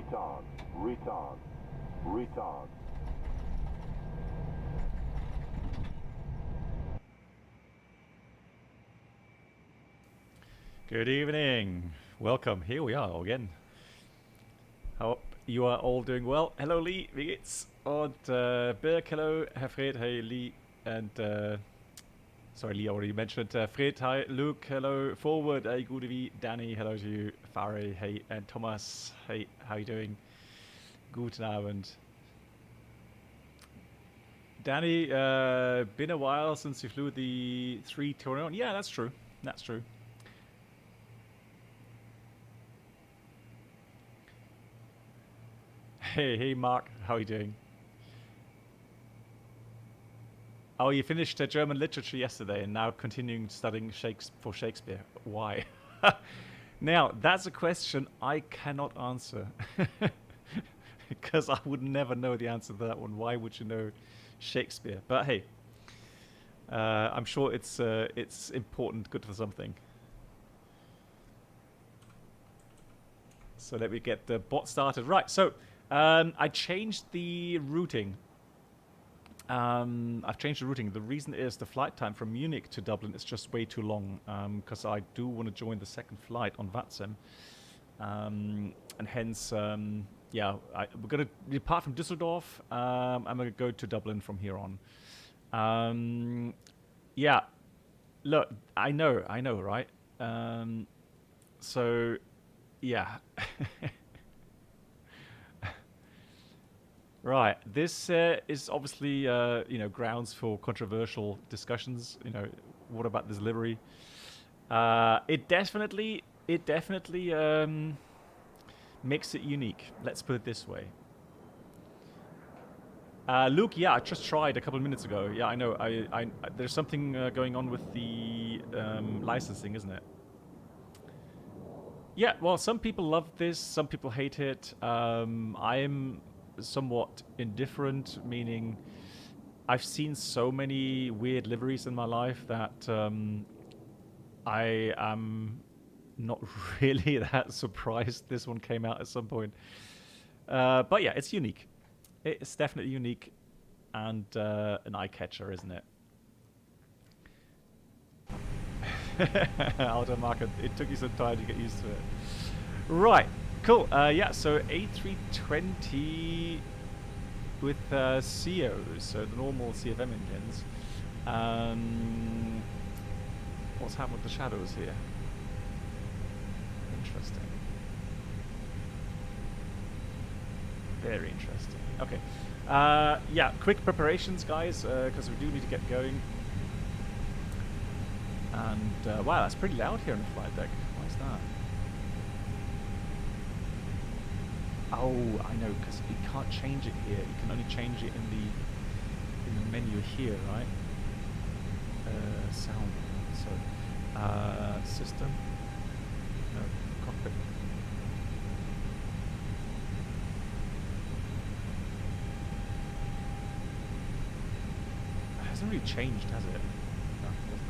retard, retard, retard. Good evening. Welcome. Here we are again. Hope you are all doing well. Hello Lee, wie geht's? Und Birk, hello. Herr Fred, hey Lee. And sorry, Lee already mentioned. Fred, hi. Luke, hello. Forward, hey, good evening. Danny, hello to you. Farry, hey. And Thomas, hey, how you doing? Guten Abend. Danny, been a while since you flew the A321. Yeah, that's true. That's true. Hey, Mark, how are you doing? Oh, you finished German literature yesterday and now continuing studying for Shakespeare. Why? Now, that's a question I cannot answer. Because I would never know the answer to that one. Why would you know Shakespeare? But hey, I'm sure it's important, good for something. So let me get the bot started. Right, so I changed the routing. I've changed the routing. The reason is the flight time from Munich to Dublin is just way too long, because I do want to join the second flight on VATSIM. And hence, yeah, we're going to depart from Duesseldorf. I'm going to go to Dublin from here on. Yeah, look, I know, right? So, yeah. Right, this is obviously, you know, grounds for controversial discussions. You know, what about this livery? It definitely makes it unique. Let's put it this way. Luke, yeah, I just tried a couple of minutes ago. Yeah, I know. There's something going on with the licensing, isn't it? Yeah, well, some people love this, some people hate it. I'm somewhat indifferent, meaning I've seen so many weird liveries in my life that I am not really that surprised this one came out at some point. But yeah, it's unique. It's definitely unique and an eye-catcher, isn't it? Outer market, it took you some time to get used to it. Right. Cool. Yeah, so A320 with COs, so the normal CFM engines. What's happened with the shadows here? Interesting. Very interesting. Okay. Yeah, quick preparations, guys, because we do need to get going. And wow, that's pretty loud here on the flight deck. Why is that? Oh, I know, because you can't change it here. You can only change it in the menu here, right? Sound. So, system. No, cockpit. It hasn't really changed, has it? No, it doesn't.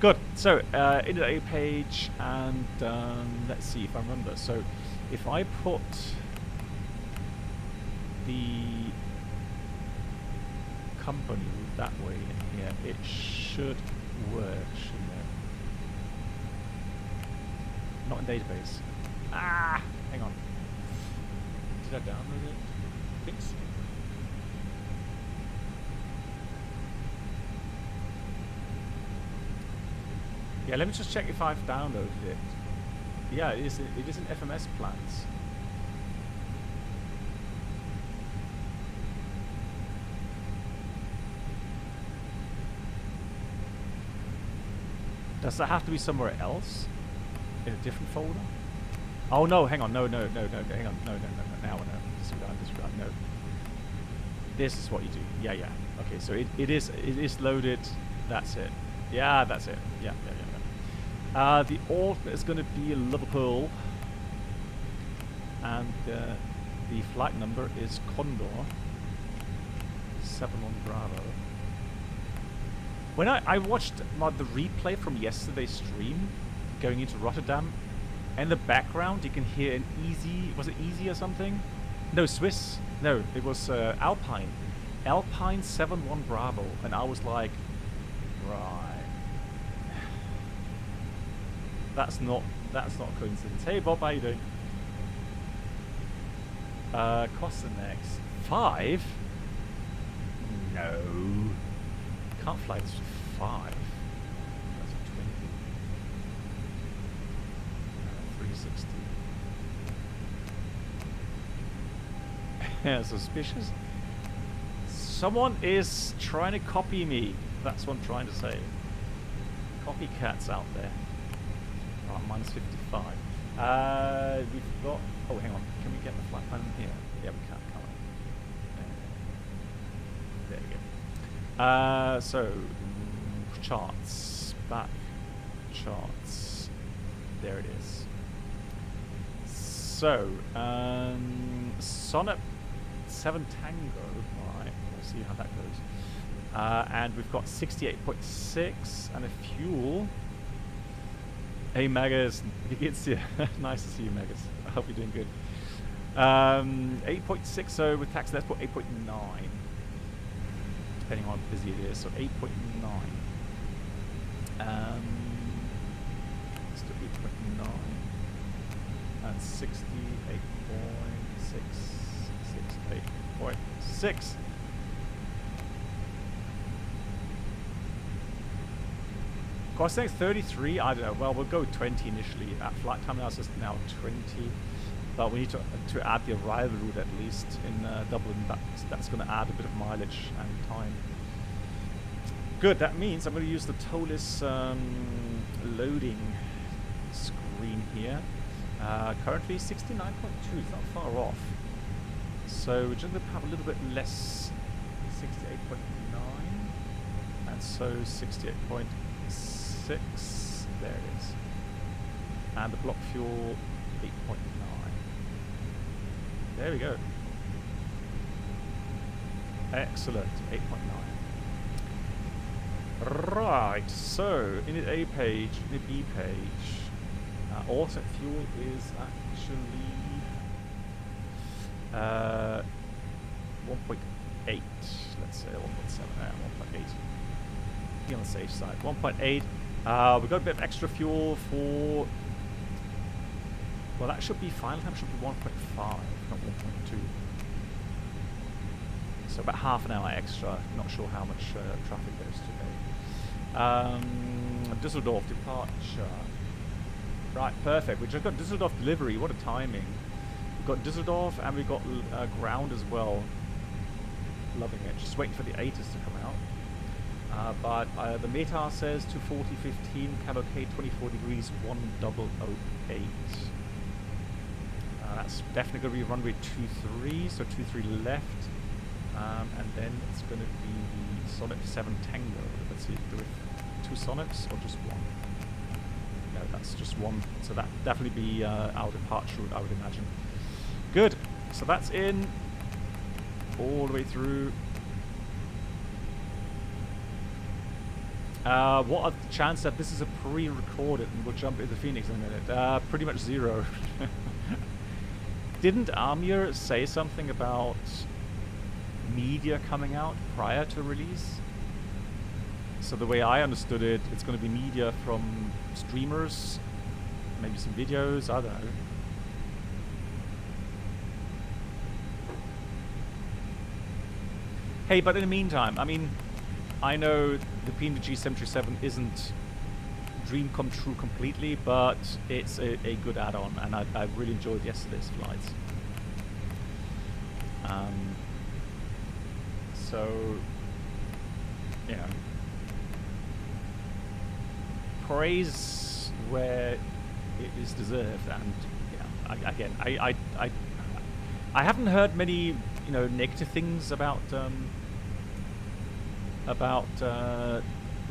Good. So, into the A page, and let's see if I remember. So, if I put the company that way in here, it should work, shouldn't it? Not in database. Ah! Hang on. Did I download it? I think so. Yeah, let me just check if I've downloaded it. Yeah, it is in FMS plans. Does that have to be somewhere else? In a different folder? Oh no, hang on, no, hang on, no, now I know. Disregard, no. This is what you do. Yeah. Okay, so it is loaded. That's it. Yeah, that's it. Yeah. The alternate is going to be Liverpool, and the flight number is Condor 71 Bravo. When I watched the replay from yesterday's stream, going into Rotterdam, In the background, you can hear an Easy. Was it Easy or something? No, Swiss. No, it was Alpine. Alpine 7-1 Bravo, and I was like, right. That's not a coincidence. Hey Bob, how you doing? Kostanex 5? No. Can't fly this 5. That's a 20. 360. Yeah, suspicious. Someone is trying to copy me. That's what I'm trying to say. Copycats out there. Oh, minus 55. We've got... Oh, hang on. Can we get the flight plan here? Yeah, we can, can't we? There we go. So, charts. Back. Charts. There it is. So, Sonnet 7 Tango. Alright, we'll see how that goes. And we've got 68.6 and a fuel. Hey Megas, it's nice to see you, Megas. I hope you're doing good. 8.60 with tax. Let's put 8.9, depending on how busy it is. So 8.9. Let's do 8.9 and 68.6. Cost next 33, I don't know. Well, we'll go 20 initially. At flight time now is just now 20. But we need to add the arrival route at least in Dublin. That's going to add a bit of mileage and time. Good, that means I'm going to use the Toliss loading screen here. Currently 69.2, it's not far off. So we're just going to have a little bit less, 68.9. And so 68.6, there it is. And the block fuel, 8.9. There we go. Excellent, 8.9. Right, so in the A page, in the B page, alternate fuel is actually 1.8. Let's say 1.7, 1.8. Be on the safe side. 1.8. We've got a bit of extra fuel for. Well, that should be final time. Should be 1.5, not 1.2. So about half an hour extra. Not sure how much traffic there's today. Duesseldorf departure. Right, perfect. We just got Duesseldorf delivery. What a timing. We've got Duesseldorf and we've got ground as well. Loving it. Just waiting for the ATIS to come out. But the METAR says 240.15, cab OK 24 degrees 1008. That's definitely going to be runway 23, so 23 left. And then it's going to be the Sonnet 7 Tango. Let's see, do it 2 Sonnets or just 1? No, that's just 1. So that definitely be our departure route, I would imagine. Good. So that's in all the way through. What are the chances that this is a pre-recorded and we'll jump into Phoenix in a minute? Pretty much 0. Didn't Amir say something about media coming out prior to release? So the way I understood it, it's going to be media from streamers, maybe some videos, I don't know. Hey, but in the meantime, I mean, I know the PNG 737 isn't dream come true completely, but it's a good add-on, and I really enjoyed yesterday's flights. So, you know, praise where it is deserved, and you know, I haven't heard many, you know, negative things about the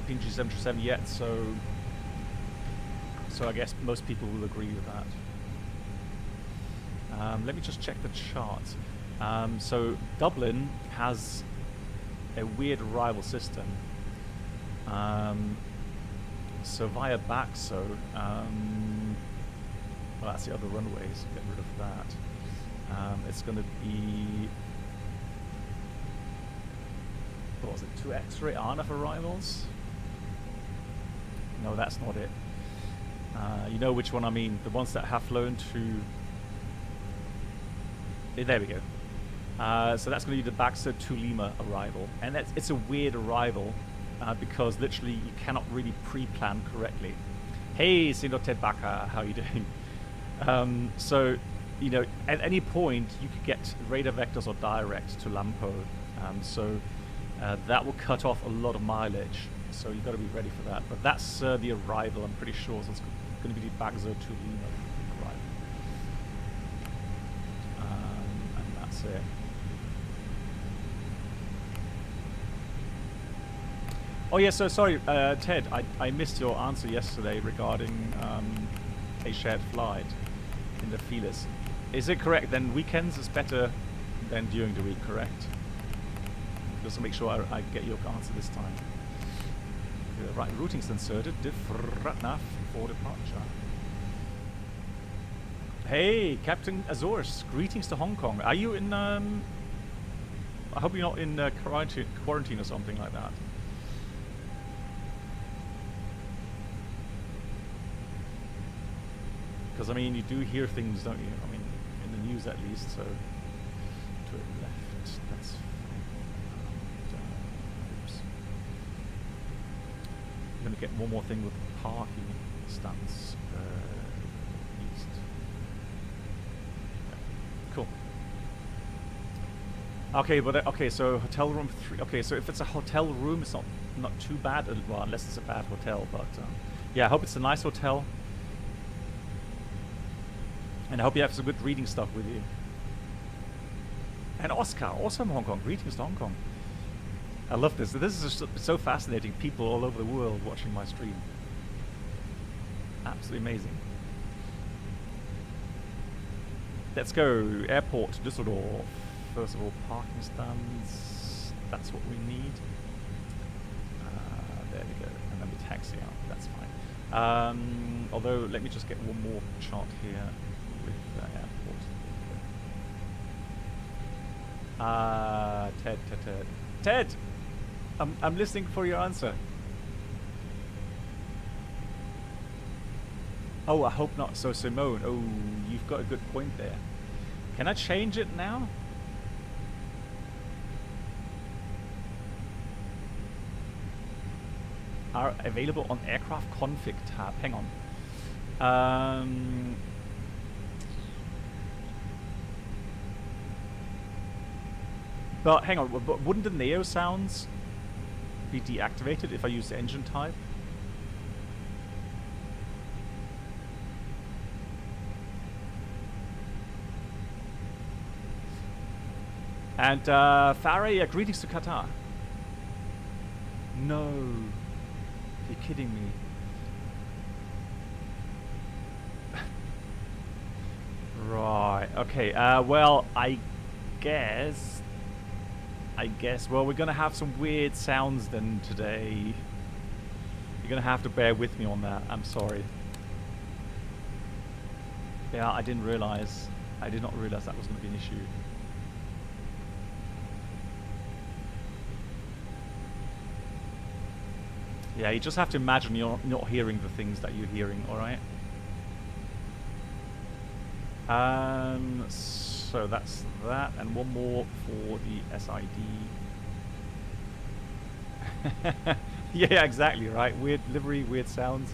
PNG 737 yet, so I guess most people will agree with that. Let me just check the charts. So Dublin has a weird arrival system. So via Baxo, Well, that's the other runway, so get rid of that. It's going to be, what was it, 2 X-ray RNAV arrivals? No, that's not it. You know which one I mean, the ones that have flown to... There we go. So that's going to be the Baxter to Lima arrival. And it's a weird arrival because literally you cannot really pre-plan correctly. Hey, Senor Ted Baca, how are you doing? So, you know, at any point you could get radar vectors or direct to Lampo. So that will cut off a lot of mileage. So you've got to be ready for that. But that's the arrival, I'm pretty sure. So it's going to be the Baxter to Lima arrival. And that's it. Oh yeah, so sorry, Ted, I missed your answer yesterday regarding a shared flight in the Felis. Is it correct then weekends is better than during the week, correct? Just to make sure I get your answer this time. Right, routing's inserted, Ratnaf for departure. Hey, Captain Azores, greetings to Hong Kong. Are you in, I hope you're not in quarantine or something like that. Because, I mean, you do hear things, don't you? I mean, in the news at least, so... To the left, that's fine. Oops. I'm going to get one more thing with parking stance east. Yeah. Cool. Okay, but, okay, so hotel room 3... Okay, so if it's a hotel room, it's not too bad, well, unless it's a bad hotel, but... yeah, I hope it's a nice hotel. And I hope you have some good reading stuff with you. And Oscar, also from Hong Kong. Greetings to Hong Kong. I love this. This is just so fascinating. People all over the world watching my stream. Absolutely amazing. Let's go. Airport, Duesseldorf. First of all, parking stands. That's what we need. There we go. And then we taxi out. That's fine. Although, let me just get one more chart here. With airport. Ted! I'm listening for your answer. Oh, I hope not. So Simone, oh, you've got a good point there. Can I change it now? Are available on aircraft config tab. Hang on. But hang on, wouldn't the Neo sounds be deactivated if I use the engine type? And Faray, greetings to Qatar. No, you're kidding me. Right, okay, well, I guess, well, we're gonna have some weird sounds then today. You're gonna have to bear with me on that, I'm sorry. Yeah, I did not realize that was gonna be an issue. Yeah, you just have to imagine you're not hearing the things that you're hearing, alright? So that's that, and one more for the SID. Yeah, exactly, right? Weird livery, weird sounds.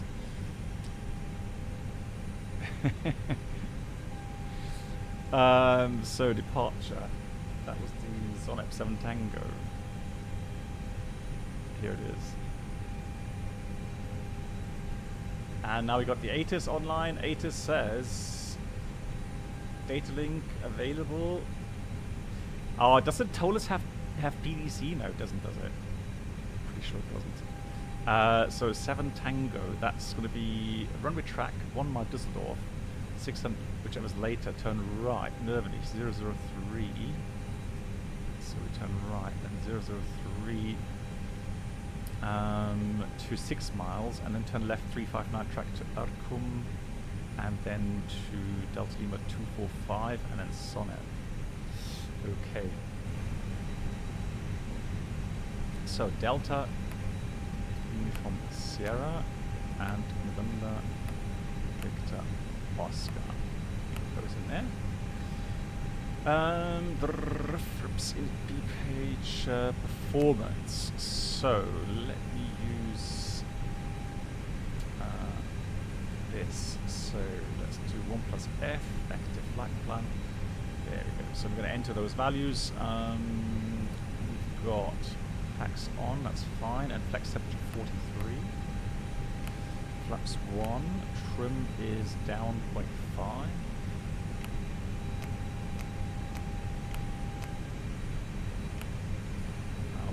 So departure. That was the Sonep 7 Tango. Here it is. And now we got the ATIS online. ATIS says data link available. Oh, doesn't Toliss have PDC? No, it doesn't, does it? Pretty sure it doesn't. So 7 Tango, that's going to be runway track 1 mile Duesseldorf, 600, whichever's later, turn right, Nervany 003. So we turn right, then 003 to 6 miles, and then turn left 359 track to Arkum. and then to Delta Lima 245, and then Sonnet. Okay. So Delta, Uniform Sierra, and November Victor Oscar. Goes in there. The reference is B page performance. So let me use this. So let's do 1 plus F, active flight plan. There we go. So I'm going to enter those values. We've got flaps on, that's fine, and flex temperature 43. Flaps 1, trim is down 0.5.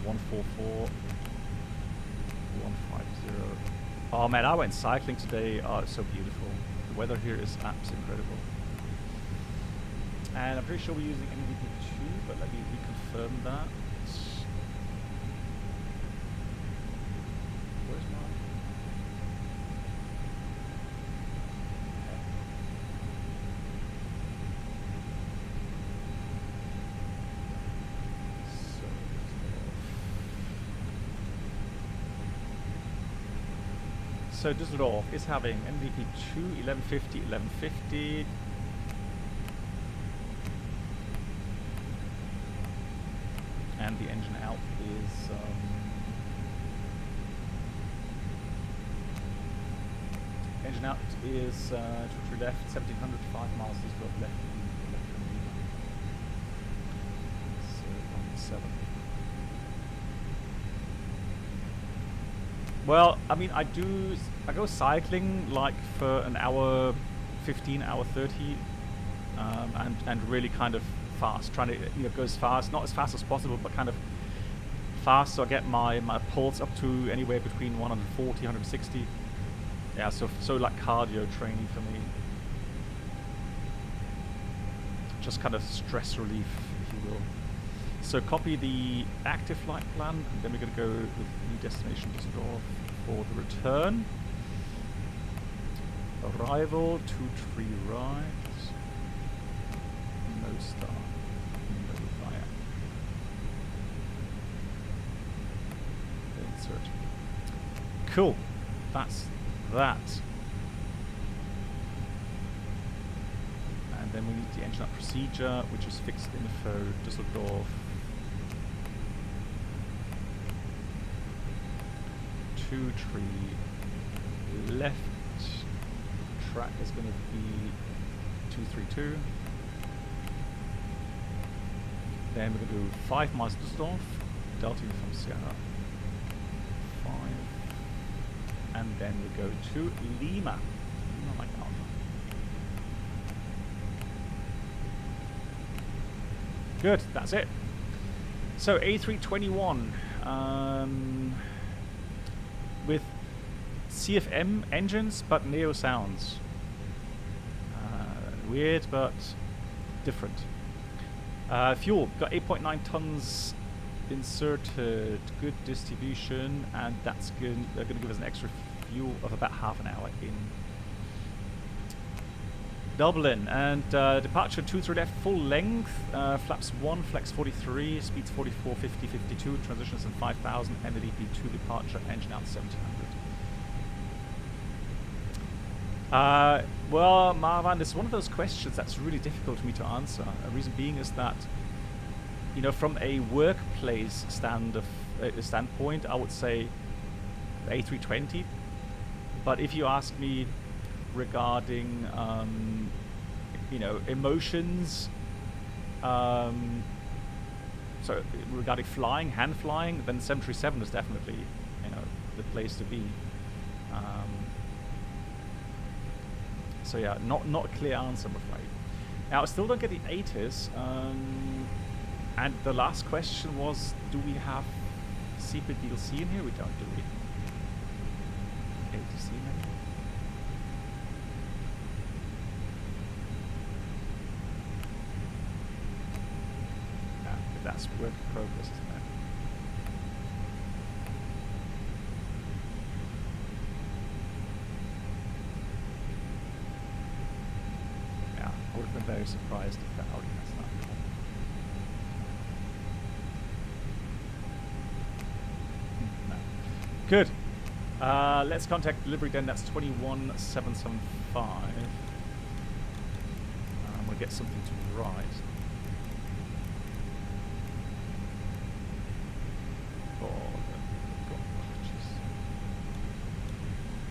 144, 150. Oh man, I went cycling today. Oh, it's so beautiful. The weather here is absolutely incredible. And I'm pretty sure we're using MVP2, but let me reconfirm that. Where's mine? So Düsseldorf is having MVP2, 1150, 1150. And the engine out is engine out is 23 left, 1700, 5 miles Düsseldorf left, so 7. Well, I mean, I go cycling like for an hour 15, hour 30, and really kind of fast, trying to, go as fast, not as fast as possible, but kind of fast, so I get my pulse up to anywhere between 140, 160. Yeah, so like cardio training for me. Just kind of stress relief, if you will. So copy the active flight plan, and then we're going to go with new destination Düsseldorf for the return. Arrival, 2-3 right. No start. No fire. Insert. Cool. That's that. And then we need the engine up procedure, which is fixed info Düsseldorf. 2-3 left. Track is going to be 232. Then we're going to do 5 miles Düsseldorf, Delta from Sierra 5, and then we go to Lima. Lima like Alpha. Good, that's it. So A321 with CFM engines but Neo sounds. Weird but different. Fuel, got 8.9 tons inserted, good distribution, and that's good. They're going to give us an extra fuel of about half an hour in Dublin. And departure 2-3 left, full length, flaps 1, flex 43, speeds 44, 50, 52, transitions in 5000, NDP 2 departure, engine out 1700. Well, Marwan, this is one of those questions that's really difficult for me to answer. The reason being is that, from a workplace standpoint, I would say the A320. But if you ask me regarding, emotions, so regarding flying, hand flying, then 737 is definitely, the place to be. So yeah, not a clear answer, I'm afraid. Now, I still don't get the ATIS. And the last question was, do we have secret DLC in here? We don't, do we? ATC maybe? Yeah, that's work in progress, isn't it? very surprised if that Audi has that. No. Good. Let's contact Livery then. That's 21775. We'll get something to write.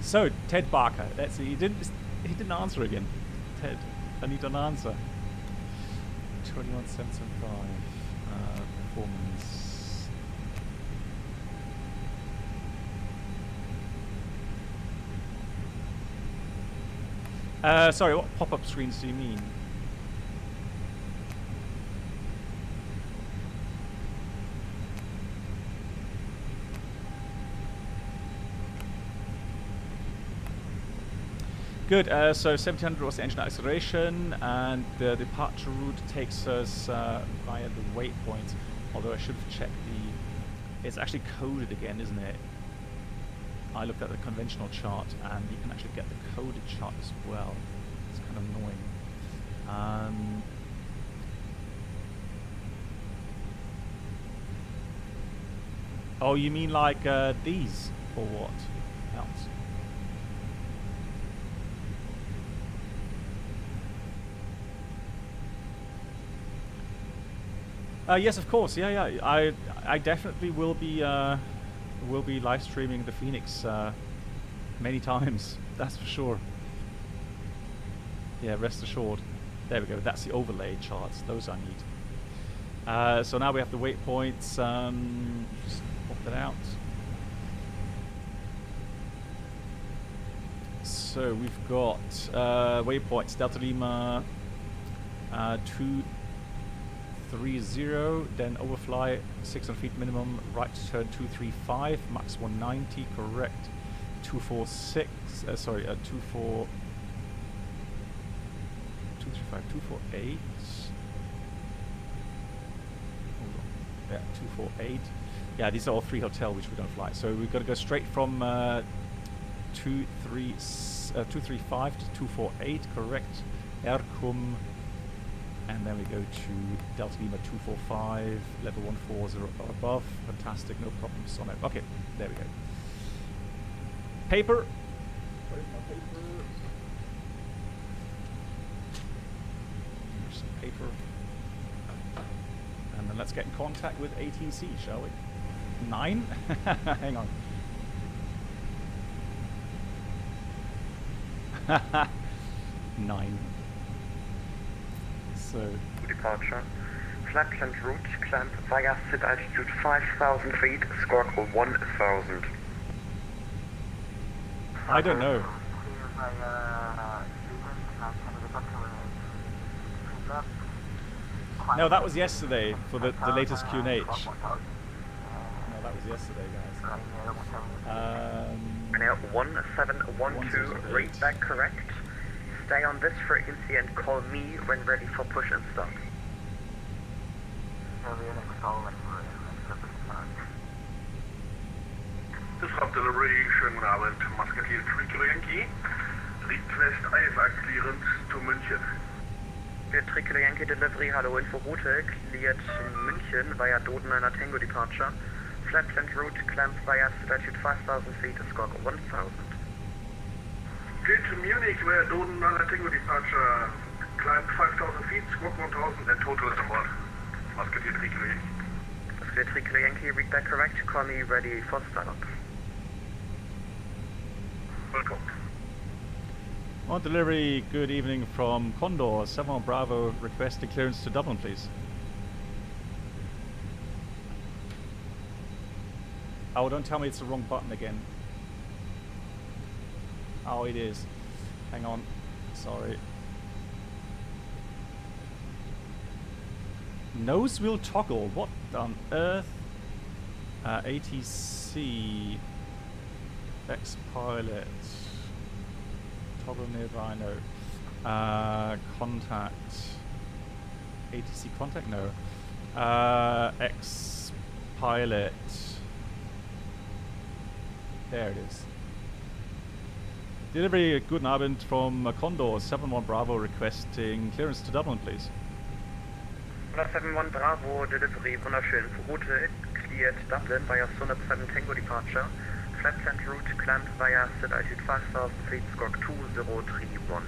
So Ted Barker, that's he didn't answer again. Ted, I need an answer. 21775 performance. Sorry, what pop-up screens do you mean? Good, so 1700 was the engine acceleration, and the departure route takes us via the waypoint. Although I should have checked it's actually coded again, isn't it? I looked at the conventional chart, and you can actually get the coded chart as well. It's kind of annoying. Oh, you mean like these, or what else? Yes, of course. Yeah. I definitely will be live streaming the Phoenix many times. That's for sure. Yeah, rest assured. There we go. That's the overlay charts. Those I need. So now we have the waypoints. Just pop that out. So we've got waypoints. Delta Lima 230, then overfly 600 feet minimum, right turn 235, max 190, correct. 246, 235, 248. Hold on. Yeah, 248. Yeah, these are all 3 hotel which we don't fly. So we've got to go straight from 235 to 248, correct. Erkum. And then we go to Delta Lima 245, level 140 or above. Fantastic, no problems on it. Okay, there we go. Paper. Where's my paper? Here's some paper. And then let's get in contact with ATC, shall we? 9? Hang on. 9. So departure. Flatland route, climb via sit altitude 5,000 feet, score 1,000. I don't know. No, that was yesterday for the latest QNH. No, that was yesterday, guys. 1712, read that correct. Stay on this frequency and call me when ready for push and start. Disrupt delivery, schönen guten Abend, Musketeer 3 Kilo Yankee. Request IFA clearance to München. Für 3 Kilo Yankee Delivery, hallo, Inforoute, cleared München via Dodenheimer Tango departure. Flatland route, climb via altitude 5,000 feet, score 1,000. Cleared to Munich via Dodenheimer Tango departure. Climb 5,000 feet, squawk 1,000 and total is on board. Musketeer 3 Kilo Yankee. Musketeer 3 Kilo Yankee, read that correct, call me ready for startup. Welcome. On delivery, good evening from Condor, 7 Bravo, request clearance to Dublin, please. Oh, don't tell me it's the wrong button again. Oh, it is. Hang on. Sorry. Nose wheel toggle. What on earth? ATC. X-Pilot. Toggle nearby, no. Contact. ATC contact, no. X-Pilot. There it is. Delivery, guten Abend from Condor 71 Bravo requesting clearance to Dublin, please. 71 Bravo, delivery, wunderschön. Route cleared Dublin via Sonnet 7 Tango departure. Flat plan route climb via set altitude 5000 feet, squawk 2031.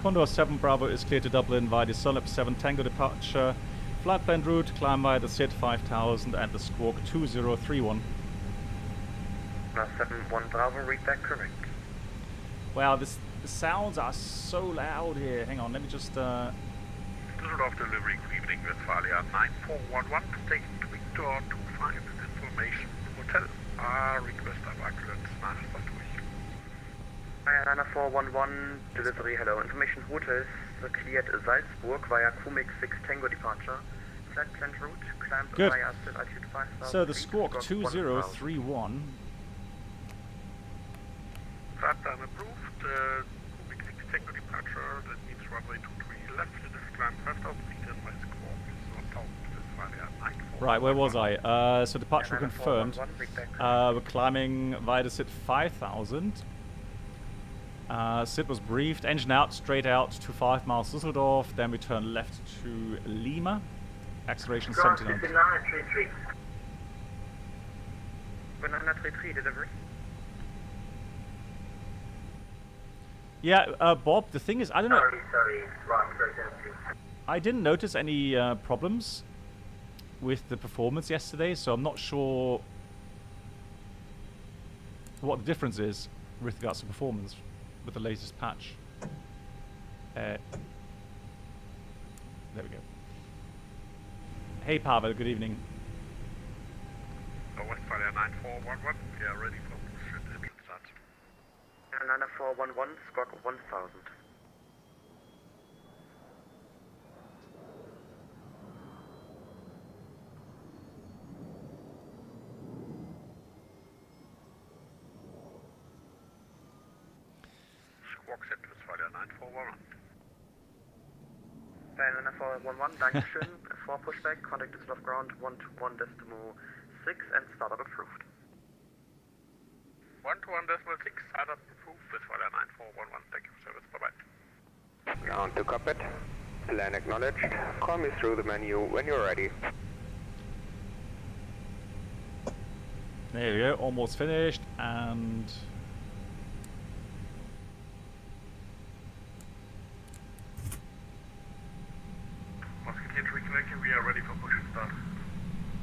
Condor 7 Bravo is cleared to Dublin via the Sonnet 7 Tango departure. Flat plan route, climb via the SID 5000 and the squawk 2031. 71 Bravo, read that correct. Wow, the sounds are so loud here. Hang on, let me just... Düsseldorf delivery, good evening, Westphalia 9411, station to Victor 25, information, Hotel A, request evacuate, Nachricht durch. Airliner 411, delivery, hello, information hotels cleared Salzburg via Kumik 6 Tango departure. Flat plan route, climb Good. via set altitude 5000 So the feet, squawk 2031. Flat plan approved, Kumik 6 Tango departure, that means runway 23 left, it is climb 5000 feet and my squawk is 1000, Westphalia 94. Right, where was I? So departure confirmed. We're climbing via the SID 5000. SID was briefed. Engine out, straight out to 5 miles Düsseldorf. Then we turn left to Lima. Acceleration 79. Banana 33 delivery. Yeah, Bob, the thing is, I don't know. Sorry, wrong, I didn't notice any problems with the performance yesterday, so I'm not sure what the difference is with regards to performance with the latest patch. There we go. Hey Pavel, good evening. Westphalia 9411, we are ready for push start. Airliner 411, squawk 1000. Squawk set to Westphalia 9411. Airliner 411, Dankeschön. For pushback, contact Düsseldorf ground 121.6 and startup approved. 121.6, startup approved, Westphalia 9411, thank you for service, bye-bye. Ground to Cockpit, plan acknowledged, call me through the menu when you're ready. There we go, almost finished, and... Musketeer 3 Yankee, we are ready for push and start.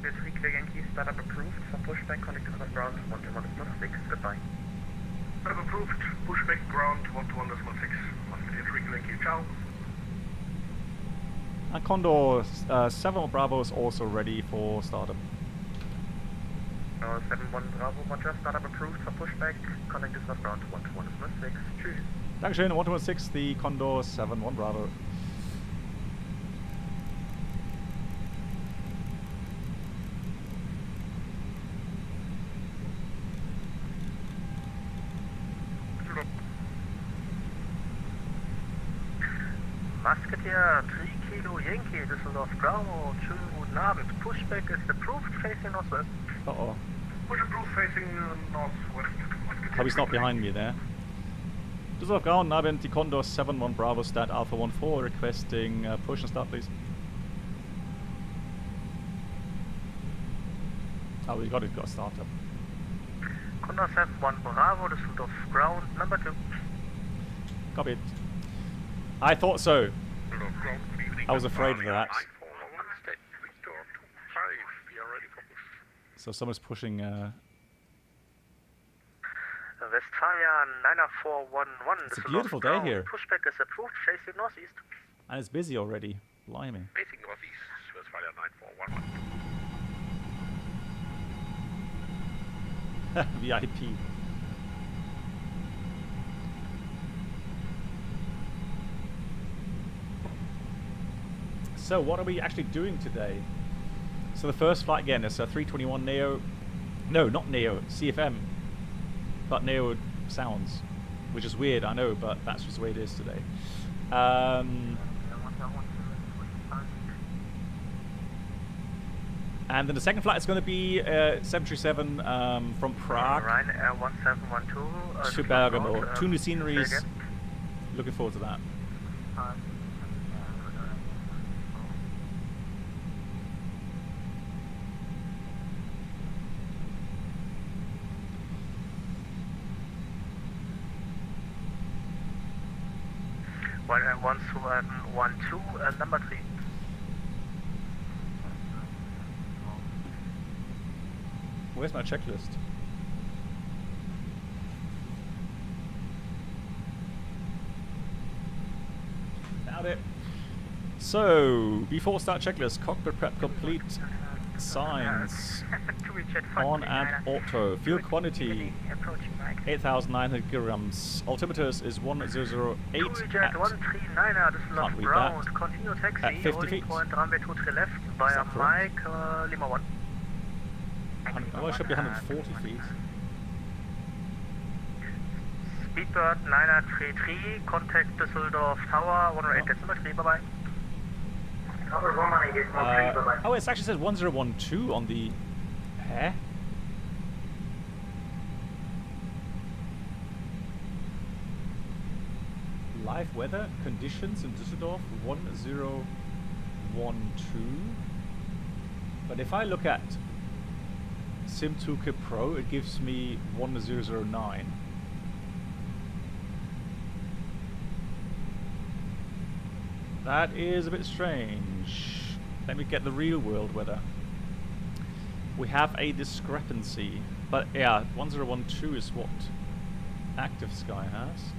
3 Yankee, startup approved. For pushback, contact Düsseldorf ground 121.6, goodbye. Startup approved, pushback ground 121.6, Musketeer 3 Yankee, ciao. And Condor 7 Bravo is also ready for startup. 71 Bravo, Roger, startup approved. For pushback, contact Düsseldorf ground 121.6, tschüss. Dankeschön, 126, the Condor 7 Bravo. Musketeer 3 Kilo Yankee, Düsseldorf ground, schönen guten Abend. Pushback is approved, facing northwest. Uh-oh. Push approved facing northwest. Hubby's not behind me there. Düsseldorf ground, Abend, the Condor 7 Bravo, stat Alpha 14, requesting push and start, please. Oh, we got a startup. Condor 7 Bravo, Düsseldorf ground, number 2. Copy it. I thought so. I was afraid of that. So someone's pushing. Westphalia 9411. It's a beautiful day here. Pushback is approved, facing northeast. And it's busy already. Blimey. Facing northeast, Westphalia 9411. VIP. So what are we actually doing today? So the first flight again is a 321 Neo. No, not Neo, CFM. But Neo sounds, which is weird, I know, but that's just the way it is today. And then the second flight is going to be 737 from Prague Ryanair 1712 to Bergamo. 2 new sceneries. Looking forward to that. Ryanair 1712, number 3. Where's my checklist? Found it. So, before start checklist, cockpit prep complete. Signs on and auto. Fuel quantity 8,900 kilograms. Altimeters is 1008 Jet 139er, Düsseldorf ground. Continue taxi, at 50 holding feet. point runway 23 left via Mike Lima 1. Well, it should be 140 feet. Speedbird 933, contact Düsseldorf Tower 108 decimal 3, bye bye. Oh, it actually says 1012 on the... Eh? Live weather conditions in Düsseldorf 1012. But if I look at Sim2K Pro, it gives me 1009. That is a bit strange. Let me get the real world weather. We have a discrepancy. But yeah, 1012 is what Active Sky has.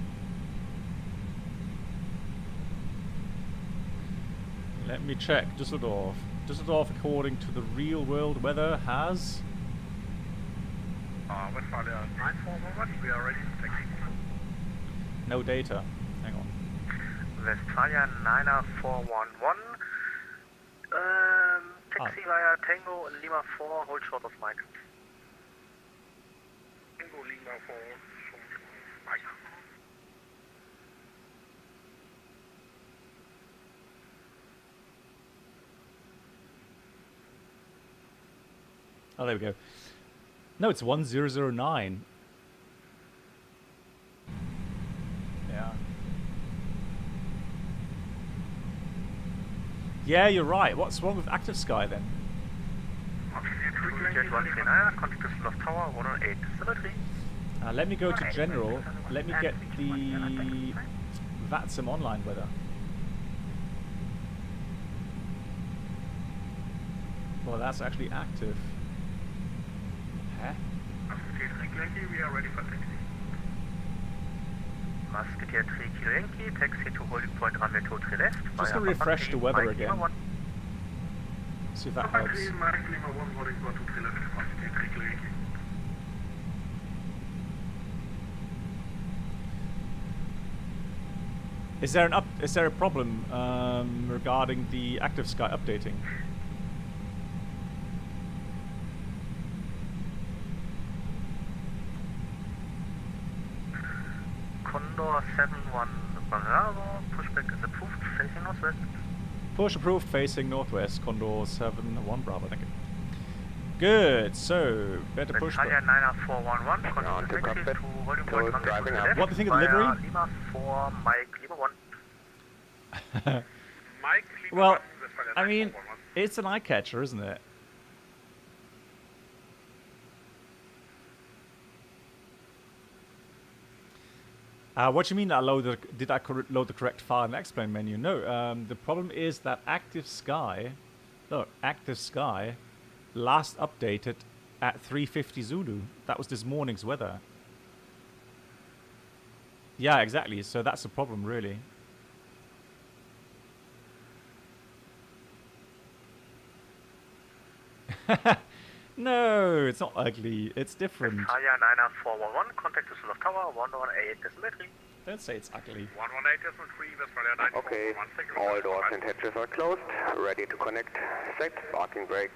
Let me check. Düsseldorf. Düsseldorf, according to the real world weather, has... Westfalia 941, we are ready to taxi. no data. Hang on. Westfalia 90411. Taxi via Tango Lima 4, hold short of Mike. Tango Lima 4, Mike. Oh, there we go. No, it's 1009. Yeah. Yeah, you're right. What's wrong with Active Sky then? Jet 139, contact Düsseldorf Tower 108 decimal 3. Let me go to general. Let me get the VATSIM online weather. Well, that's actually active. Huh? We are ready for taxi. Musketeer 3 Kilo Yankee, taxi to holding point runway 23 left. Just gonna refresh the weather again. See if that helps. Mike Lima 1, holding point 23 left, Musketeer 3 Kilo Yankee. Is there a problem regarding the Active Sky updating? Condor 71 Bravo, pushback is approved, facing northwest. Push approved, facing northwest. Condor 71 Bravo, thank you. Good, so better push. Westfalia 90411, continue to taxi Cockpit. to holding point Toliss runway driving 23 up. left. What do you think of the via livery? Lima 4, Mike Lima 1. Mike Lima Well, 1, Westfalia I mean, 941. it's an eye catcher, isn't it? What do you mean did I load the correct file in the explain menu? No, the problem is that Active Sky, look, Active Sky last updated at 3:50 Zulu. That was this morning's weather. Yeah, exactly. So that's the problem, really. No, it's not ugly. It's different. Westfalia 90411, contact Düsseldorf Tower 118 decimal 3. Don't say it's ugly. 118.3, Westfalia 941. Okay, Thank you. all doors and hatches are closed. Ready to connect. Set. Parking brake.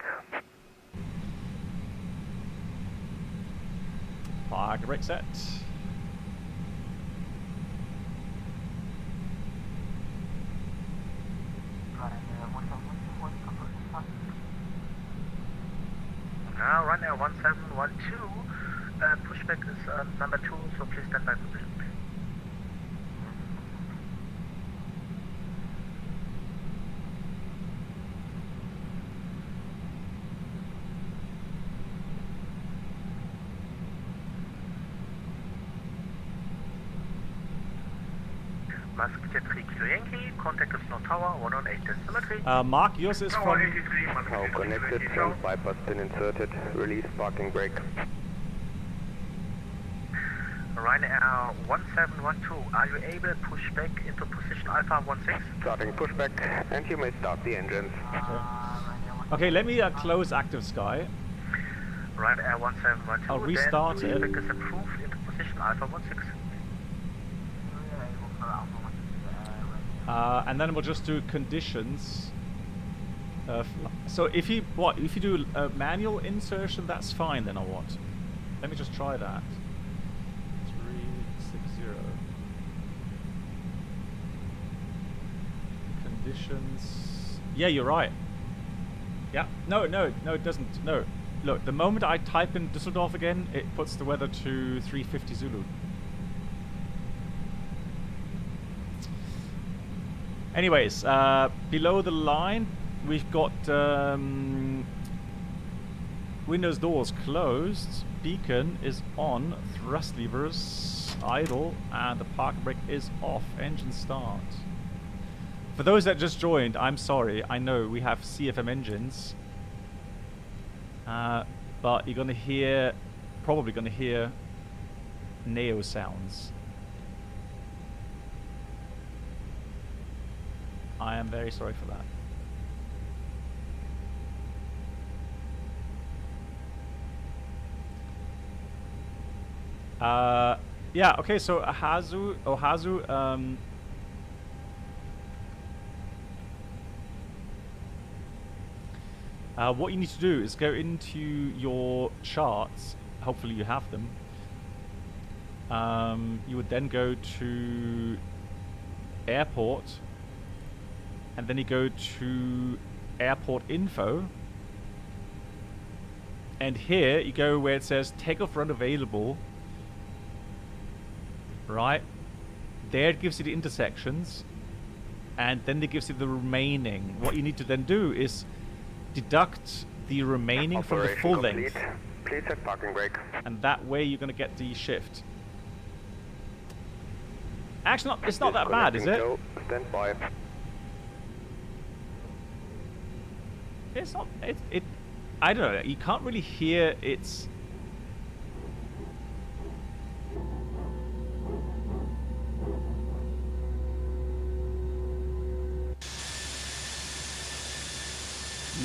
Park brake set. Ryanair 1712, pushback is number 2, so please stand by position. Mask 3 Kilo Yankee, contact is no tower, 118 decimetry. Mark, yours is from... Now connected and bypass pin inserted. Release parking brake. Ryanair 1712, are you able to push back into position Alpha 16? Starting pushback, and you may start the engines. Okay, let me close active sky. Ryanair 1712, I'll restart then it. pushback is approved into position Alpha 16. And then we'll just do conditions. So if you do a manual insertion, that's fine then, or what? Let me just try that. 360. Conditions. Yeah, you're right. Yeah. No, it doesn't. No. Look, the moment I type in Düsseldorf again, it puts the weather to 350 Zulu. Anyways, below the line, we've got windows, doors closed, beacon is on, thrust levers idle, and the parking brake is off. Engine start. For those that just joined, I'm sorry. I know we have CFM engines, but you're gonna hear, probably gonna hear Neo sounds. I am very sorry for that. Yeah, okay, so Ohazu, what you need to do is go into your charts, hopefully you have them. You would then go to airport, and then you go to airport info, and here you go where it says takeoff run available. Right there it gives you the intersections, and then it gives you the remaining. What you need to then do is deduct the remaining from the full length. Please set parking brake. And that way you're going to get the shift. Actually, it's not that bad, is it? Stand by. It's not. It. I don't know. You can't really hear its.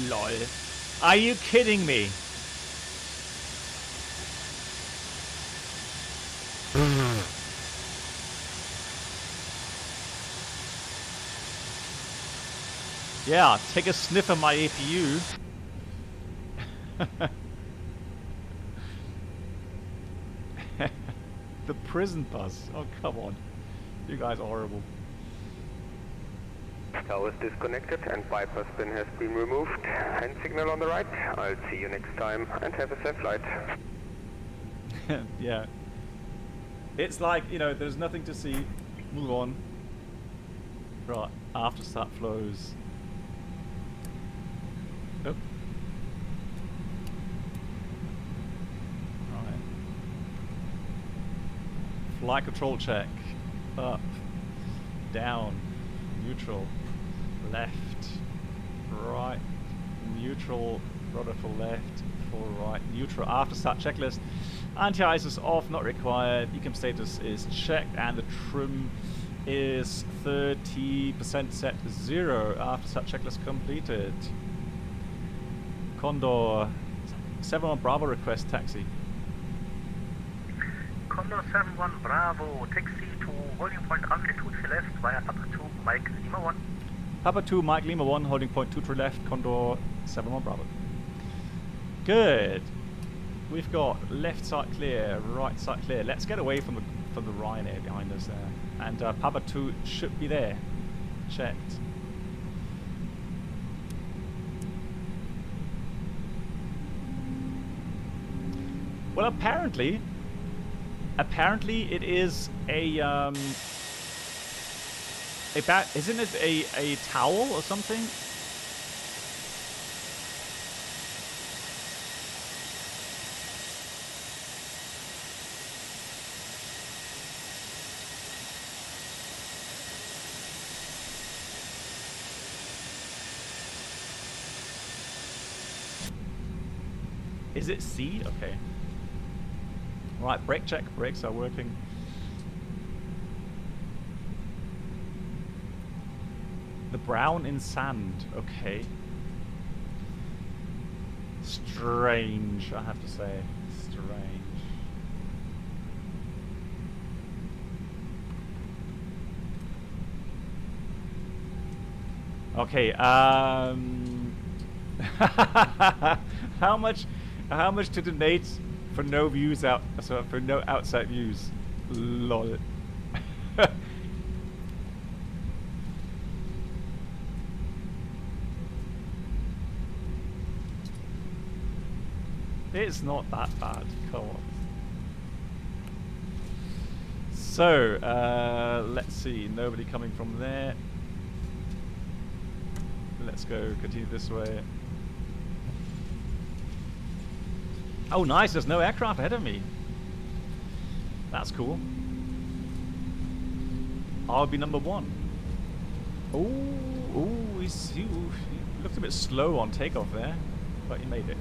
Lol. Are you kidding me? Yeah, take a sniff of my APU. The prison bus. Oh, come on. You guys are horrible. Tower is disconnected and bypass pin has been removed. Hand signal on the right. I'll see you next time and have a safe flight. Yeah. It's like, you know, there's nothing to see. Move on. Right, after start flows. Oh. Right. Flight control check. Up. Down. Neutral. Left. Right. Neutral. Rudder for left. For right. Neutral. After start checklist. Anti-ice is off, not required. Ecom status is checked, and the trim is 30% set to 0. After start checklist completed. Condor 71 Bravo request taxi. Condor 71 Bravo, taxi to holding point altitude to left via Papa 2 Mike Lima 1. Papa 2 Mike Lima 1, holding point 2 to left, Condor 71 Bravo. Good. We've got left side clear, right side clear. Let's get away from the Ryanair behind us there. And Papa 2 should be there. Checked. Well, apparently it is a isn't it a towel or something? Is it C? Okay. Right, brake check. Brakes are working. The brown in sand. Okay. Strange, I have to say. Strange. Okay, how much to donate for no views for no outside views? Lol. It's not that bad, come on. So, let's see, nobody coming from there. Let's go, continue this way. Oh nice, there's no aircraft ahead of me. That's cool. I'll be number 1. Oh, he looked a bit slow on takeoff there, but he made it.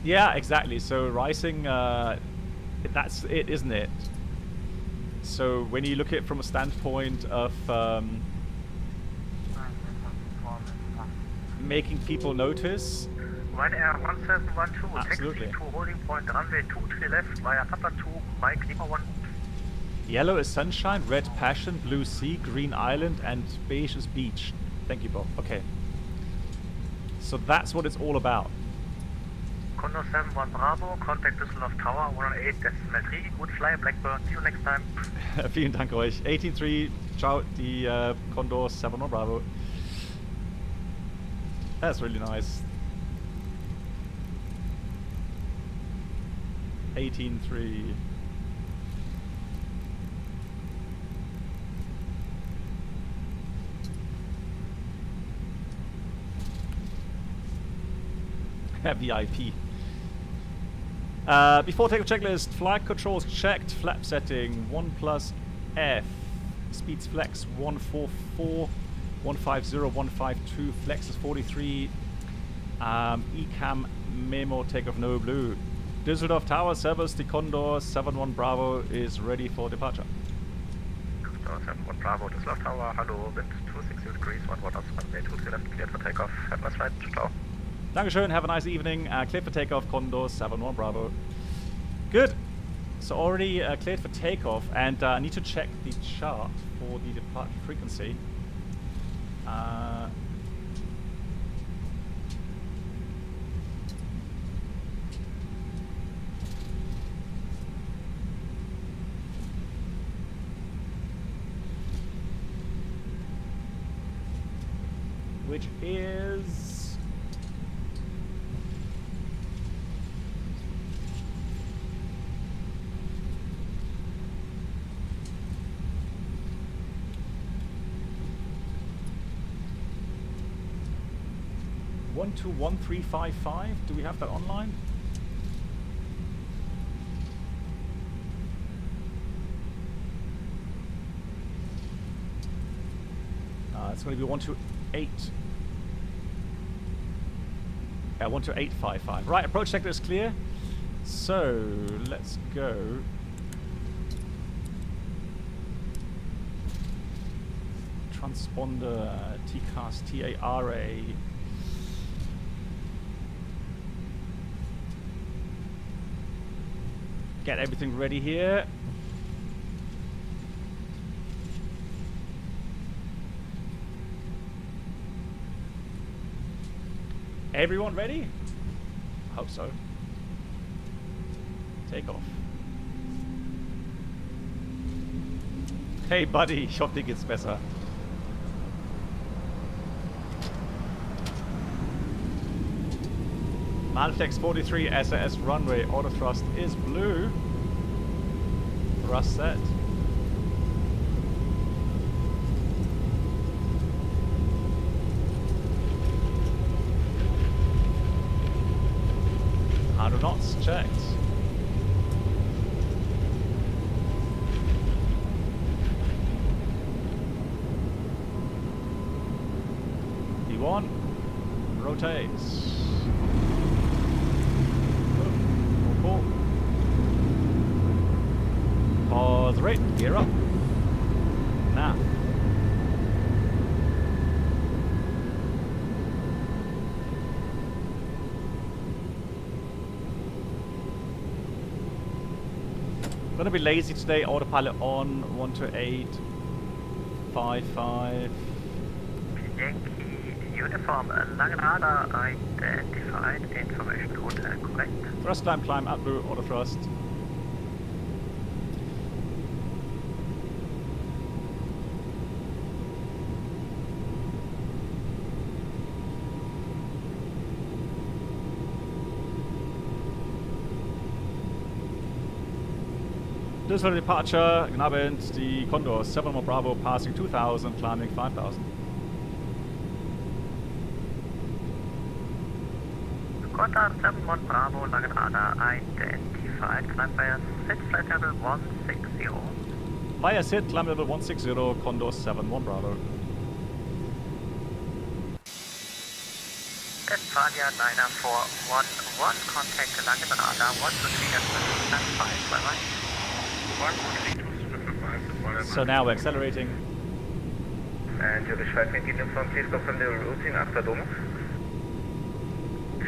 Yeah, exactly. So rising, that's it, isn't it? So when you look at it from a standpoint of making people notice. Ryanair 1712, Absolutely. taxi to holding point runway 23 left via Papa 2, Mike Lima 1. Yellow is sunshine, red passion, blue sea, green island, and beige is beach. Thank you, Bob. Okay. So that's what it's all about. Condor 71 Bravo, contact Düsseldorf Tower 108.3, good fly, Blackburn, see you next time. Vielen Dank euch. 18.3, ciao, die Condor 71 Bravo. That's really nice. 18.3. VIP. Before takeoff checklist, flight controls checked, flap setting 1+ F, speeds flex 144, 150, 152, flex is 43, ECAM memo takeoff no blue. Düsseldorf Tower service, the Condor 71 Bravo is ready for departure. Condor 71 Bravo, Düsseldorf Tower, hello, wind 260 degrees, 1 watt, runway 23 left, cleared for takeoff, have a nice flight, ciao. Dankeschön, have a nice evening. Cleared for takeoff, Condor 71 Bravo. Good. So already cleared for takeoff, and I need to check the chart for the departure frequency. Which is 121355. Do we have that online? It's going to be 128. Yeah, 12855. Right, approach sector is clear. So let's go. Transponder, TCAS, TARA. Get everything ready here. Everyone ready? Hope so. Takeoff. Hey Buddy, ich hoffe dir geht's besser. Manflex 43 SAS runway, auto thrust is blue. Thrust set. How knots checked. D1 rotates. Cool. Pause rate, gear up. Now. I'm gonna be lazy today, autopilot on, 128, 55. Yankee uniform, Langenhader identified, information hotel, correct? Thrust climb, up blue, auto thrust. Duesseldorf departure, guten Abend, die Condor 7 Bravo passing 2000, climbing 5000. Condor 7 Bravo, Langenhader identified, climb via set flight level 160. Via set, climb level 160, Condor 7 Bravo. Westfalia 9411, contact Langenhader 123.5, bye bye. So now we're accelerating. And Julius 5 uniform, please confirm the routing after Domus.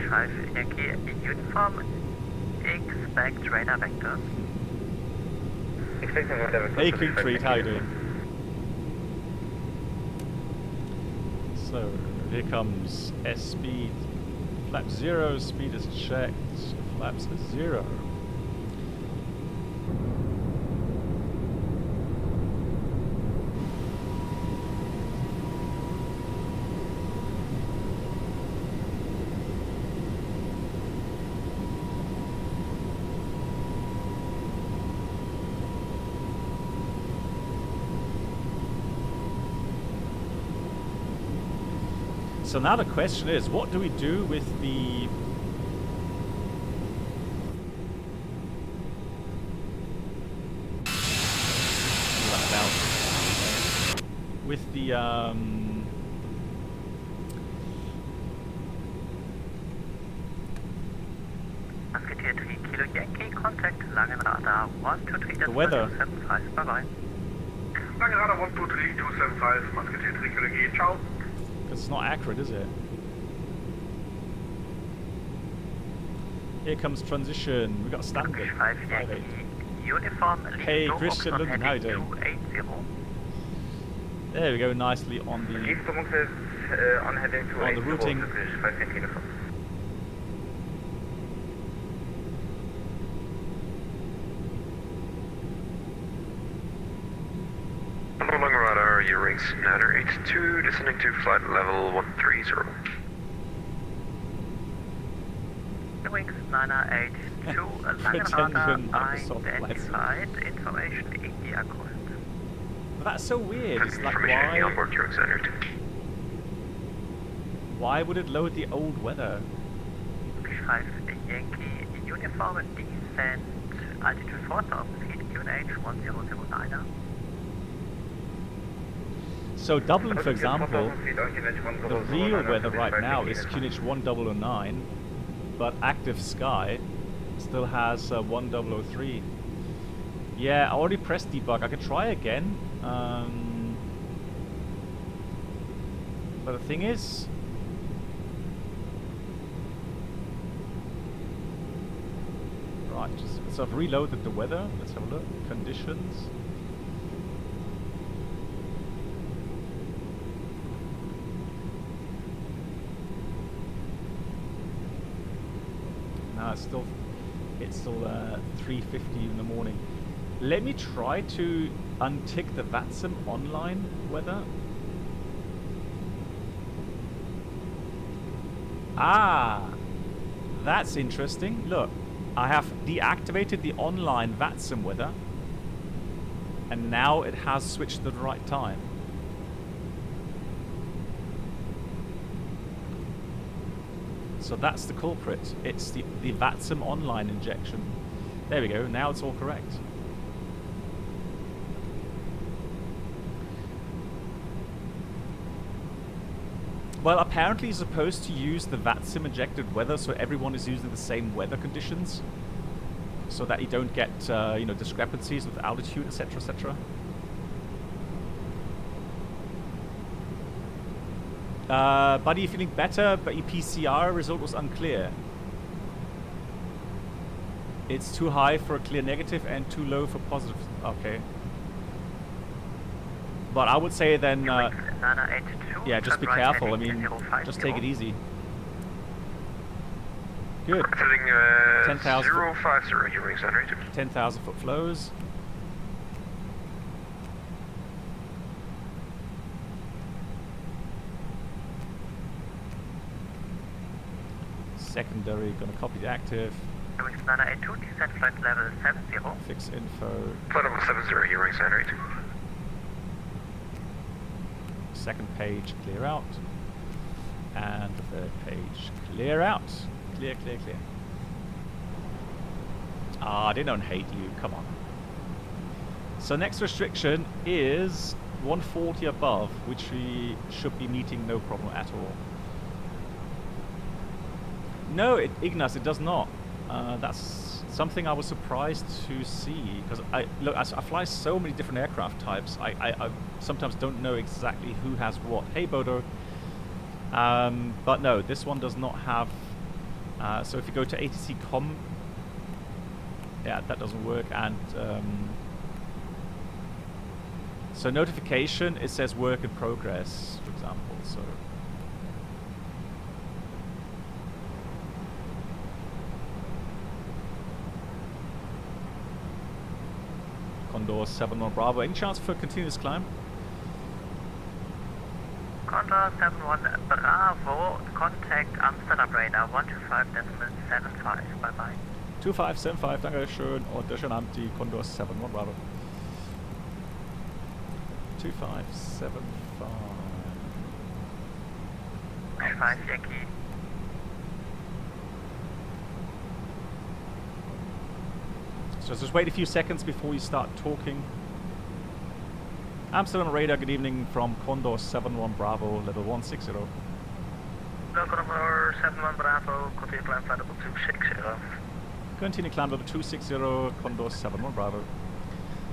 5 Yankee uniform, expect radar vector. Expecting radar vector. Hey King Treat, how you doing? So here comes S speed. Flap 0, speed is checked. Flaps 0. So now the question is, what do we do with the Musketeer 3 Kilo Yankee, contact Langenhader 123.75, bye bye. Langenhader 123.275, Musketeer 3 Kilo G, ciao. It's not accurate, is it? Here comes transition. We got standard. 5 Yankee uniform. Hey, Christian London, how you doing? 280. There we go, nicely on the on heading to on the routing. 5 Yankee uniform. Langenhader, your rings Nader 82, descending to flight level 130. Wings 982, Langenhader identified, information India correct. That's so weird. It's like, Information on board your standard. why would it load the old weather? 5 Yankee uniform descent altitude 4000 feet, QNH 1009. So Dublin, for example, the real weather right now is QNH 1009, but active sky still has 1003. Yeah, I already pressed debug. I could try again. But the thing is, right, so I've reloaded the weather. Let's have a look. Conditions. It's still It's still 3:50 in the morning. Let me try to untick the VATSIM online weather. Ah, that's interesting. Look, I have deactivated the online VATSIM weather, and now it has switched to the right time. So that's the culprit. It's the VATSIM online injection. There we go. Now it's all correct. Well, apparently you're supposed to use the VATSIM injected weather, so everyone is using the same weather conditions, so that you don't get you know, discrepancies with altitude, etc., etc. Buddy, you feeling better, but your PCR result was unclear. It's too high for a clear negative and too low for positive. Okay. But I would say then, yeah, just be careful. I mean, just take it easy. Good. 10,000 050, your wings generated. 10,000 foot flows. Secondary, gonna copy the active. Wings 982, descent flight level 70. Fix info. Flight level 70, your wings generated. Second page, clear out. And the third page, clear out. Clear, clear, clear. Ah, they don't hate you, come on. So next restriction is 140 above, which we should be meeting no problem at all. No, Ignas, it does not. That's something I was surprised to see, because I fly so many different aircraft types. I sometimes don't know exactly who has what. Hey Bodo. But no, this one does not have. So if you go to ATC.com, yeah, that doesn't work. And so notification, it says work in progress, for example. So. Condor 71 Bravo. Any chance for continuous climb? Condor 71 Bravo, contact Amsterdam radar 125.75. Bye bye. 2575, danke schön. Und schönen Abend, die Condor 71 Bravo. 2575. 5 Yankee. So just wait a few seconds before you start talking. Amsterdam radar, good evening from Condor 71 Bravo, level 160. Condor 71 Bravo, continue climb flight level 260. Continue climb level 260, Condor 71 Bravo.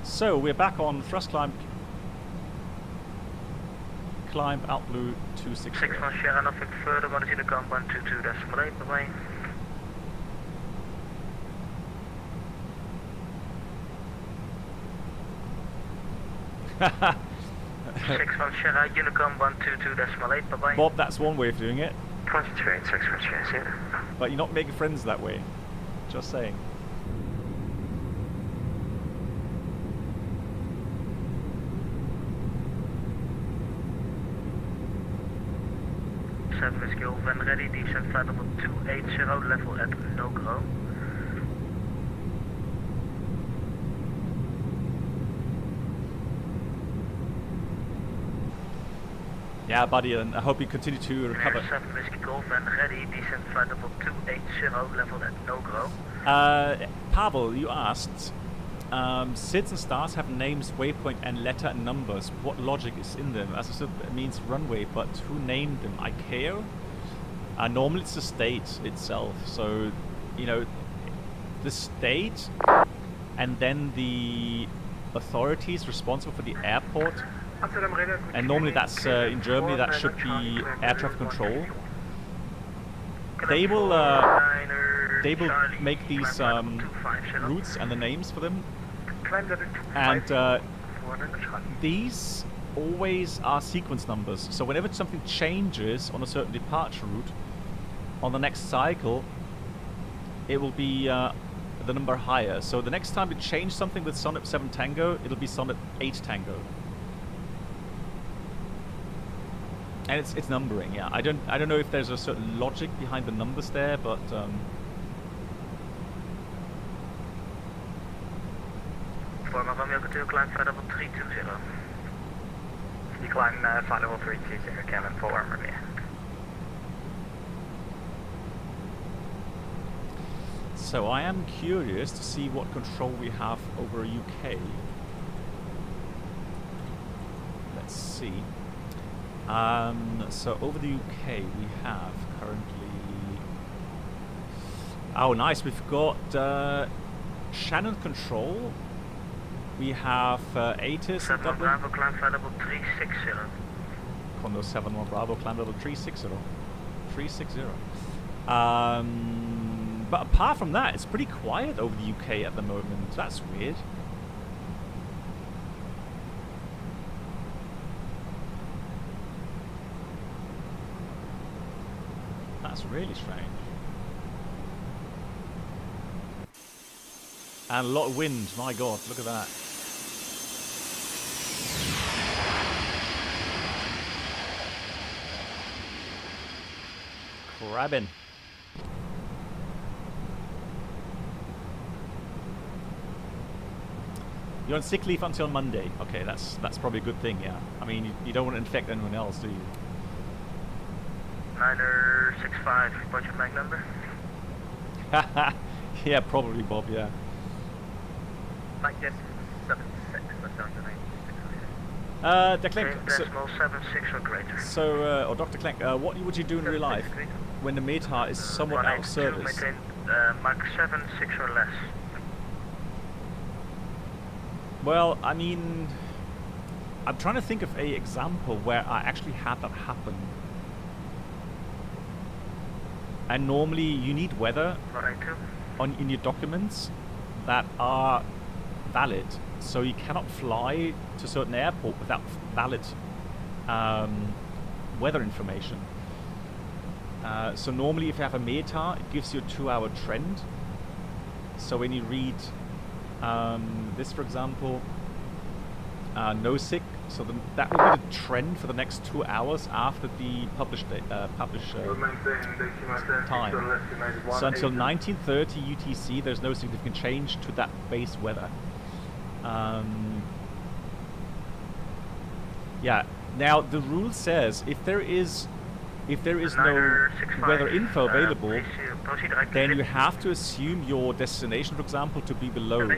So we're back on thrust climb. Climb out blue 260. 6 on Sierra, nothing further, want to see the come 122.8, bye-bye. Six from Sierra, Unicom 122.8, bye-bye. Bob, that's one way of doing it. 2286 for Sierra. But you're not making friends that way. Just saying. Seven Whiskey Golf ready, descent flight level 280, level at no go. Yeah, buddy, and I hope you continue to recover. 7 Whiskey Golf ready, descent flight level 280, level at no go. Pavel, you asked, SIDS and stars have names, waypoint, and letter and numbers. What logic is in them? As I said, it means runway, but who named them? ICAO? Normally it's the state itself. So, you know, the state and then the authorities responsible for the airport. And normally that's in Germany, that should be air traffic control. They will make these routes and the names for them. And these always are sequence numbers. So whenever something changes on a certain departure route, on the next cycle, it will be the number higher. So the next time we change something with Sonnet 7 Tango, it'll be Sonnet 8 Tango. And it's numbering, yeah. I don't know if there's a certain logic behind the numbers there, but Former Romeo Couture, climb flight level 320. Decline flight level 320, cabin forward Romeo. so I am curious to see what control we have over UK. Let's see. So over the UK we have currently... Oh nice, we've got Shannon control. We have ATIS in Dublin. Bravo, climb flight level 360. Condor 71 Bravo, climb level 360. 360. But apart from that, it's pretty quiet over the UK at the moment. That's weird. That's really strange. And a lot of wind, my god, look at that. Crabbing. You're on sick leave until Monday. Okay, that's probably a good thing, yeah. I mean, you don't want to infect anyone else, do you? 965, report your mag number. Yeah, probably, Bob, yeah. Mike Decimal 76, that's down to 96. Dr. Clank, Decimal 76 or greater. so, or Dr. Clank, what would you do in real life when the METAR is somewhat out of service? Maintain Mach 76 or less. Well, I mean, I'm trying to think of a example where I actually had that happen. And normally you need weather in your documents that are valid. So you cannot fly to a certain airport without valid weather information. So normally if you have a METAR, it gives you a 2-hour trend. So when you read this, for example, no sick, so that will be the trend for the next 2 hours after the published time. So until 1930 UTC, there's no significant change to that base weather. Yeah. Now the rule says if there is no weather info available, then you have to assume your destination, for example, to be below.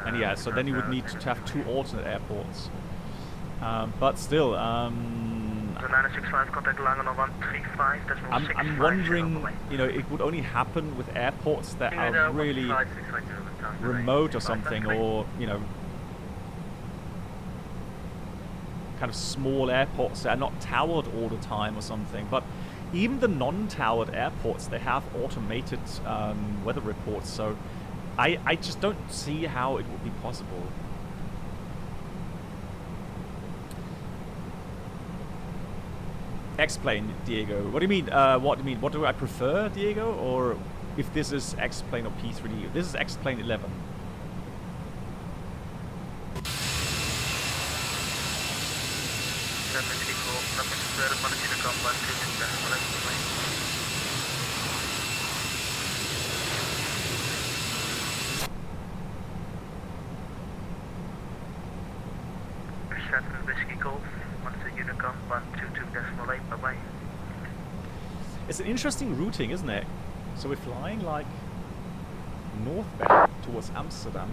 And yeah, so then you would need to have 2 alternate airports. But still, I'm wondering, you know, it would only happen with airports that are really remote or something, or, you know, kind of small airports that are not towered all the time or something. But even the non-towered airports, they have automated weather reports, so I just don't see how it would be possible. X-plane, Diego. What do you mean? What do you mean? What do I prefer, Diego? Or if this is X-plane or P3D? This is X-plane 11. Whiskey Golf, 12 Unicom, 122.8, bye-bye. It's an interesting routing, isn't it? So we're flying like northbound towards Amsterdam.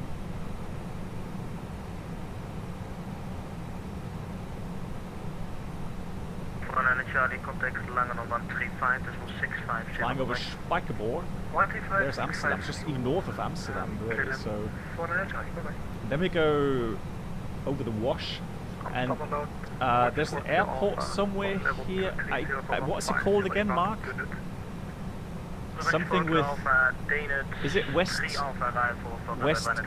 Charlie, contact Langen on 135, decimal 65. Flying over Spijkenborg. There's Amsterdam, it's just even north of Amsterdam, really. So then we go over the Wash, and there's an airport somewhere here. What's it called again, Mark? Something with... Is it West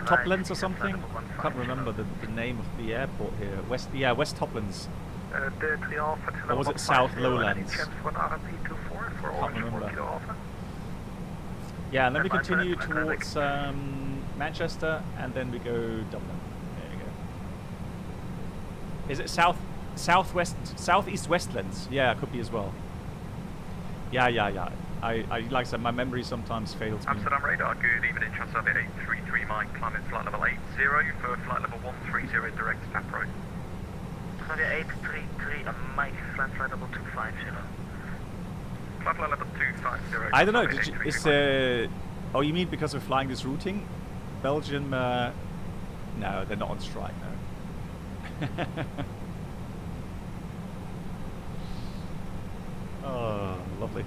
Toplands or something? I can't remember the name of the airport here. West Toplands. Or was it South Lowlands? I can't remember. Yeah, and then we continue towards Manchester, and then we go Dublin. There you go. Is it southeast Westlands? Yeah, it could be as well. Yeah. I like I said, my memory sometimes fails me. Amsterdam radar, good evening, Transavia 833 Mike, climbing flight level 80 for flight level 130 direct tap right. Transavia 833 Mike, flight level 250. Flight level 250. I don't know, oh, you mean because we're flying this routing? Belgium, no, they're not on strike, no. Oh, lovely.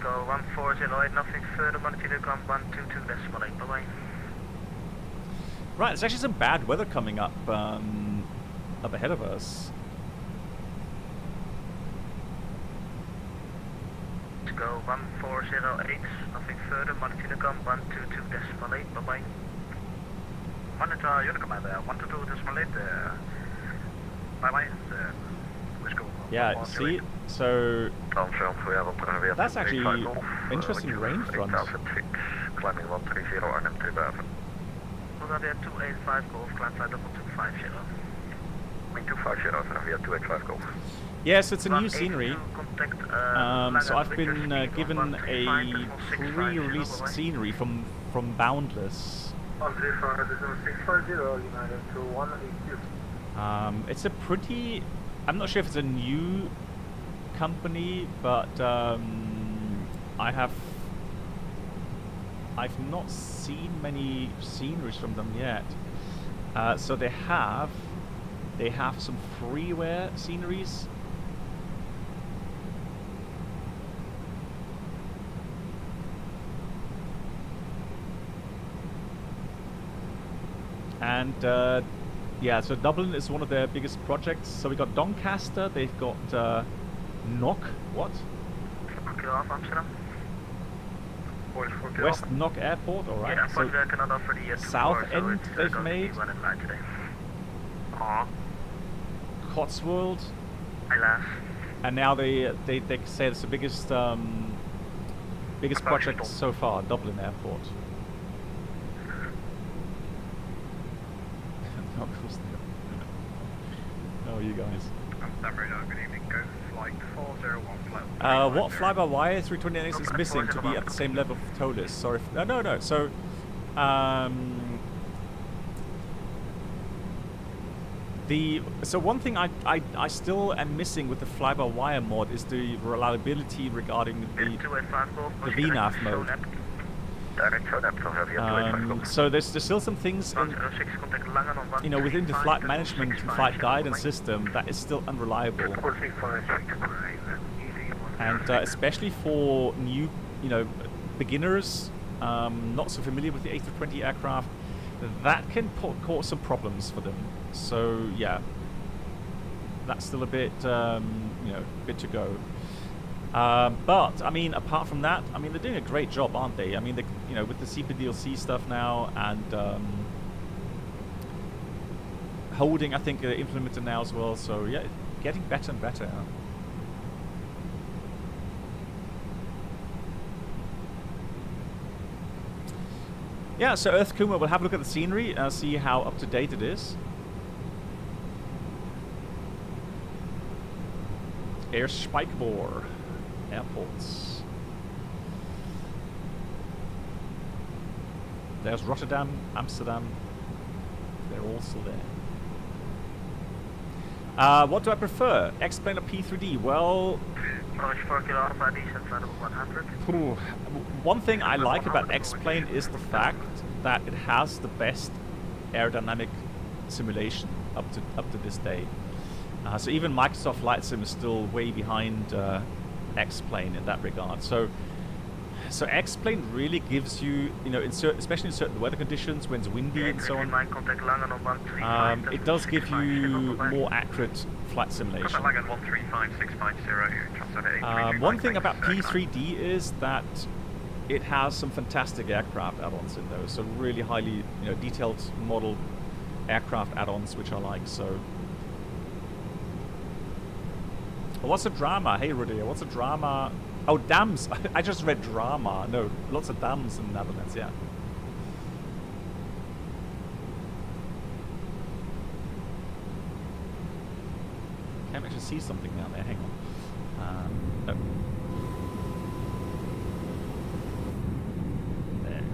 Go 1408, nothing further, monitor 122 decimal 8, bye bye. Right, there's actually some bad weather coming up, up ahead of us. Go 1408, nothing further, monitor 122 decimal 8, bye bye. Monitor, unit commander, 122 decimal 8, bye bye. Yeah, see, so that's actually interesting range front. Climbing 130 Arnhem to Bergen. Transavia 285 Golf, climb flight level 250. Wing 250, Transavia 285 Golf. Yes, it's a new scenery. So I've been given a pre-release scenery from Boundless. It's a pretty... I'm not sure if it's a new company, but I've not seen many sceneries from them yet. So they have some freeware sceneries. And yeah, so Dublin is one of their biggest projects. So we got Doncaster, they've got Knock, what? West Knock Airport, alright. Yeah, so South End they've made. Cotswold. And now they say it's the biggest project so far, Dublin Airport. Oh, you guys. Good evening. Go flight 401 flight. What fly-by-wire 320 is missing to be at the same level of Toliss? Sorry. No. So, so one thing I still am missing with the fly-by-wire mod is the reliability regarding the VNAV mode. So there's still some things in, within the flight management and flight guidance system that is still unreliable, and especially for new, beginners, not so familiar with the A320 aircraft, that can cause some problems for them. So yeah, that's still a bit, bit to go. But I mean, apart from that, I mean, they're doing a great job, aren't they? I mean, with the CPDLC stuff now, and holding, I think, implemented now as well. So yeah, getting better and better. Yeah, so Earth Kuma, we'll have a look at the scenery and see how up to date it is. Air Spikebore. Airports. There's Rotterdam, Amsterdam. They're all still there. What do I prefer? X-plane or P3D? Well, one thing I like about X-plane is the fact that it has the best aerodynamic simulation up to this day. So even Microsoft Flight Sim is still way behind X-plane in that regard. So X-plane really gives you, especially in certain weather conditions when it's windy and so on, it does give you more accurate flight simulation. One thing about P3D is that it has some fantastic aircraft add-ons in those. So really highly, detailed model aircraft add-ons, which I like. So. What's the drama? Hey, Rudy, what's the drama Oh, dams. I just read drama. No, lots of dams in the Netherlands, yeah. Can't actually see something down there. Hang on. No. There we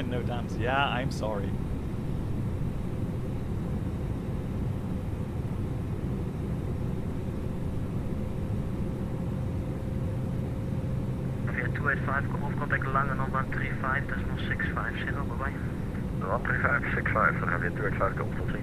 go. No dams. Yeah, I'm sorry. Via 285, come off contact Lange on 135.650, bye-bye. 13565, dan gaan we via 285 go full 3.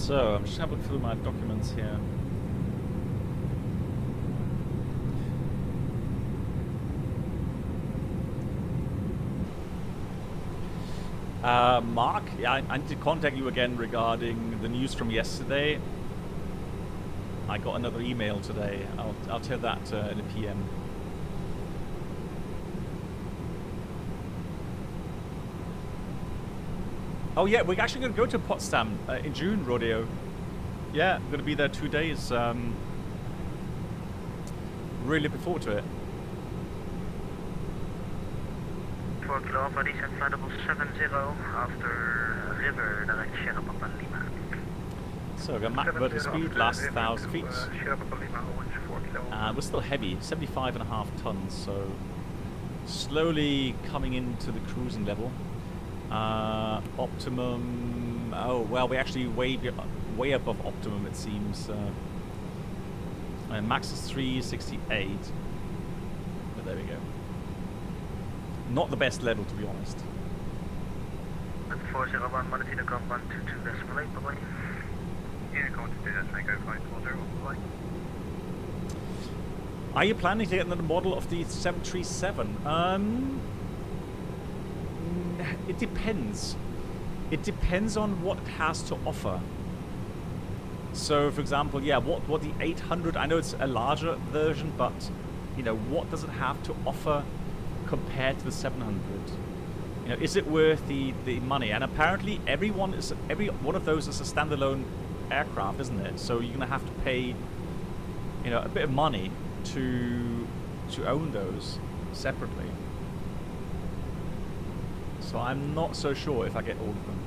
So, I'm just having a look through my documents here. Mark, yeah, I need to contact you again regarding the news from yesterday. I got another email today. I'll tell that in a PM. Oh yeah, we're actually going to go to Potsdam in June, Rodeo. Yeah, I'm going to be there 2 days. Really looking forward to it. 4 Kilo Alpha, descent flight level 70 after river direction of Papa Lima. So we've got map vertical speed, last 1,000 feet. We're still heavy, 75.5 tons, so slowly coming into the cruising level. Optimum. Oh well, we're actually way above optimum, it seems. Max is 368. But there we go. Not the best level, to be honest. 401, Martina, come 122.8, bye-bye. Yeah, going to do that, Tango 540, bye. Are you planning to get another model of the 737? It depends. It depends on what it has to offer. So, for example, yeah, what the 800, I know it's a larger version, but, you know, what does it have to offer compared to the 700? You know, is it worth the money? And apparently every one of those is a standalone aircraft, isn't it? So you're going to have to pay, you know, a bit of money to own those separately. So I'm not so sure if I get all of them.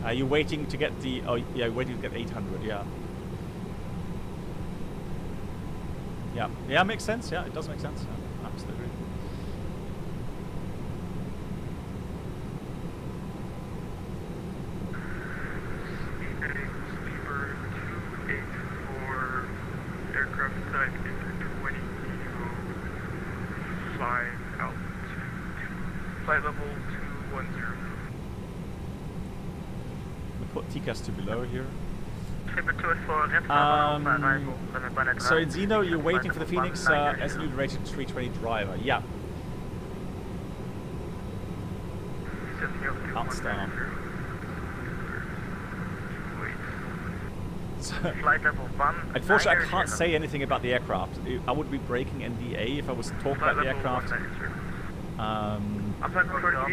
Are you waiting to get the... Oh, yeah, waiting to get 800, yeah. Yeah, makes sense. Yeah, it does make sense. Yeah, absolutely. Aircraft type A320 fly out to flight level 210. We'll put TCAS to below here. So in Zeno, you're waiting for the Phoenix as a new rated 320 driver. Yeah. Outstanding. Flight level 1. Unfortunately, I can't say anything about the aircraft. I would be breaking NDA if I was to talk about the aircraft.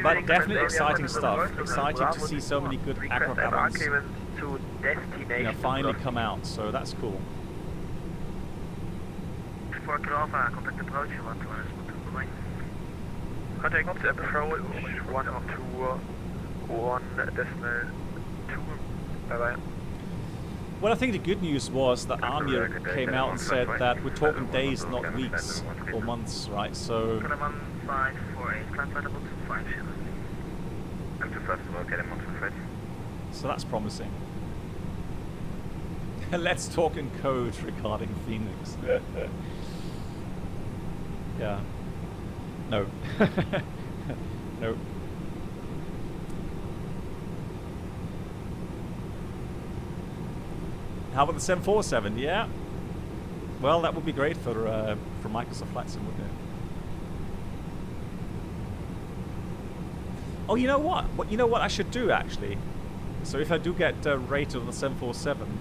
But definitely exciting stuff. Exciting to see so many good aircraft add-ons, you know, finally come out. So that's cool. 4 Kilo Alpha, contact approach 121. Contact approach 121.2. Bye-bye. Well, I think the good news was that Amir came out and said that we're talking days, not weeks or months, right? So. 1548, climb flight level 250. I'm too fast to locate him on 250. So that's promising. Let's talk in code regarding Phoenix. Yeah. No. No. How about the 747? Yeah. Well, that would be great for Microsoft Flight Sim, wouldn't it? Oh, you know what? You know what I should do actually? So if I do get rated on the 747,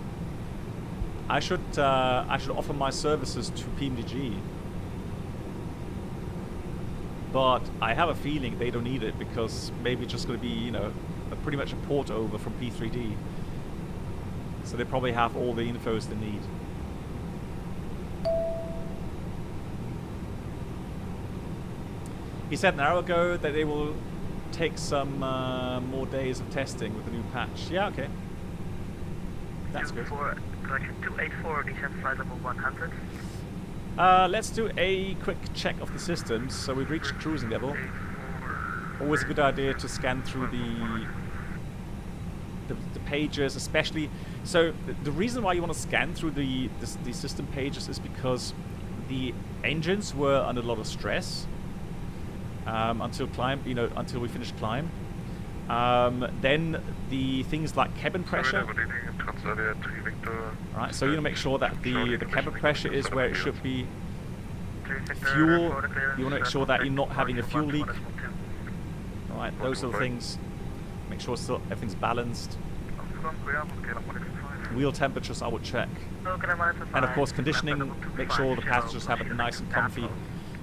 I should offer my services to PMDG. But I have a feeling they don't need it because maybe it's just going to be, you know, pretty much a port over from P3D. So they probably have all the infos they need. He said an hour ago that they will take some more days of testing with the new patch. Yeah, okay. That's good. Correction 284, descent flight level 100. Let's do a quick check of the systems. So we've reached cruising level. Always a good idea to scan through the pages, especially. So the reason why you want to scan through the system pages is because the engines were under a lot of stress until we finished climb. Then the things like cabin pressure. Right, so you want to make sure that the cabin pressure is where it should be. Fuel, you want to make sure that you're not having a fuel leak. Alright, those are the things. Make sure everything's balanced. Wheel temperatures I would check. And of course conditioning, make sure the passengers have it nice and comfy.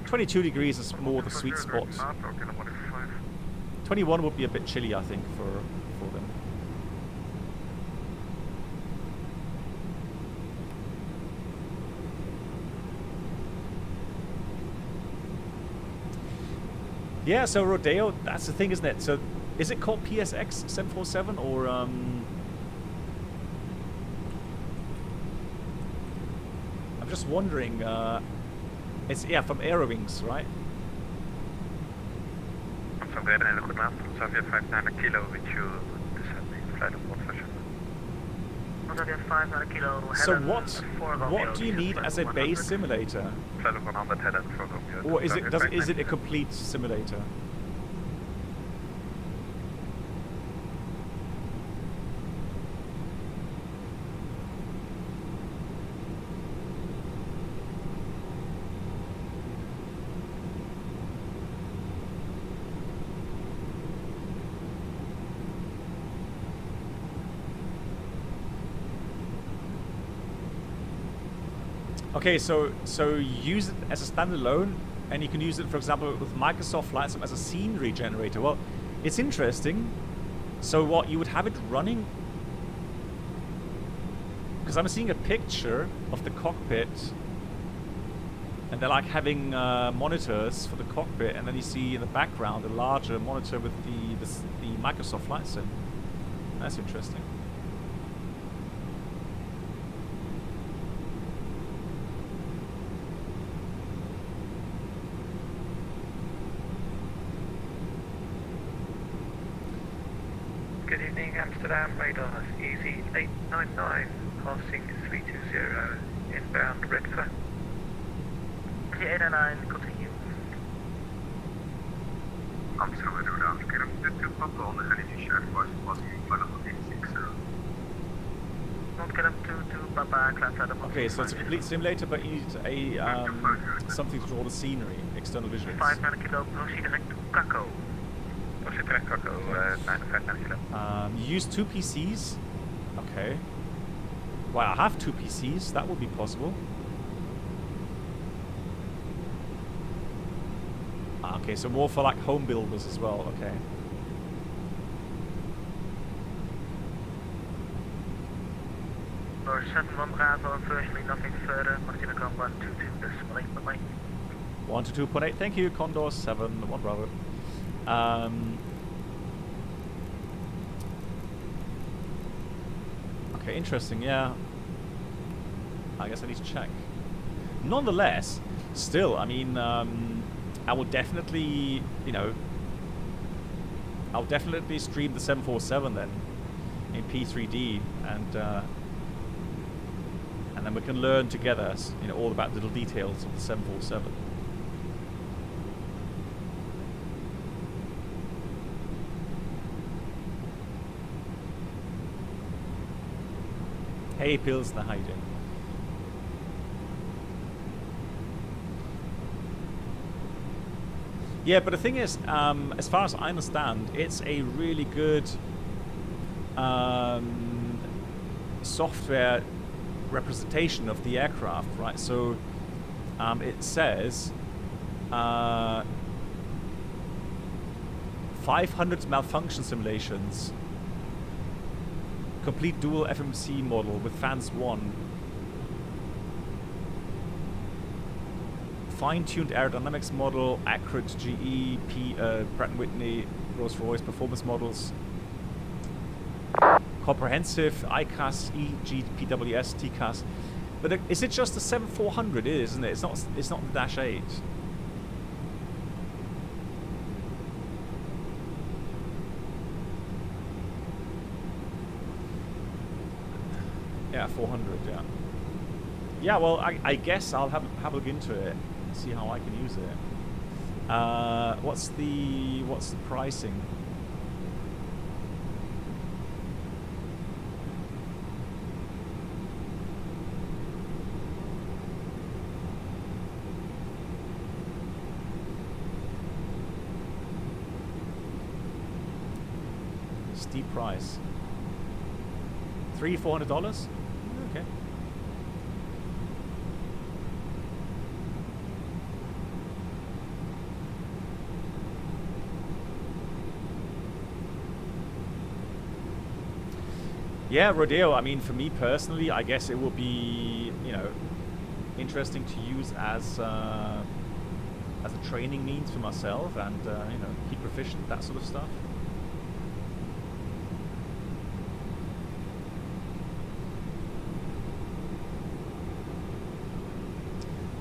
22 degrees is more the sweet spot. 21 would be a bit chilly, I think, for them. Yeah, so Rodeo, that's the thing, isn't it? So is it called PSX 747 or I'm just wondering, it's from Aerowings, right? Som redan är good enough, so we have 500 kilo with you descending flight of 500 kilo. So what do you need as a base simulator? Flight of 100 headed for Romeo. Or is it a complete simulator? Okay, so use it as a standalone, and you can use it, for example, with Microsoft Flight Sim as a scenery generator. Well, it's interesting. So what, you would have it running? Because I'm seeing a picture of the cockpit, and they're like having monitors for the cockpit, and then you see in the background a larger monitor with the Microsoft Flight Sim. That's interesting. Good evening, Amsterdam radar easy 899, passing 320, inbound Redfern. 899, continue. Amsterdam radar, get up to Papa on the energy shaft, passing flight level 86. Don't get up to Papa, climb flight level. Okay, so it's a complete simulator, but you need a something to draw the scenery, external visuals. 500 kilo, proceed direct to Kako. Use 2 PCs. Okay. Wow, I have 2 PCs. That would be possible. Okay, so more for like home builders as well. Okay. Or 71 Bravo, unfortunately nothing further. Martina Con 122.8. 122.8. Thank you, Condor 71 Bravo. Okay, interesting, yeah. I guess I need to check. Nonetheless, still, I mean, I will definitely, I'll definitely stream the 747 then. in P3D, and then we can learn together, you know, all about little details of the 747. Hey Pilsner, how you doing? Yeah, but the thing is, as far as I understand, it's a really good software representation of the aircraft, right? So it says 500 malfunction simulations, complete dual FMC model with fans 1, fine-tuned aerodynamics model, accurate GE, Pratt & Whitney, Rolls-Royce performance models, comprehensive ICAS, EGPWS, TCAS. But is it just the 7400? It is, isn't it? It's not the Dash 8. Yeah, 400. Yeah. Yeah. Well, I guess I'll have a look into it. See how I can use it. What's the pricing? Steep price. $300-400? Okay. Yeah, Rodeo, I mean, for me personally, I guess it will be, you know, interesting to use as a training means for myself and, you know, keep proficient, that sort of stuff.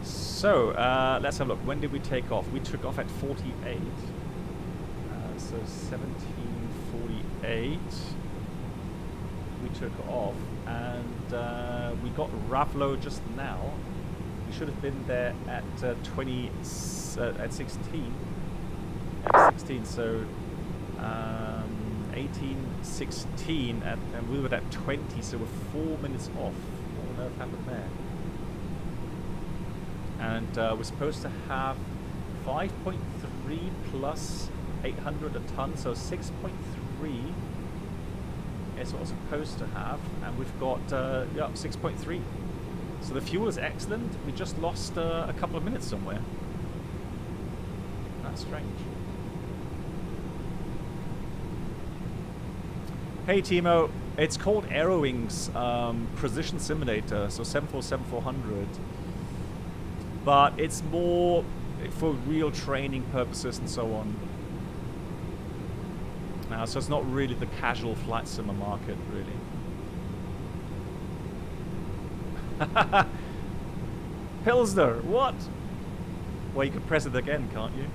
So, let's have a look. When did we take off? We took off at 48. So 1748. We took off, and we got Ravlo just now. We should have been there at 16. At 16, so 18:16, and we were at 20, so we're 4 minutes off. What on earth happened there? And we're supposed to have 5.3 plus 800 a ton, so 6.3 is what we're supposed to have, and we've got 6.3. So the fuel is excellent. We just lost a couple of minutes somewhere. That's strange. Hey Timo, it's called Aerowings Precision Simulator, so 747-400. But it's more for real training purposes and so on. So it's not really the casual flight simmer market, really. Pilsner, what? Well, you can press it again, can't you?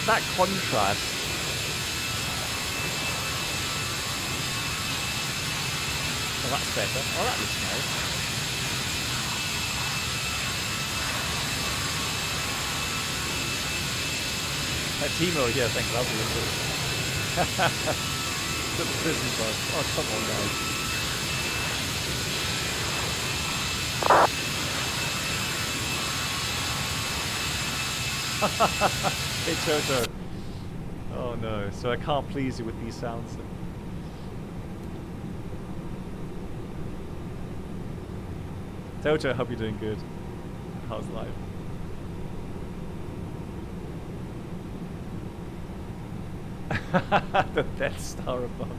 That contrast. Oh, that's better. Oh, that looks nice. Timo, yeah, thanks. That was good. The prison bus. Oh, come on, guys. Hey Toto. Oh no, so I can't please you with these sounds. Toto, I hope you're doing good. How's life? The Death Star above.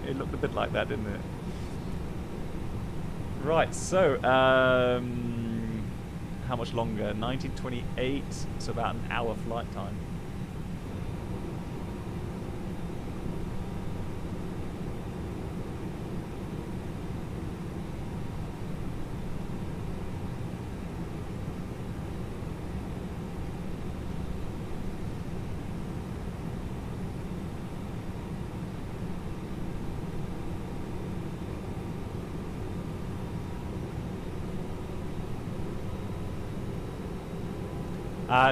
It looked a bit like that, didn't it? Right, so how much longer? 1928, so about an hour flight time.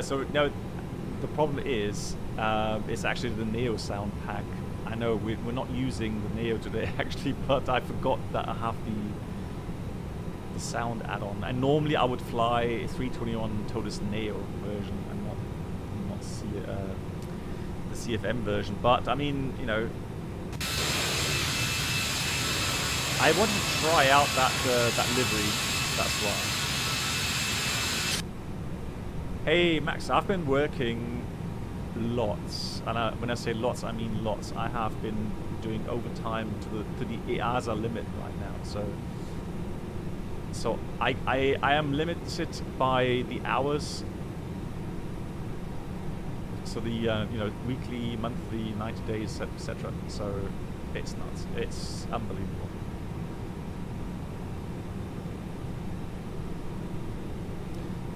So no, the problem is it's actually the Neo sound pack. I know we're not using the Neo today actually, but I forgot that I have the sound add-on. And normally I would fly a 321 Toliss Neo version and not the CFM version. But I mean, you know, I wanted to try out that livery. That's why. Hey Max, I've been working lots, and when I say lots, I mean lots. I have been doing overtime to the EASA limit right now. So I am limited by the hours. So the you know, weekly, monthly, 90 days, etc. So it's nuts. It's unbelievable.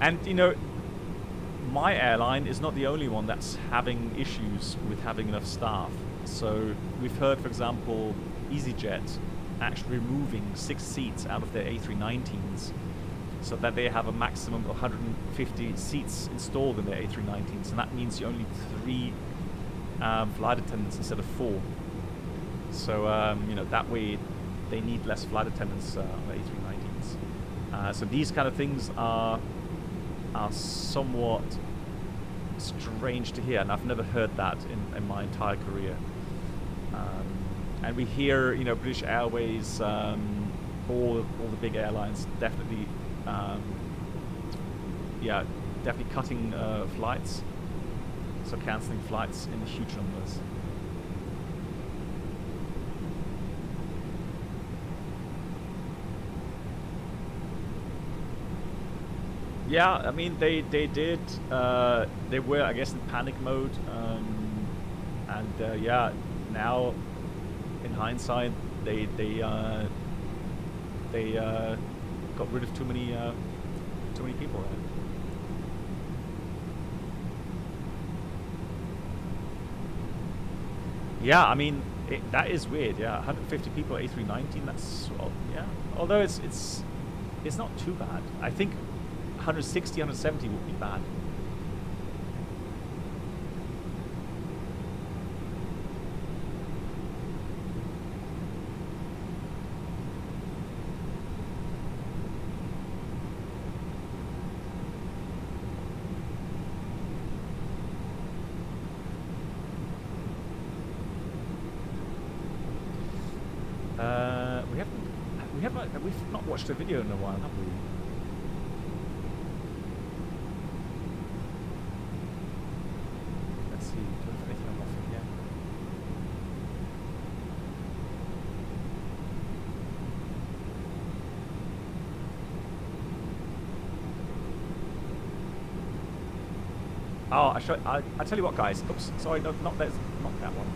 And you know, my airline is not the only one that's having issues with having enough staff. So we've heard, for example, EasyJet actually removing 6 seats out of their A319s so that they have a maximum of 150 seats installed in their A319s, and that means you only 3 flight attendants instead of 4. So you know, that way they need less flight attendants on the A319s. So these kind of things are somewhat strange to hear, and I've never heard that in my entire career. And we hear, you know, British Airways, all the big airlines definitely, yeah, definitely cutting flights, so cancelling flights in huge numbers. Yeah, I mean they did. They were, I guess, in panic mode, and yeah, now in hindsight, they got rid of too many people. Yeah, I mean that is weird. Yeah, 150 people A319. That's, well, yeah. Although it's not too bad. I think 160, 170 would be bad. We've not watched a video in a while, have we? Let's see, do we have anything on offer here? Oh, I tell you what, guys. Oops, sorry, not that one.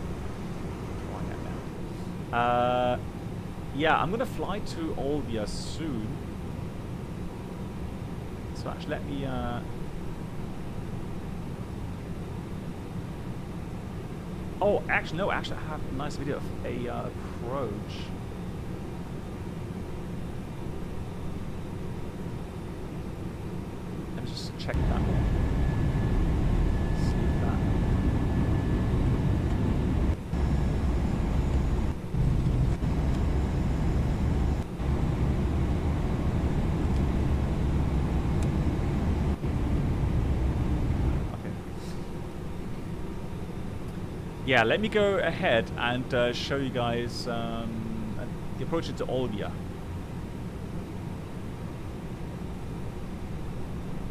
Yeah, I'm gonna fly to Olbia soon. So actually, let me. Oh, actually, no. Actually, I have a nice video of a approach. Let me just check that one. See that. Yeah, let me go ahead and show you guys the approach to Olbia.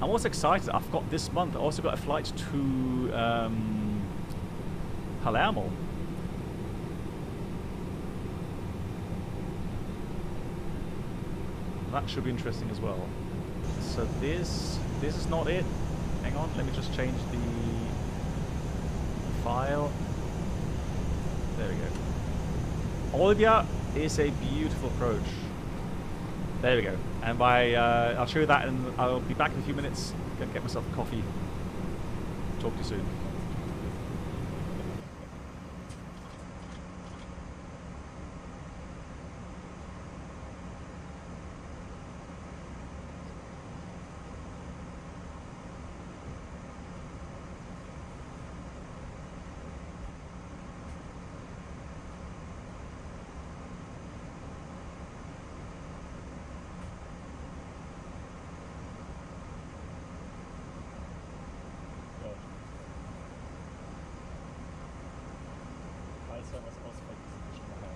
I'm also excited. I've got this month. I also got a flight to Palermo. That should be interesting as well. So this is not it. Hang on, let me just change the file. There we go. Olbia is a beautiful approach. There we go. And I'll show you that, and I'll be back in a few minutes. Gonna get myself a coffee. Talk to you soon. falls irgendwas ausfällt, ist es schon nachher.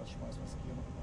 rausschmeißen, was hier noch kommt.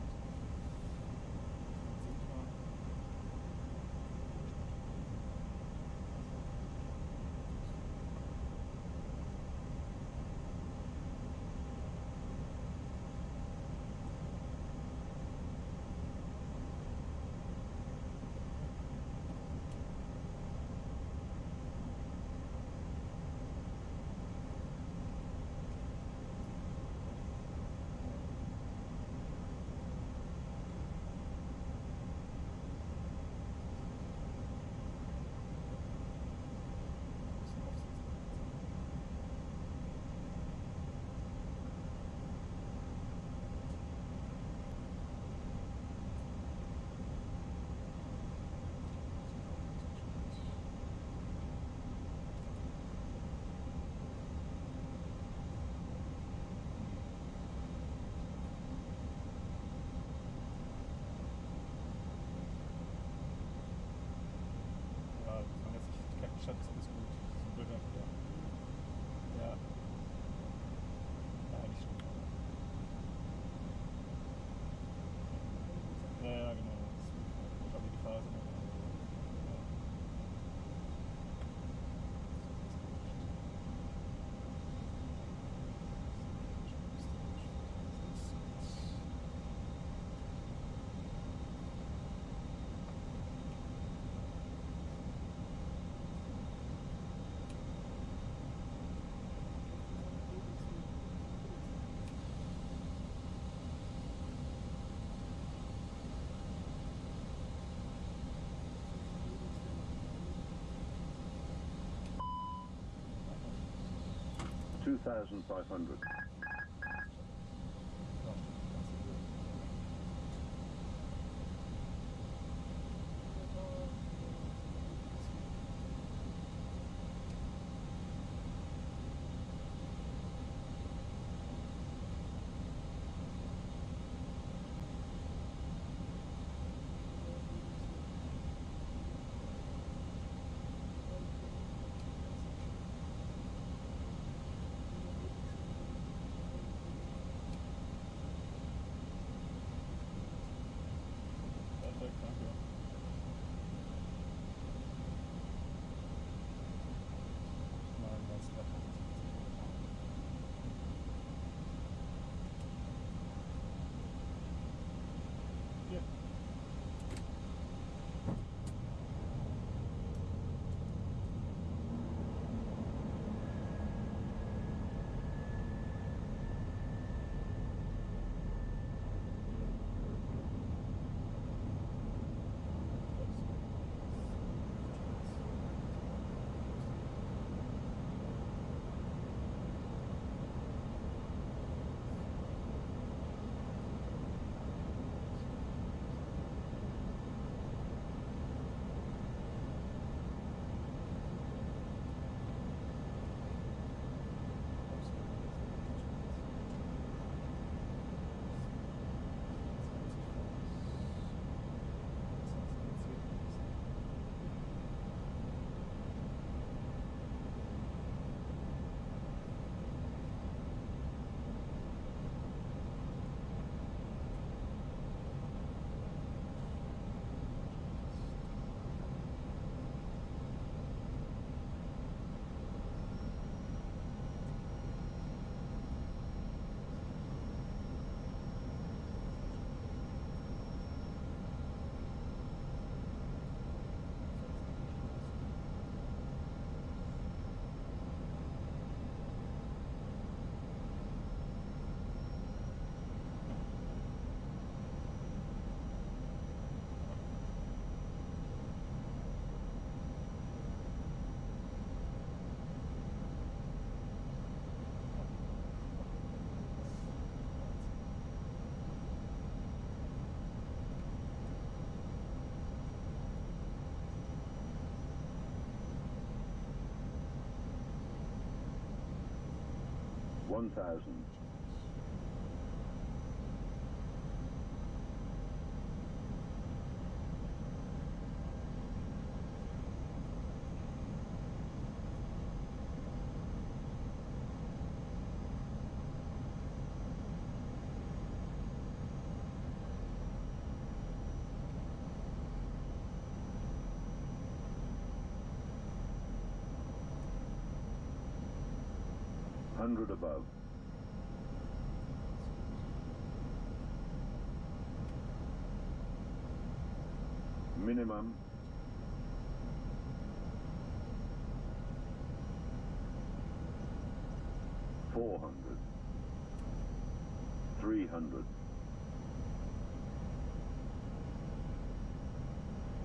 Stadt ist alles gut. Zum Glück einfach da. Ja. Ja, nicht schlimm. Ja, genau. Ich glaube, die Phase. $2,500. $1,000. 100 above. Minimum. $400. 300.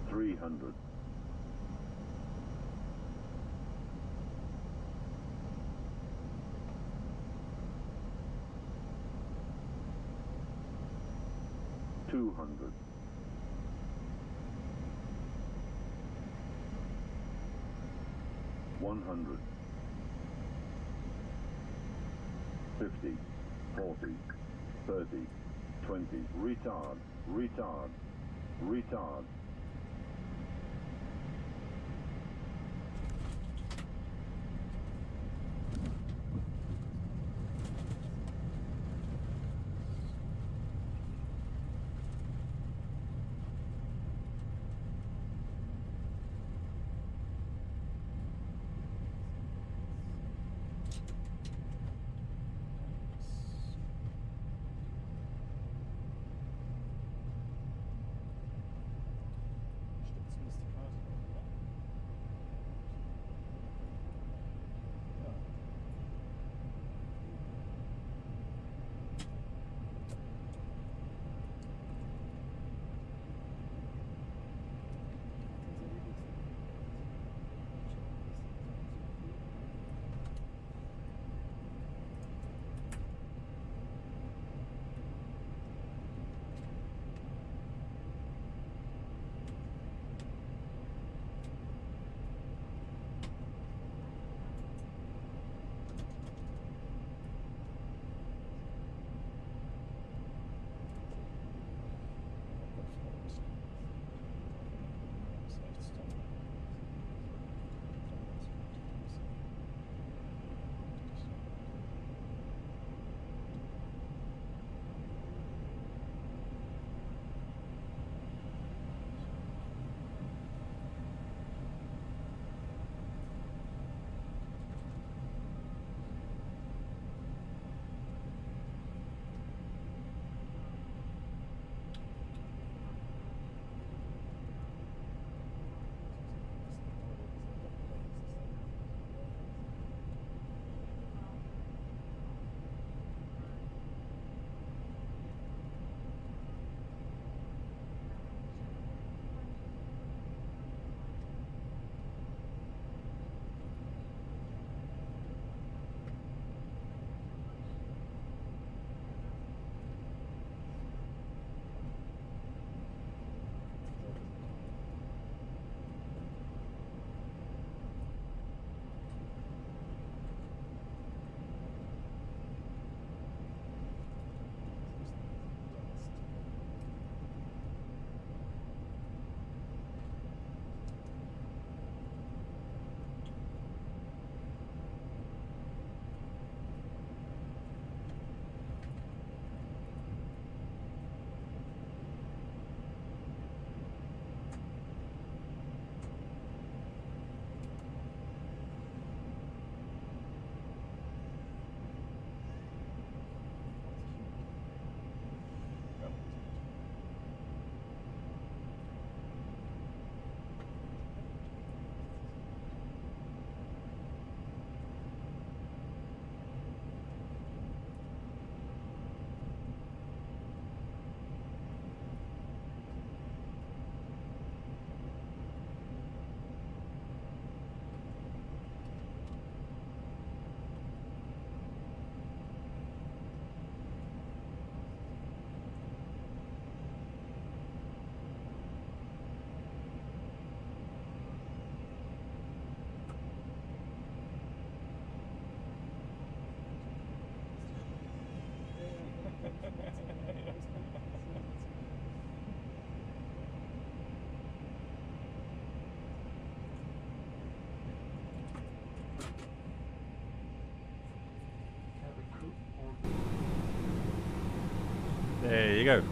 300. 200. 100. 50. 40. 30. 20. Retard. Retard. Retard. Stützen ist die Karte noch, oder? Ja. There you go.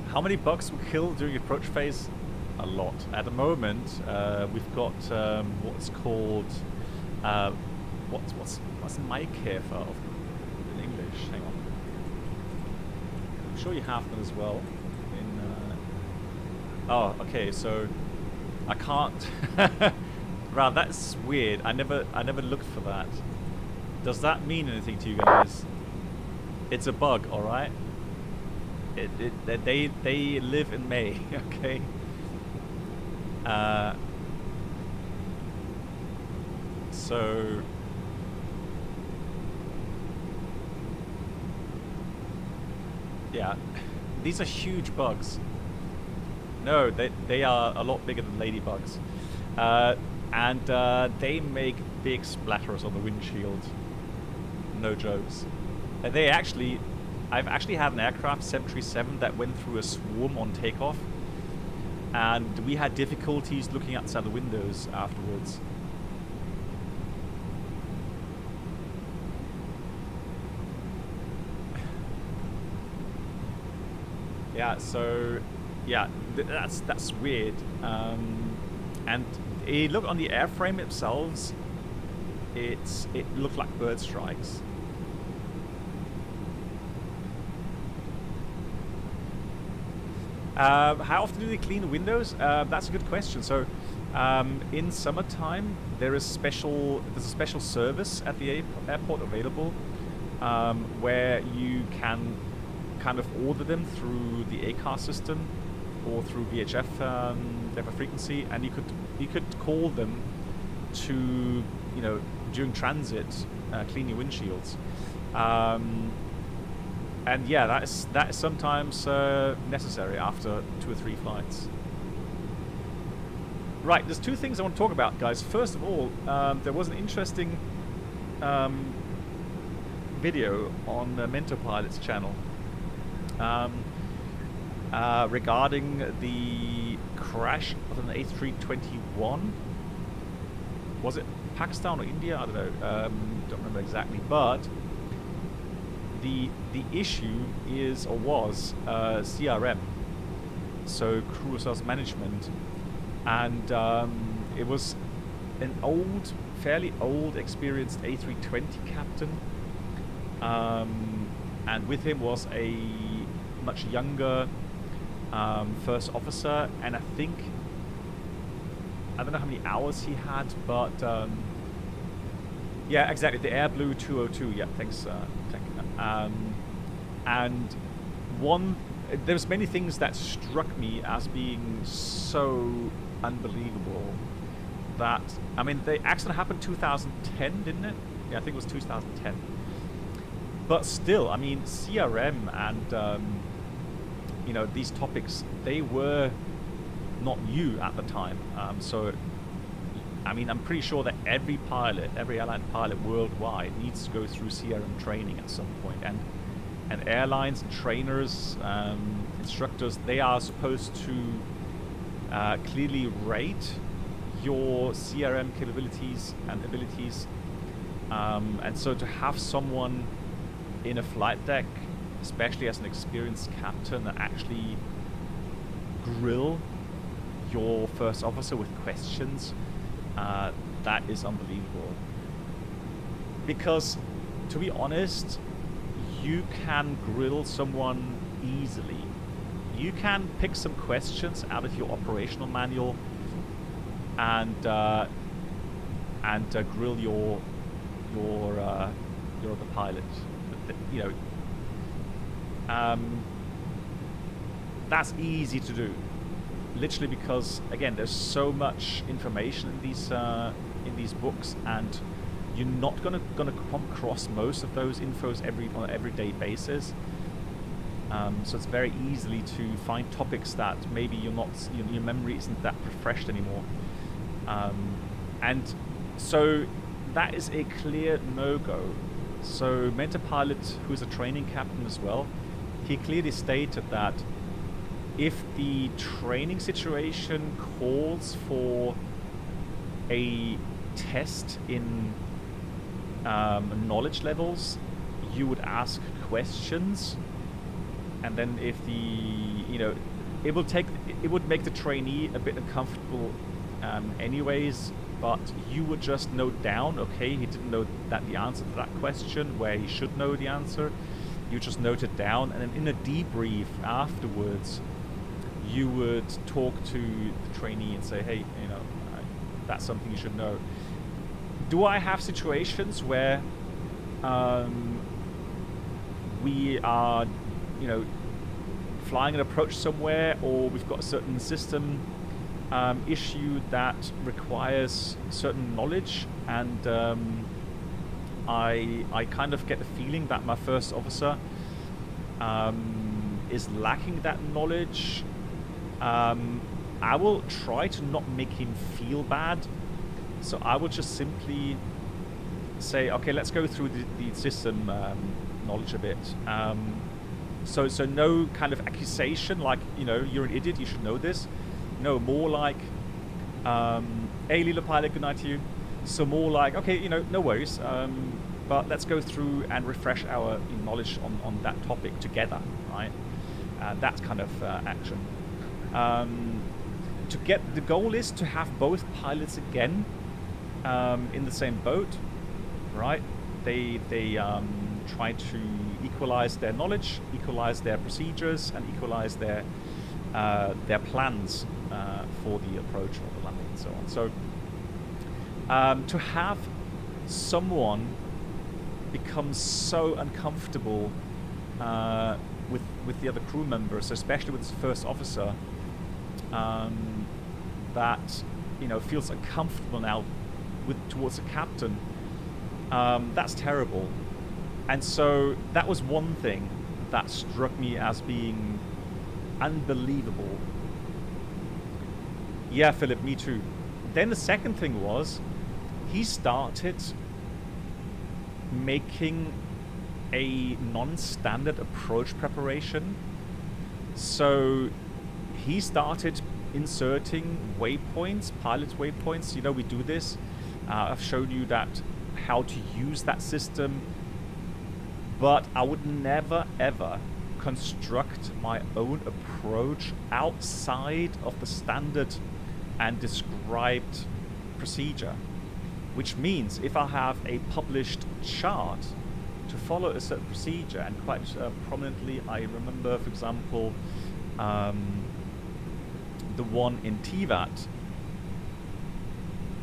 How many bugs we killed during the approach phase? A lot. At the moment, we've got what's called what's MyCarefer of in English? Hang on. I'm sure you have them as well. Oh, okay. So I can't. Wow, that's weird. I never looked for that. Does that mean anything to you guys? It's a bug, all right. They live in May. Okay. So yeah, these are huge bugs. No, they are a lot bigger than ladybugs, and they make big splatters on the windshield. No jokes. They actually, I've actually had an aircraft 737 that went through a swarm on takeoff, and we had difficulties looking outside the windows afterwards. Yeah, so yeah, that's weird. And look on the airframe itself, it looked like bird strikes. How often do they clean the windows? That's a good question. So in summertime, there's a special service at the airport available where you can kind of order them through the ACAR system or through VHF frequency, and you could call them to, you know, during transit clean your windshields. And yeah, that is sometimes necessary after 2 or 3 flights. Right, there's 2 things I want to talk about, guys. First of all, there was an interesting video on Mento Pilot's channel regarding the crash of an A321. Was it Pakistan or India? I don't know. Don't remember exactly, but the issue is, or was, CRM, so crew resource management, and it was an fairly old, experienced A320 captain, and with him was a much younger first officer, and I don't know how many hours he had, but yeah, exactly, the Air Blue 202. Yeah, thanks. And there's many things that struck me as being so unbelievable. That, I mean, the accident happened 2010, didn't it? Yeah, I think it was 2010. But still, I mean, CRM and you know, these topics, they were not new at the time. So, I mean, I'm pretty sure that every airline pilot worldwide needs to go through CRM training at some point. And airlines and trainers, instructors, they are supposed to clearly rate your CRM capabilities and abilities. And so to have someone in a flight deck, especially as an experienced captain, that actually grill your first officer with questions, that is unbelievable. Because, to be honest, you can grill someone easily. You can pick some questions out of your operational manual and grill your other pilot. You know, that's easy to do. Literally, because again, there's so much information in these books, and you're not gonna come across most of those infos on an everyday basis. So it's very easily to find topics that maybe your memory isn't that refreshed anymore. And so that is a clear no-go. So Mento Pilot, who's a training captain as well, he clearly stated that if the training situation calls for a test in knowledge levels, you would ask questions, and then if it would make the trainee a bit uncomfortable anyways, but you would just note down, okay, he didn't know that the answer to that question where he should know the answer. You just note it down, and then in a debrief afterwards, you would talk to the trainee and say, hey, you know, that's something you should know. Do I have situations where we are, you know, flying an approach somewhere, or we've got a certain system issue that requires certain knowledge, and I kind of get the feeling that my first officer is lacking that knowledge? I will try to not make him feel bad, so I will just simply say, okay, let's go through the system knowledge a bit. So no kind of accusation like, you know, you're an idiot, you should know this. No, more like, hey, Lilo Pilot, good night to you. So more like, okay, you know, no worries, but let's go through and refresh our knowledge on that topic together, right? That kind of action. To get, the goal is to have both pilots again in the same boat, right? They try to equalize their knowledge, equalize their procedures, and equalize their plans for the approach or the landing and so on. So to have someone become so uncomfortable with the other crew members, especially with the first officer, that, you know, feels uncomfortable now towards the captain, that's terrible. And so that was one thing that struck me as being unbelievable. Yeah, Philip, me too. Then the second thing was, he started making a non-standard approach preparation. So he started inserting waypoints, pilot waypoints. You know, we do this. I've shown you that, how to use that system. But I would never ever construct my own approach outside of the standard and described procedure. Which means if I have a published chart to follow a certain procedure, and quite prominently I remember, for example, the one in TVAT.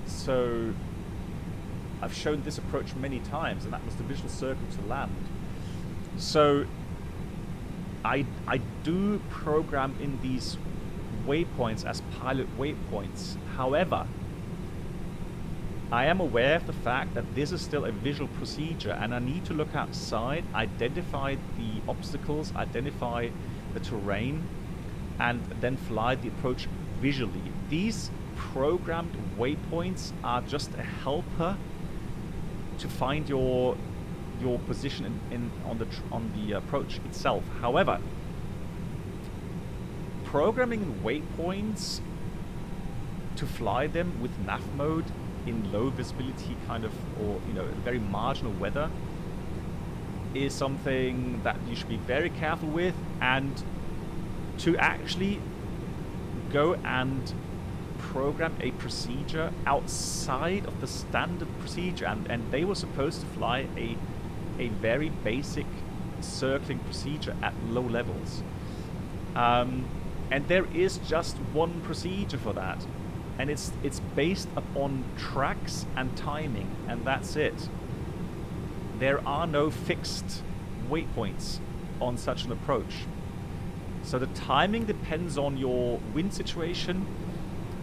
So I've shown this approach many times, and that was the visual circle to land. So I do program in these waypoints as pilot waypoints. However, I am aware of the fact that this is still a visual procedure, and I need to look outside, identify the obstacles, identify the terrain, and then fly the approach visually. These programmed waypoints are just a helper to find your position on the approach itself. However, programming waypoints to fly them with nav mode in low visibility kind of, or, you know, very marginal weather is something that you should be very careful with. And to actually go and program a procedure outside of the standard procedure, and they were supposed to fly a very basic circling procedure at low levels, and there is just one procedure for that, and it's based upon tracks and timing, and that's it. There are no fixed waypoints on such an approach. So the timing depends on your wind situation,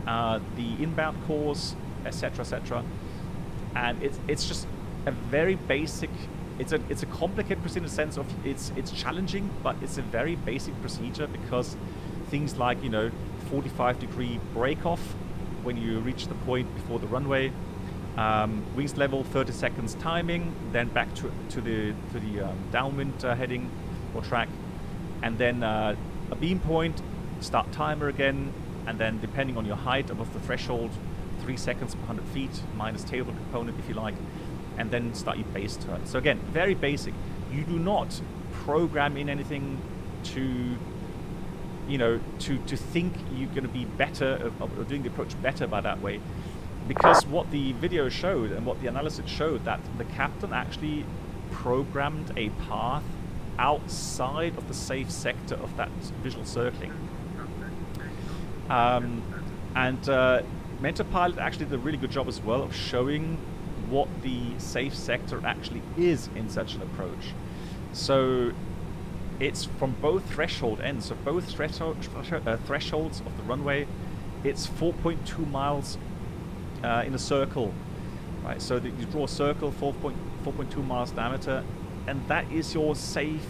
the inbound course, etc., etc. And it's just a very basic. It's a complicated procedure in the sense of it's challenging, but it's a very basic procedure, because things like, you know, 45-degree break-off when you reach the point before the runway, wings level 30 seconds timing, then back to the downwind heading or track, and then a beam point, start timer again, and then depending on your height above the threshold, 3 seconds per 100 feet minus tailwheel component if you like, and then start your base turn. So again, very basic. You do not program in anything to, you know, to think you're going to be better or doing the approach better by that way. because what the video showed and what the analysis showed, that the captain actually programmed a path outside of the safe sector of that visual circling. Mentor Pilot actually did a really good job as well of showing what the safe sector actually is in such an approach. So it's from both threshold ends, so both thresholds of the runway. It's 4.2 miles in a circle, right? So that you draw a circle 4.2 miles diameter, and that is your safe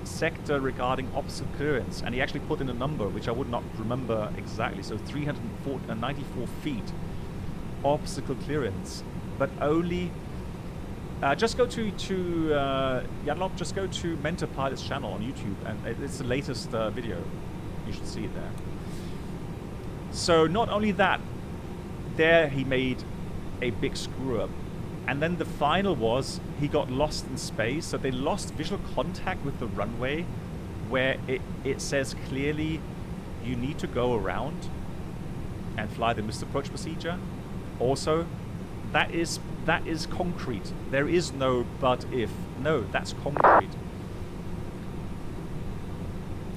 sector regarding obstacle clearance. And he actually put in a number which I would not remember exactly, so 394 feet obstacle clearance, but only just go to Janlop, just go to Mentor Pilot's channel on YouTube, and it's the latest video. You should see it there. So not only that, there he made a big screw up. And then the final was he got lost in space. So they lost visual contact with the runway, where it says clearly you need to go around and fly the missed approach procedure. Also, that is concrete. There is no but if. No, that's concrete.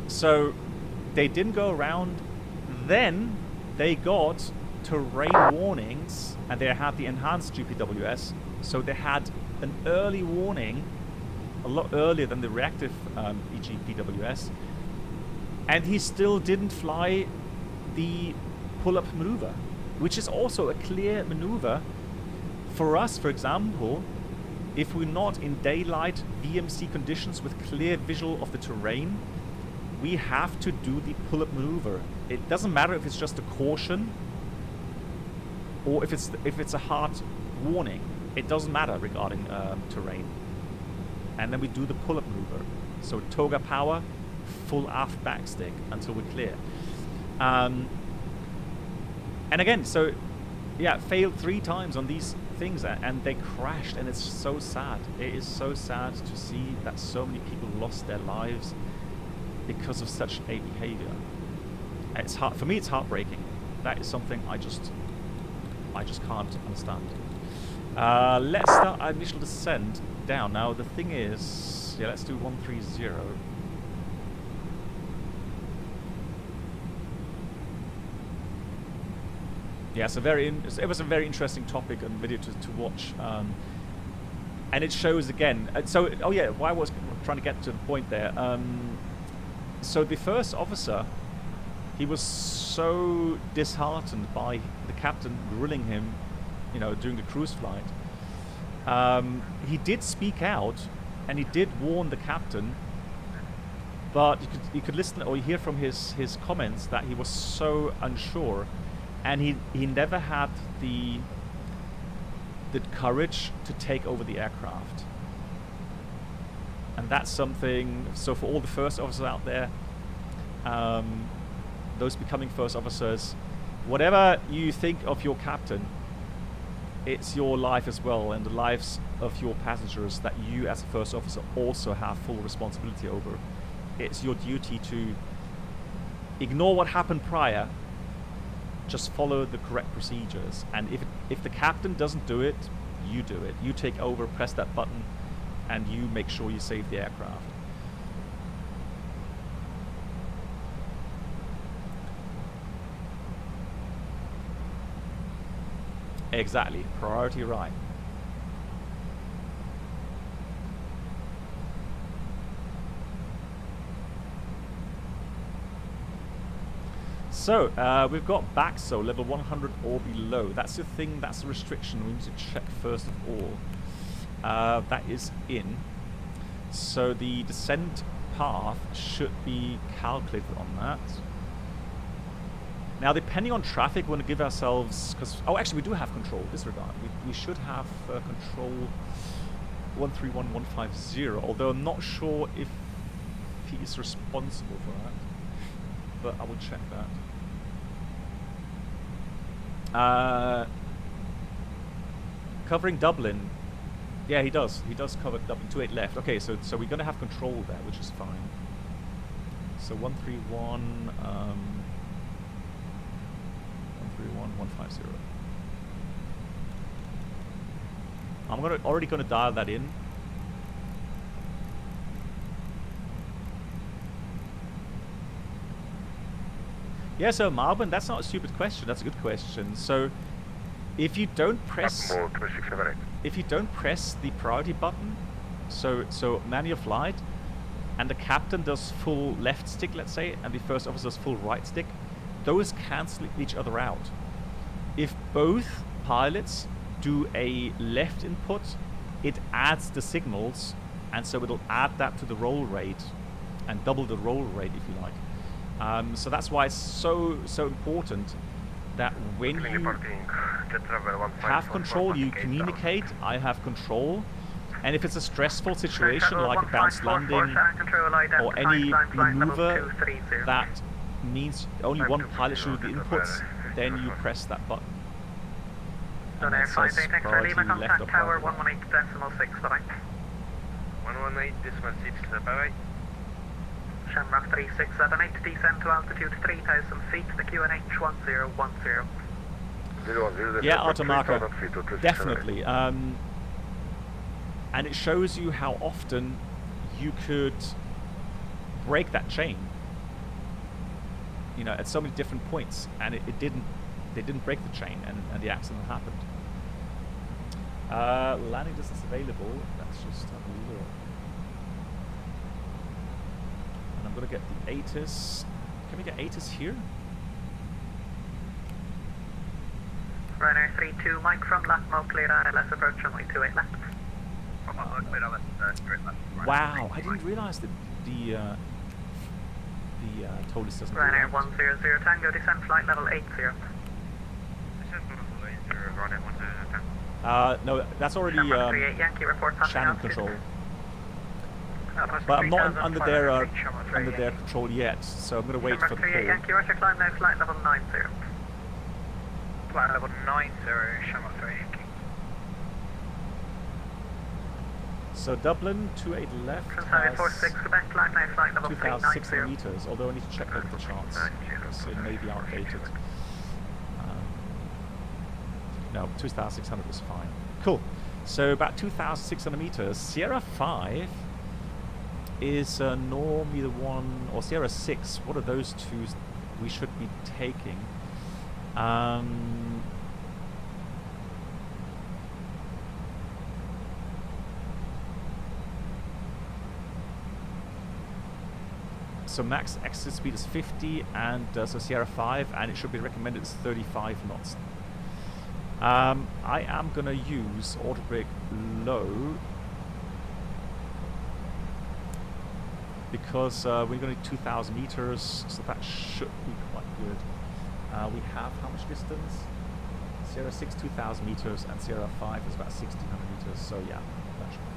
So they didn't go around. Then they got terrain warnings, and they had the enhanced GPWS, so they had an early warning, a lot earlier than the reactive EGPWS, and he still didn't fly the pull-up maneuver, which is also a clear maneuver for us. For example, if we're not in daylight VMC conditions with clear visual of the terrain, we have to do the pull-up maneuver. It doesn't matter if it's just a caution or if it's a hard warning. It doesn't matter regarding terrain. And then we do the pull-up maneuver. So toga power, full aft backstick until we're clear. And again, so yeah, failed 3 times on these things, and they crashed, and it's so sad. It is so sad to see that so many people lost their lives because of such a behavior. It's hard for me. It's heartbreaking. That is something I just can't understand. Let's start our initial descent down. Now the thing is, yeah, let's do 130. Yeah, so it was a very interesting topic and video to watch, and it shows again. So, oh yeah, why I was trying to get to the point there. So the first officer, he was so disheartened by the captain grilling him, you know, during the cruise flight. He did speak out, and he did warn the captain, but you could listen or hear from his comments that he was so unsure, and he never had the courage to take over the aircraft. And that's something, so for all the first officers out there, those becoming first officers, whatever you think of your captain, it's your life as well, and the lives of your passengers that you as a first officer also have full responsibility over. It's your duty to ignore what happened prior, just follow the correct procedures, and if the captain doesn't do it, you do it. You take over, press that button, and you make sure you save the aircraft. Exactly, priority right. So, we've got back, so level 100 or below. That's the thing, that's the restriction we need to check first of all. That is in. So the descent path should be calculated on that. Now, depending on traffic, we're going to give ourselves, because, oh, actually, we do have control, disregard. We should have control 131150, although I'm not sure if he is responsible for that. But I will check that. Covering Dublin. Yeah, he does. He does cover Dublin. 28 left. Okay, so we're going to have control there, which is fine. So 131, 151, 150. I'm already gonna dial that in. Yeah, so Marvin, that's not a stupid question. That's a good question. So, if you don't press the priority button, so manual flight, and the captain does full left stick, let's say, and the first officer does full right stick, those cancel each other out. If both pilots do a left input, it adds the signals, and so it'll add that to the roll rate and double the roll rate, if you like. So that's why it's so important that when you have control, you communicate, I have control, and if it's a stressful situation like a bounced landing or any maneuver that means only one pilot should do the inputs, then you press that button. And it says priority left or priority right. 118.6, bye-bye. 118.6, bye-bye. Shamrock 3678, descend to altitude 3,000 feet, the QNH 1010. Yeah, Automarker, definitely. And it shows you how often you could break that chain. You know, at so many different points, and they didn't break the chain, and the accident happened. Landing distance available. Let's just have a look. And I'm gonna get the ATIS. Can we get ATIS here? Runner 32, Mike from Latmo, clear ILS approach runway 28 left. Wow, I didn't realize that the Toliss doesn't do Runner that. 100 Tango, descend flight level 80. No, that's already Shamrock 38 Yankee, report passing Shannon altitude. control. But I'm not under their control yet, so I'm going to wait for the Shamrock 38 call. Yankee, roger, climb now, flight level 90. Flight level 90, Shamrock 3 Yankee. So Dublin, 28 left, Transonic 46, Quebec, climb now, flight level 2,600 390. meters, although I need to check over the charts, because it may be outdated. No, 2,600 is fine. Cool. So about 2,600 meters. Sierra 5 is normally the one, or Sierra 6. What are those two we should be taking? So max exit speed is 50, and so Sierra 5, and it should be recommended is 35 knots. I am gonna use auto brake low because we're gonna need 2,000 meters, so that should be quite good. We have how much distance? Sierra 6, 2,000 meters, and Sierra 5 is about 1,600 meters, so yeah, that should be fine.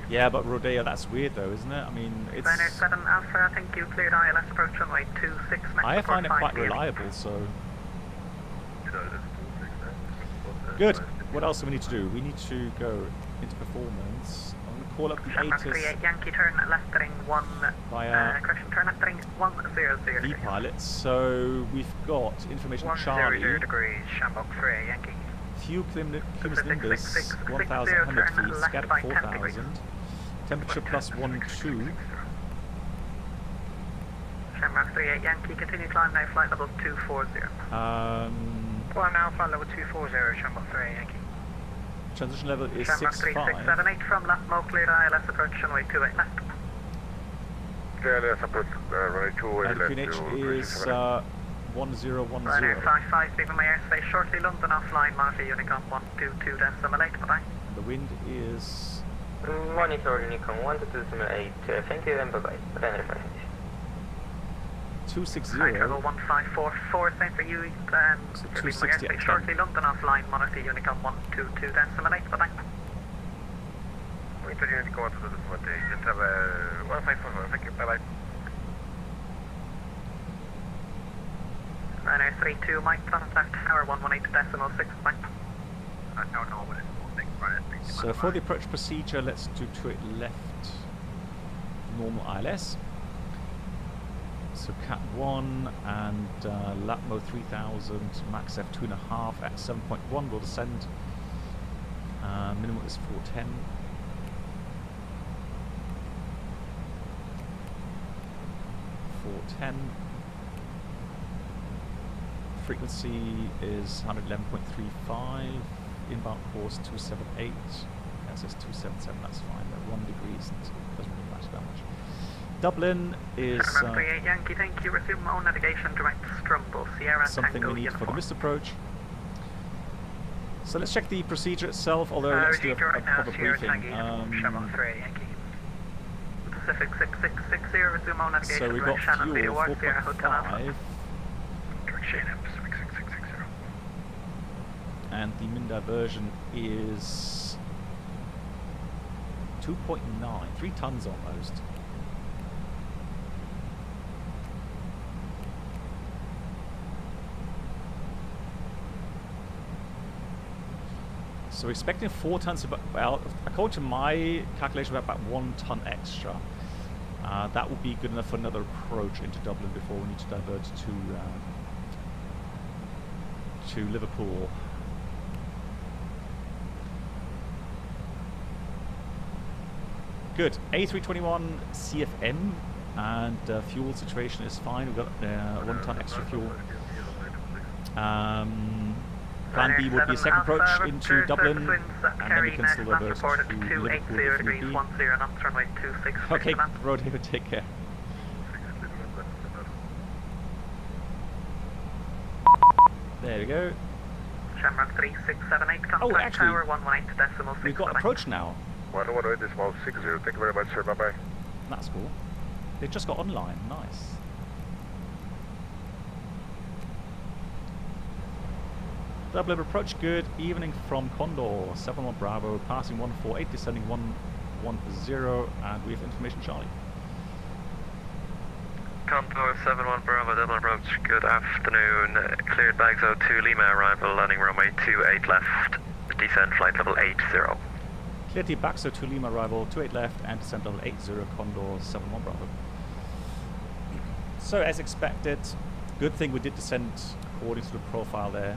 Yeah, but Rodeo, that's weird though, isn't it? I mean, it's... Runner 7 Alpha, I think you cleared ILS approach runway 26. I find it quite reliable, so... Good. What else do we need to do? We need to go into performance. I'm going to call up the Shamrock ATIS 38 Yankee, turn left heading 1... via correction, turn left heading 100. V-pilot. So we've got information Charlie. 100 degrees, Shamrock 38 Yankee. Fuel cumulus nimbus 1,100 feet, scatter 4,000. Temperature plus 12. Shamrock 38 Yankee, continue climb now, flight level 240. Climb now, flight level 240, Shamrock 38 Yankee. Transition level is Shamrock 65. 3678 from Latmo, cleared ILS approach runway 28 left. ILS approach runway 28 And left. QNH is 1010. Runner 55, leaving my airspace shortly, London offline, monitor Unicom 122.8, bye-bye. The wind is... Monitor Unicom 122.8, thank you and bye-bye. 260. High travel 1544, same for you, leaving my 260 airspace at shortly, London offline, monitor Unicom 122.8, bye-bye. Monitor Unicom 122.8, 1544, thank you, bye-bye. Runner 32, Mike, contact tower 118.6, Mike. So for the approach procedure, let's do to it left normal ILS. So Cat 1 and Latmo 3000, max F 2.5 at 7.1 will descend. Minimum is 410. Frequency is 111.35. Inbound course 278. That says 277. That's fine. They're 1 degrees. And it doesn't really matter that much. Dublin is Yankee, thank you. Resume all navigation direct Strumble, Sierra something Tango we need Uniform. for the missed approach. So let's check the procedure itself, although let's do a proper briefing. Chevron 3, Yankee. Pacific 6660, resume all navigation So we've got direct Shannon fuel 4.5. 4.5, Pacific 6660. and the min diversion is 2.9, 3 tons almost. So we're expecting 4 tons, well, according to my calculation, about 1 ton extra. That would be good enough for another approach into Dublin before we need to divert to Liverpool. Good. A321 CFM, and fuel situation is fine. We've got 1 ton extra fuel. Plan B would be a second approach into Dublin, and then we can still divert to Liverpool if need be. Okay, Rodeo, take care. There we go. Shamrock 3678, contact Oh, actually, tower 118.6. we've got approach now. 118.60, thank you very much, sir, bye-bye. That's cool. They just got online, nice. Dublin approach good, evening from Condor, 71 Bravo, passing 148, descending 110, and we have information Charlie. Condor 71 Bravo, Dublin approach, good afternoon. Cleared bags 02 Lima arrival, landing runway 28 left, descend flight level 80. Cleared the Baxo to Lima arrival, 28 left, and descent level 80, Condor 71 Bravo. So as expected, good thing we did descend according to the profile there.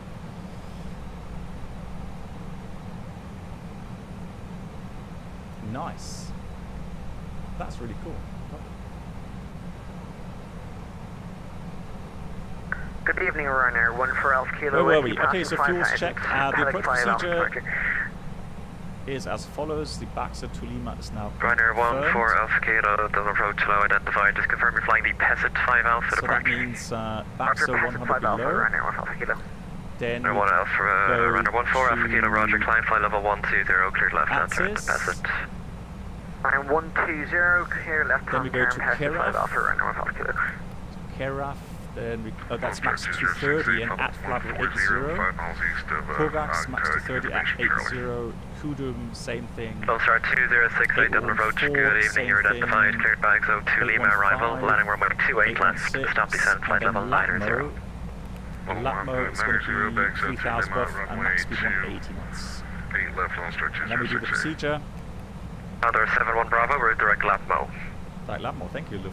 Nice. That's really cool. Good evening, Ryanair 14 Alpha Kilo. Where were we? Okay, so fuel's checked. The approach procedure is as follows. The Baxter to Lima is now Ryanair confirmed. 14 Alpha Kilo, Dublin approach low identified. Just confirm you're flying the Pessit 5 Alpha So that departure. means Baxter 100 below. Ryanair 1 Alpha Kilo. Then Ryanair 1 Alpha, Ryanair 14 Alpha Kilo, roger, climb flight level 120, cleared left, enter into Pessit. Ryanair 120, clear left, Then we go to Keraf. Alpha, Ryanair 1 Alpha Kilo. Keraf, then we, that's max 230 and at flight level 80. Kovacs max 230 at 80. Kudum, same thing. Pulsar 2068, Dublin approach, good evening, you're identified. Cleared bags 02 Lima arrival, landing runway 28 left, stop descent, flight level 90. Latmo is going to be 3000 buff and max speed 180 knots. 8 left on stretches. And then we do the procedure. Condor 71 Bravo, we're direct Latmo. Right, Latmo, thank you, the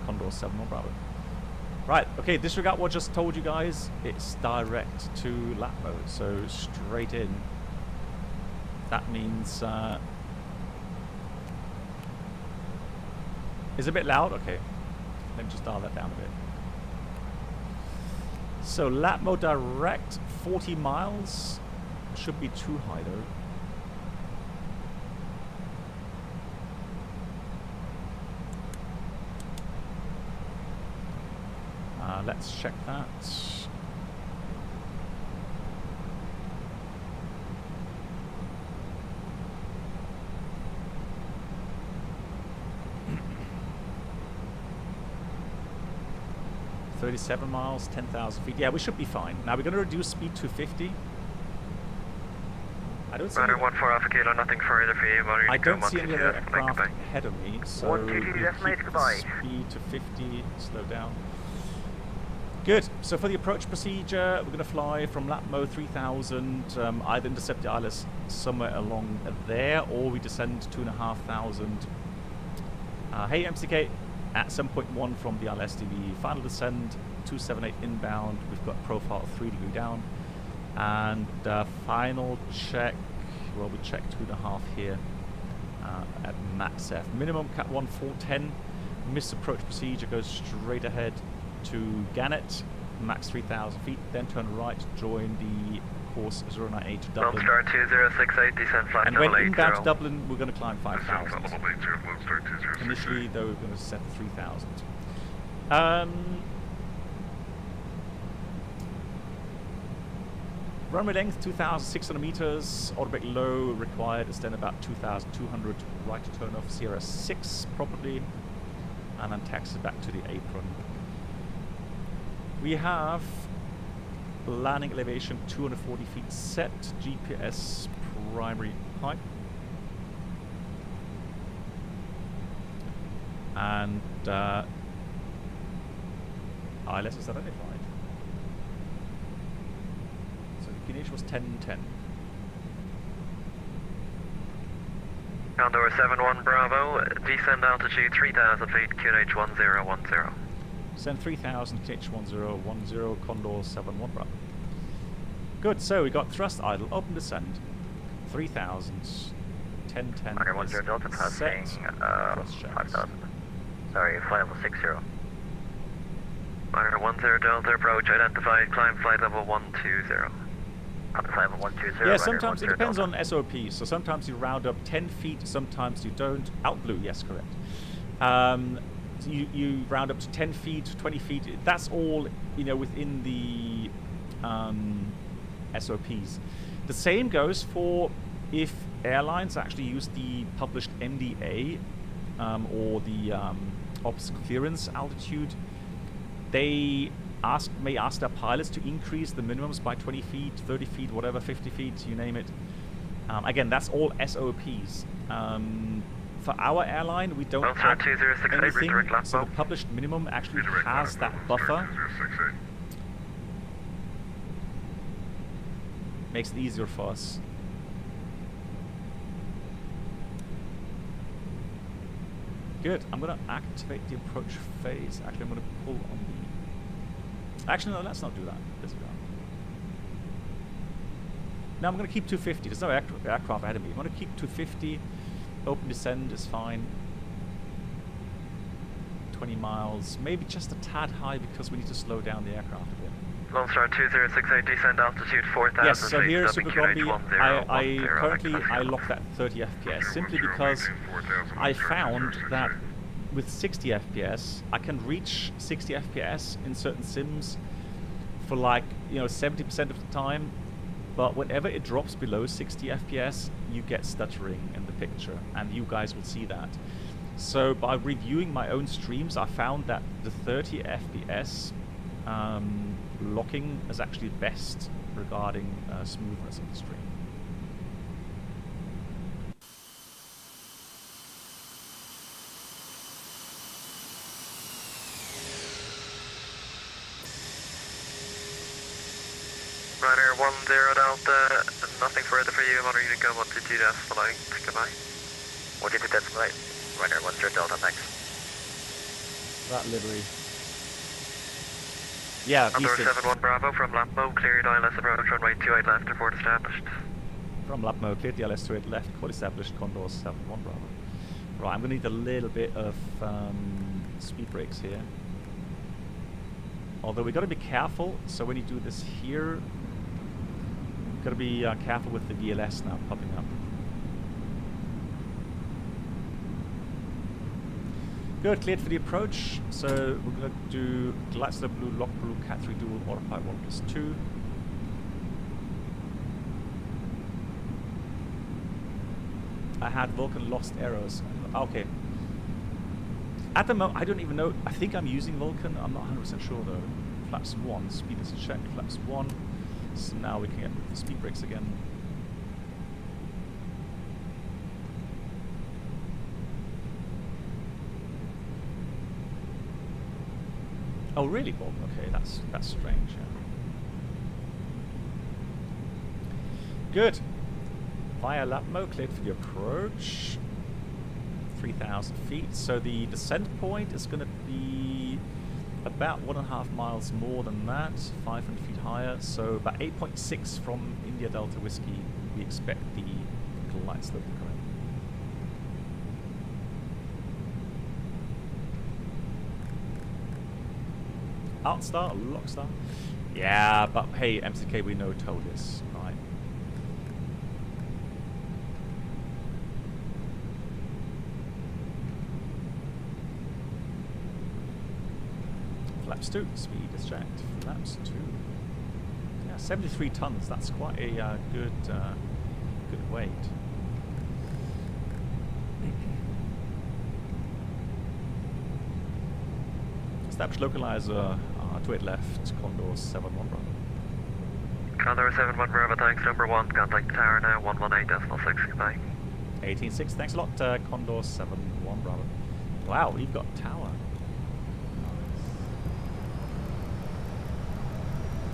Condor 71 Bravo. Right, okay, disregard what I just told you guys. It's direct to Latmo, so straight in. That means... is it a bit loud? Okay, let me just dial that down a bit. So Latmo direct, 40 miles. Should be too high though. Let's check that. $37 miles, 10,000 feet. Yeah, we should be fine. Now we're going to reduce speed to 50. I don't see. Ryanair 14 Alpha Kilo, nothing further for you. I don't see any other aircraft ahead of me, so we'll keep the speed to 50. Slow down. Good. So for the approach procedure, we're going to fly from Latmo 3000, either intercept the ILS somewhere along there, or we descend 2,500. Hey MCK, at 7.1 from the LSTV. Final descent, 278 inbound. We've got profile 3 degree down. And final check, well, we checked 2.5 here at max F. Minimum Cat 1 410. Missed approach procedure, goes straight ahead to Gannet, max 3,000 feet, then turn right, join the course 098 to Dublin. Lone Star 2068, descend flight And level when 80. inbound to Dublin, we're going to climb 5,000. Level 80, Lone Star 2068. Initially, though, we're going to set 3,000. Runway length 2,600 meters, autobrake low required, extend about 2,200, right to turn off Sierra 6 probably, and then taxi back to the apron. We have landing elevation 240 feet set, GPS primary height, and ILS is identified. Initial was 1010. Condor 71 Bravo, descend altitude 3,000 feet, QNH 1010. Send 3,000, QNH 1010, Condor 71 Bravo. Good, so we got thrust idle, open descent, 3,000, 1010. Runner 10 Delta passing, 5,000. Sorry, flight level 60. Runner 10 Delta approach identified, climb flight level 120. Yeah, sometimes it depends on SOP. So sometimes you round up 10 feet, sometimes you don't. Out blue, yes, correct. You round up to 10 feet, 20 feet. That's all, you know, within the SOPs. The same goes for if airlines actually use the published MDA or the obstacle clearance altitude. They may ask their pilots to increase the minimums by 20 feet, 30 feet, whatever, 50 feet, you name it. Again, that's all SOPs. For our airline, we don't have anything, so the published minimum actually has that buffer. Makes it easier for us. Good, I'm going to activate the approach phase. Actually, I'm going to pull on the... Actually, no, let's not do that. Let's do that. Now I'm going to keep 250. There's no aircraft ahead of me. I'm going to keep 250. Open descent is fine. 20 miles. Maybe just a tad high because we need to slow down the aircraft a bit. Lone Star 2068, descend altitude 4,000 yes, so feet, here, Super Combi, I lock that 30 FPS simply because I found that with 60 FPS, I can reach 60 FPS in certain sims for like, 70% of the time. But whenever it drops below 60 FPS, you get stuttering in the picture, and you guys will see that. So by reviewing my own streams, I found that the 30 FPS locking is actually best regarding smoothness of the stream. Runner 10 Delta, nothing further for you. Runner unit go 122 decimal 8. Goodbye. 122 decimal 8. Runner 10 Delta, thanks. That livery. Yeah, Condor 71 Bravo from Lambo, cleared ILS approach runway 28 left, report established. From Lambo, cleared the ILS 28 left, call established, Condor 71 Bravo. Right, I'm going to need a little bit of speed brakes here. Although we've got to be careful, so when you do this here, got to be careful with the VLS now popping up. Good, cleared for the approach. So we're going to do Duesseldorf Blue, Lock Blue, Cat 3 Dual, Autopilot 1+2. I had Vulcan lost arrows. Okay. At the moment, I don't even know. I think I'm using Vulcan. I'm not 100% sure though. Flaps 1, speed is checked. Flaps 1. So now we can get the speed brakes again. Oh really, Bob? Okay, that's strange. Yeah. Good. Via lap mode, cleared for the approach. 3,000 feet. So the descent point is going to be about 1.5 miles more than that, 500 feet higher. So about 8.6 from India Delta Whiskey, we expect the light slope to come in. Outstar, Lockstar. Yeah, but hey, MCK, we know Toliss, right? Flaps 2, speed is checked. Flaps 2. Yeah, 73 tons. That's quite a good weight. Establish localizer, 28 left, Condor 71 Bravo. Condor 71 Bravo, thanks. Number 1, contact the tower now, 118.6, goodbye. 18.6, thanks a lot, Condor 71 Bravo. Wow, we've got tower.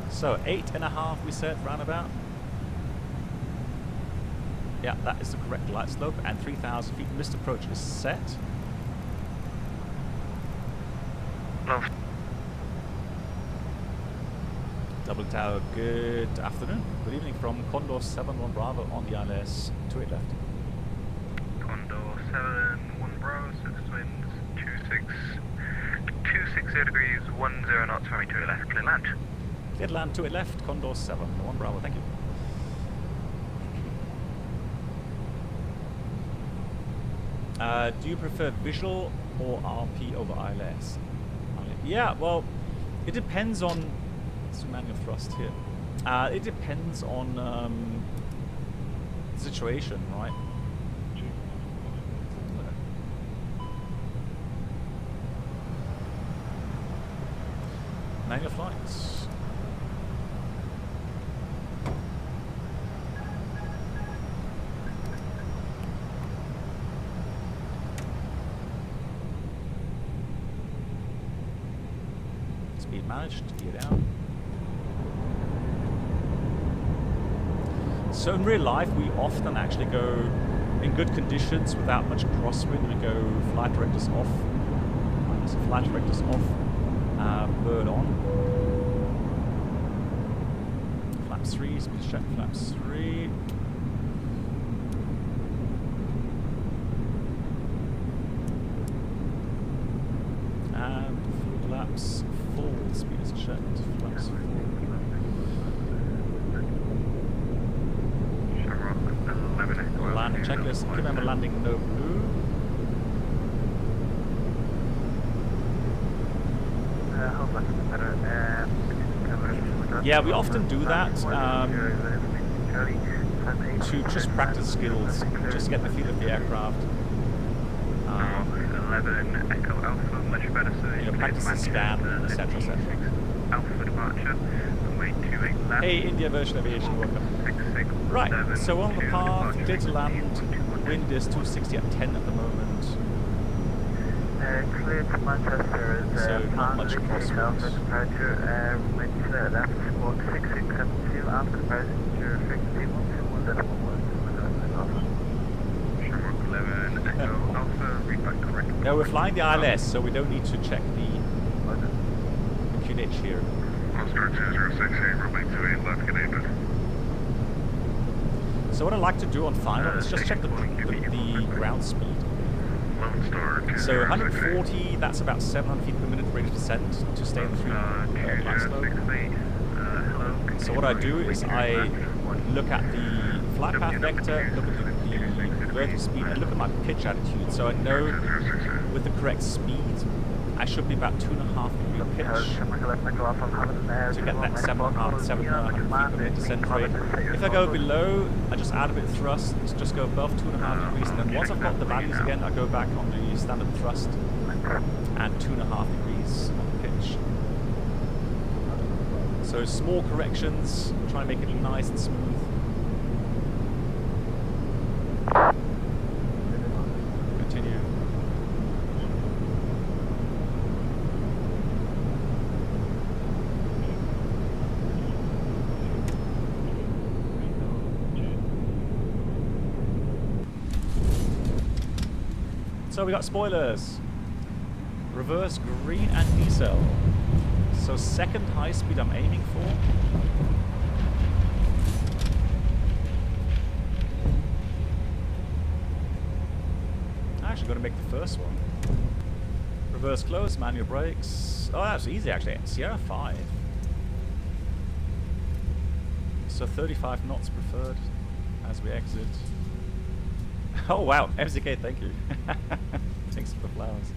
So 8.5 we said, roundabout. Yeah, that is the correct light slope, and 3,000 feet missed approach is set. Hello. Dublin Tower, good afternoon. Good evening from Condor 71 Bravo on the ILS, 28 left. Condor 71 Bravo, 6 winds, 260 degrees, 10 knots, for me to left, clear land. Cleared land, 28 left, Condor 71 Bravo, thank you. Do you prefer visual or RP over ILS? Yeah, well, it depends on... It's a manual thrust here. It depends on the situation, right? Manual flights. Speed managed, gear down. So in real life, we often actually go in good conditions without much crosswind. We go flight directors off, minus flight directors off, bird on. Flaps 3, speed check, flaps 3. And flaps full, speed is checked, flaps full. Landing checklist, remember landing no blue. Yeah, we often do that to just practice skills, just get the feel of the aircraft. 11 Echo Alpha, much better, so you know, practice the scan, etc., etc. Alpha departure, runway 28 left. Hey, India version aviation, welcome. Right, so on the path, clear to land, wind is 260 at 10 at the moment. Clear to Manchester is so not much crosswind. Departure, wind left, squawk 6672, after passenger frequency 121.1. Shamrock 11 Echo Alpha, read back correct. No, we're flying the ILS, so we don't need to check the QNH here. Oscar 2068, runway 28 left, connected. So what I like to do on final is just check the ground speed. So 140, that's about 700 feet per minute rate of descent to stay in the flight slope. So what I do is I look at the flight path vector, look at the vertical speed, and look at my pitch attitude. So I know with the correct speed, I should be about 2.5 degree pitch to get that 700 feet per minute descent rate. If I go below, I just add a bit of thrust, just go above 2.5 degrees, and then once I've got the values again, I go back on the standard thrust and 2.5 degrees on the pitch. So small corrections, try and make it nice and smooth. Continue. So we got spoilers. Reverse green and decel. So second high speed I'm aiming for. I'm actually going to make the first one. Reverse close, manual brakes. Oh, that's easy actually. Sierra 5. So 35 knots preferred as we exit. Oh wow, MCK, thank you. Thanks for the flowers.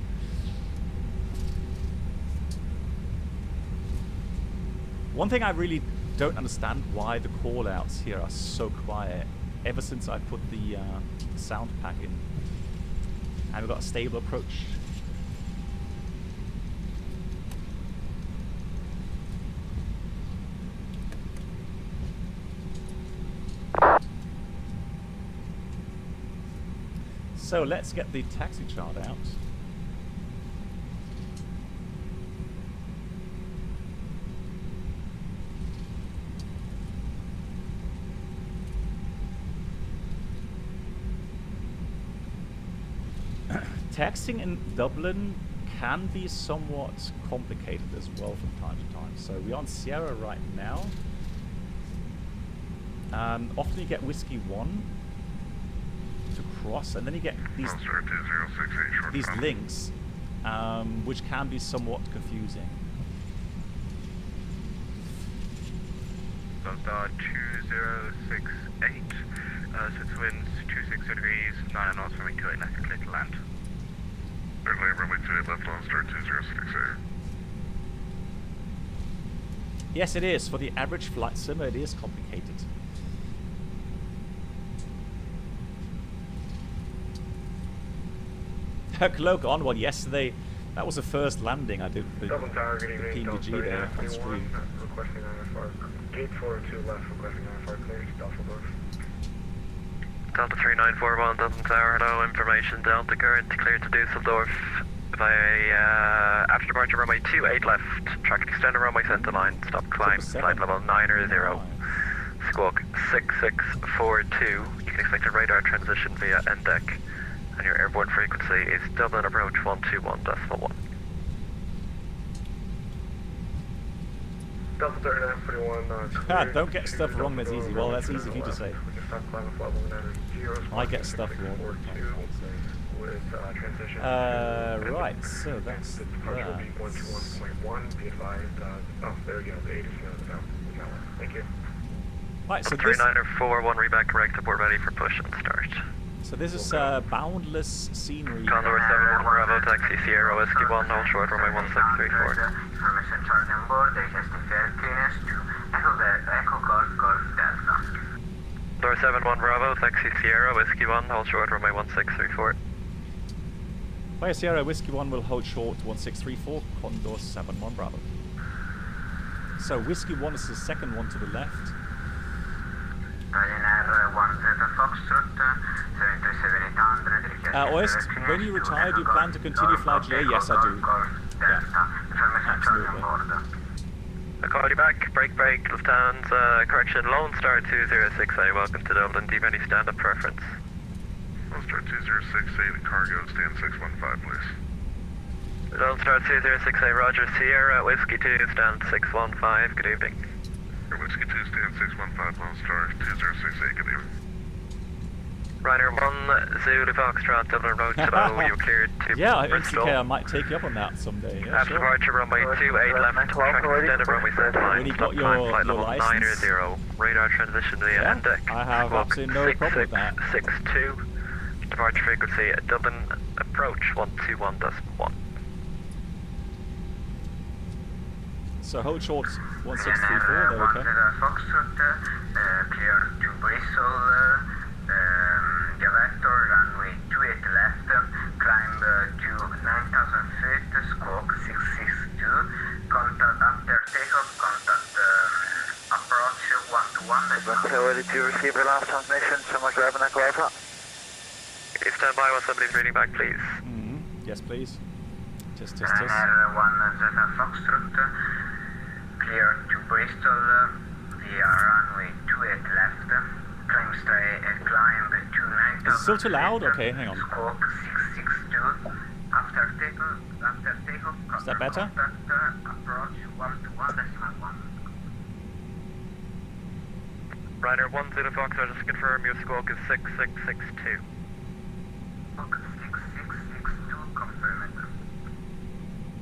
One thing I really don't understand why the call-outs here are so quiet ever since I put the sound pack in. And we've got a stable approach. So let's get the taxi chart out. Taxiing in Dublin can be somewhat complicated as well from time to time. So we're on Sierra right now. Often you get Whiskey 1 to cross, and then you get these links, which can be somewhat confusing. Delta 2068, six winds, 26 degrees, 9 knots from 28 left, clear to land. Airline runway 28 left on start 2068. Yes, it is. For the average flight sim, it is complicated. Cloak on one yesterday. That was the first landing I did with the PNG there on stream. Requesting IFR. Gate 402 left, requesting IFR clearance, Duesseldorf. Delta 3941, Dublin Tower, hello, information, Delta current cleared to Duesseldorf via after departure runway 28 left, traffic extended runway center line, stop climb, flight level 90, squawk 6642, you can expect a radar transition via end deck, and your airborne frequency is Dublin approach 121.1. Delta 3941, Don't get stuff wrong that's easy. Well, that's easy for you to say. I get stuff wrong. Right, so that's that. Thank you. Right, so this... 3941, reback correct, aboard ready for push and start. So this is boundless scenery. Condor 71 Bravo, taxi Sierra Whiskey 1, hold short, runway 1634. Information charting on board, adjusting fare clearance to Echo Golf Golf Delta. Condor 71 Bravo, taxi Sierra Whiskey 1, hold short, runway 1634. Via Sierra Whiskey 1 will hold short 1634, Condor 71 Bravo. So Whiskey 1 is the second one to the left. Ryanair 10 Foxtrot, 737-800. Oist, when you retire, do you plan to continue flight GA? Yes, I do. Yeah, absolutely. I call you back, break, Lufthansa, correction, Lone Star 206A, welcome to Dublin, do you have any stand-up preference? Lone Star 2068, cargo, stand 615, please. Lone Star 206A, Roger, Sierra, Whiskey 2, stand 615, good evening. Whiskey 2, stand 615, Lone Star 2068, good evening. Ryanair 1, Zulu Foxtrot, Dublin Road, hello, you're cleared to Yeah, Bristol. MCK, I might take you up on that someday. Yeah, After sure. departure, runway 28 left, track extended runway center line, When you stop got climb, your flight level license? 90, radar transition via Yeah, end deck. I have Squawk absolutely no problem with that. 6662, departure frequency, Dublin approach 121.1. So hold short 1634, there we go. Foxtrot, clear to Bristol, Vector, runway 28 left, climb to 9,000 feet, squawk 662, contact after takeoff, contact approach 121. Ready to receive your last transmission, so much driving Echo Alpha. Please stand by while somebody's reading back, please. Yes, please. Test. Ryanair 10 Foxtrot, clear to Bristol, via runway 28 left, climb to 9,000 Is it still too loud? Okay, hang on. Squawk 662, afternoon. After takeoff, Is that better? contact approach 121.1. Ryder 10 Foxtrot, just to confirm your squawk is 6662. Book 6662, confirmed.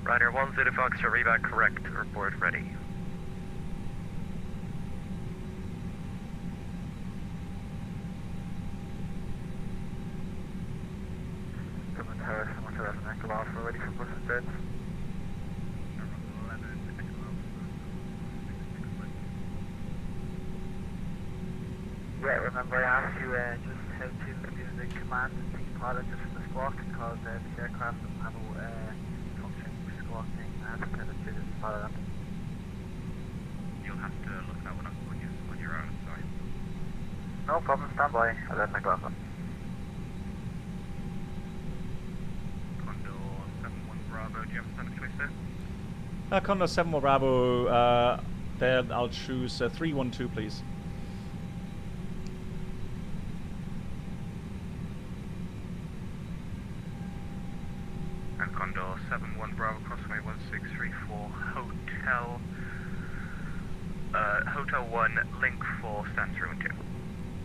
Ryder 10 Foxtrot, reback correct, report ready. Dublin Tower, 11 Echo Alpha, ready for push and start. Yeah, remember I asked you just how to do the command and see pilot just from the squawk, because the aircraft doesn't have a functioning squawk thing. I have to tell it to the pilot. You'll have to look that one up when you're out, sorry. No problem, stand by. 11 Echo Alpha. Condor 71 Bravo, do you have a standard choice there? Condor 7 Bravo, there I'll choose 312 please. And Condor 71 Bravo, crossway 1634, Hotel 1, link 4, stand 312.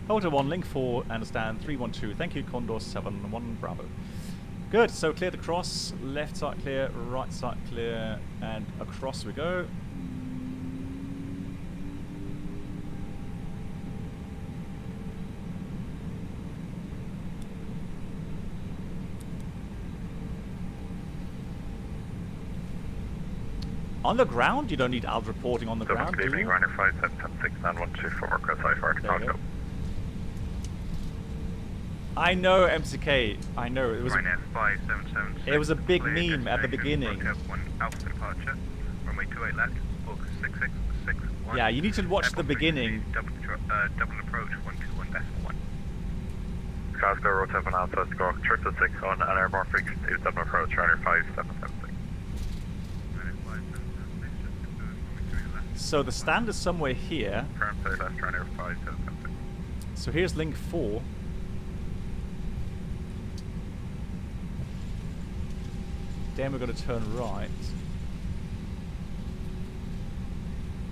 Hotel 1, link 4, understand 312. Thank you, Condor 7-1 Bravo. Good, so cleared across, left side clear, right side clear, and across we go. On the ground, you don't need alt reporting on the ground, do you? Ryder 5776 912 for work outside for There you go. I know MCK, I know, it was Ryanair 5776. it was a big clear meme at the destination, beginning. Hotel 1 Alpha departure, runway 28 left, book 6661. Yeah, you need to watch the beginning. Dublin approach 121.1. Glasgow, road 7 Alpha, squawk, trip to 61 and airborne frequency to Dublin approach, Ryder 5776. So the stand is somewhere here. Current play left, Ryder 5776. So here's link 4. Then we're going to turn right.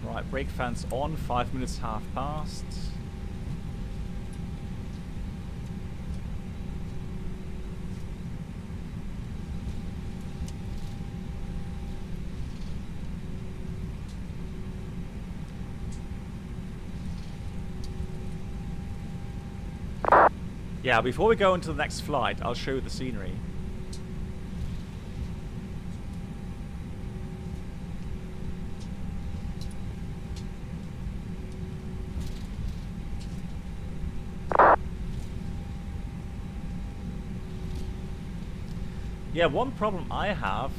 Right, brake fans on, 5 minutes half past. Yeah, before we go into the next flight, I'll show you the scenery. Yeah, one problem I have,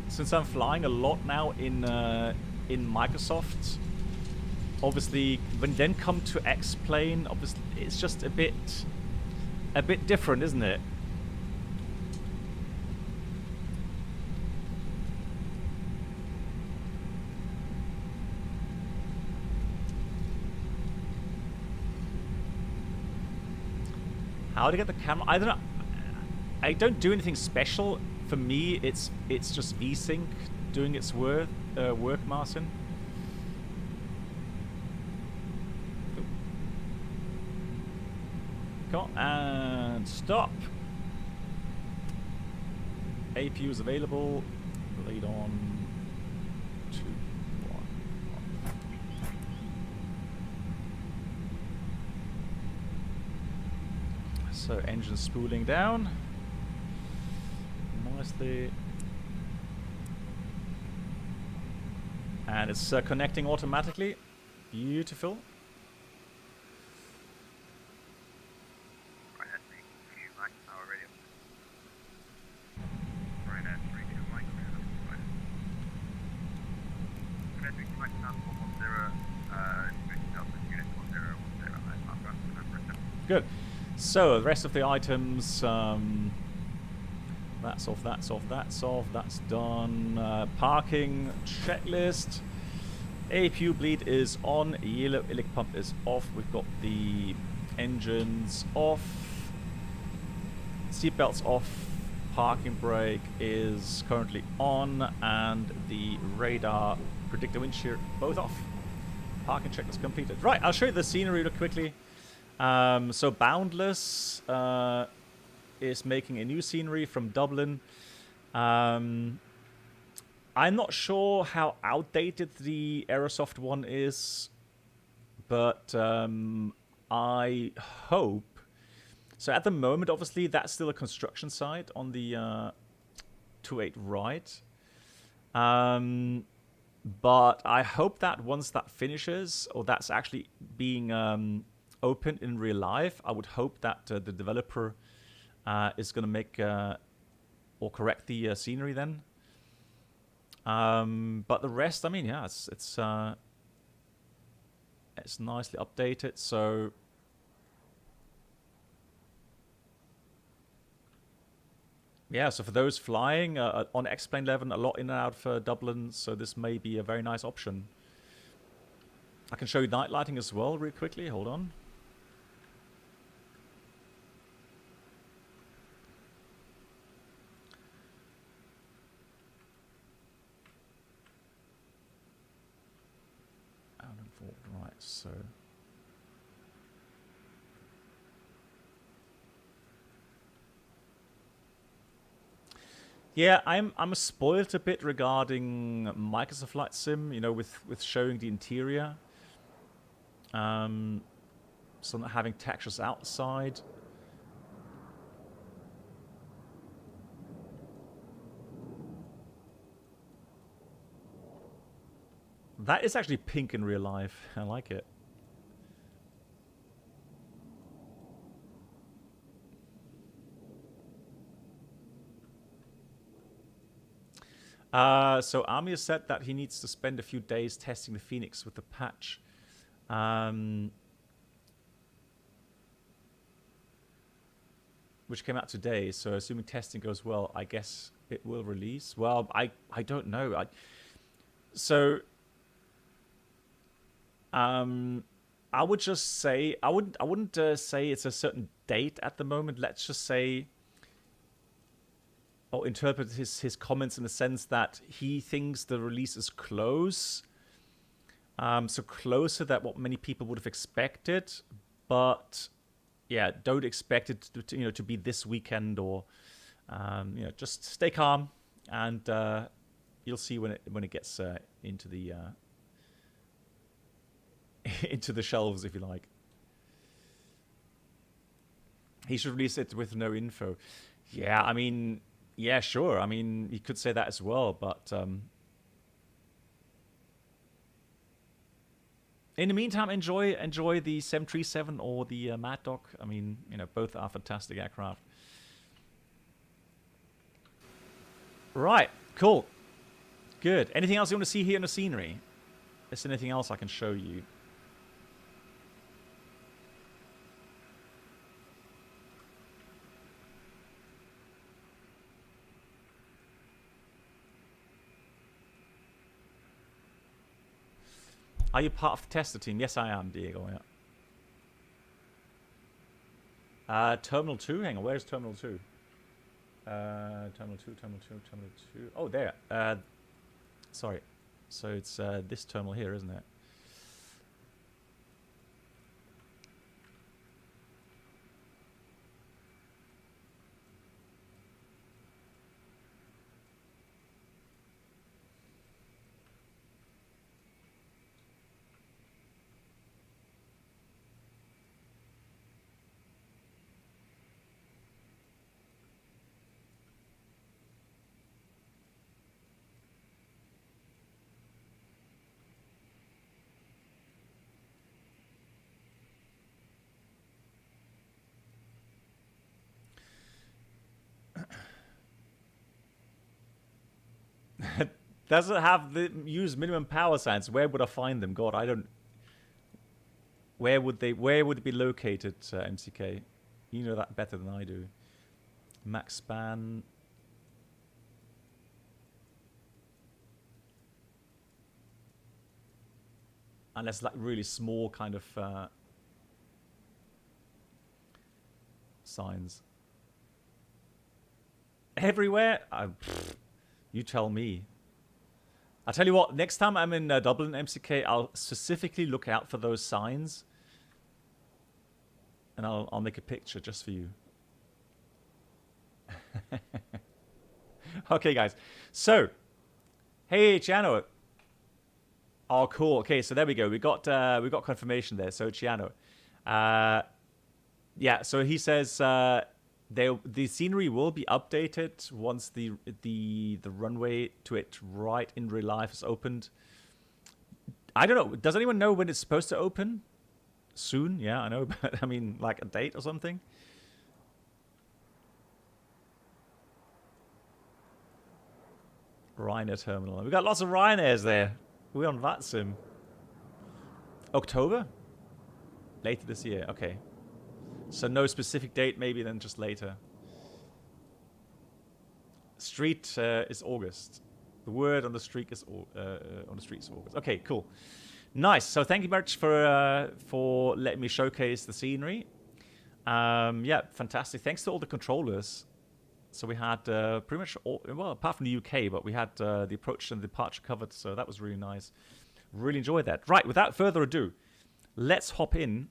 since I'm flying a lot now in Microsoft, obviously when you then come to X-Plane, obviously it's just a bit different, isn't it? How to get the camera? I don't know. I don't do anything special. For me, it's just VSync doing its work, Martin. Come on, and stop. APU is available. Lead on 2, 1. So engine spooling down nicely, and it's connecting automatically. Beautiful. Good. So the rest of the items, that's off, that's off, that's off, that's done. Parking checklist. APU bleed is on, yellow ilic pump is off. We've got the engines off, seatbelts off, parking brake is currently on, and the radar predictor wind shear both off. Parking check is completed. Right, I'll show you the scenery real quickly. So Boundless is making a new scenery from Dublin. I'm not sure how outdated the Aerosoft one is, but I hope... So at the moment, obviously, that's still a construction site on the 28 right. But I hope that once that finishes, or that's actually being opened in real life, I would hope that the developer is going to make or correct the scenery then. But the rest, I mean, yeah, it's nicely updated. So yeah, so for those flying on XP11, a lot in and out for Dublin, so this may be a very nice option. I can show you night lighting as well, real quickly. Hold on. Out and forward, right, so... Yeah, I'm spoiled a bit regarding Microsoft Flight Sim, you know, with showing the interior. So not having textures outside. That is actually pink in real life. I like it. So Amir said that he needs to spend a few days testing the Phoenix with the patch. Which came out today, so assuming testing goes well, I guess it will release. Well, I don't know. I would just say I wouldn't say it's a certain date at the moment. Let's just say, or interpret his comments in the sense that he thinks the release is close. So closer than what many people would have expected, but yeah, don't expect it to be this weekend, or just stay calm, and you'll see when it gets into the into the shelves, if you like. He should release it with no info. Yeah, I mean, yeah, sure. I mean, you could say that as well, but in the meantime, enjoy the 737 or the Mad Dog. I mean, both are fantastic aircraft. Right, cool, good. Anything else you want to see here in the scenery? Is there anything else I can show you? Are you part of the tester team? Yes, I am, Diego. Yeah. Terminal 2? Hang on, where's Terminal 2? Terminal 2. Oh, there. Sorry. So it's this terminal here, isn't it? Doesn't have the use minimum power signs. Where would I find them? God, I don't. Where would it be located, MCK? You know that better than I do. Max span. Unless like really small kind of signs. Everywhere? You tell me. I'll tell you what, next time I'm in Dublin, MCK, I'll specifically look out for those signs. And I'll make a picture just for you. Okay, guys. So, hey, Chiano. Oh, cool. Okay, so there we go. We got confirmation there. So, Chiano. Yeah, so he says the scenery will be updated once the runway to it right in real life is opened. I don't know. Does anyone know when it's supposed to open? Soon? Yeah, I know. But I mean, like a date or something? Ryanair terminal. We got lots of Ryanairs there. We're on VATSIM. October? Later this year. Okay. So no specific date, maybe then just later. Street is August. The word on the street is August. Okay, cool. Nice. So thank you very much for letting me showcase the scenery. Yeah, fantastic. Thanks to all the controllers. So we had pretty much all, well, apart from the UK, but we had the approach and departure covered. So that was really nice. Really enjoyed that. Right, without further ado, let's hop in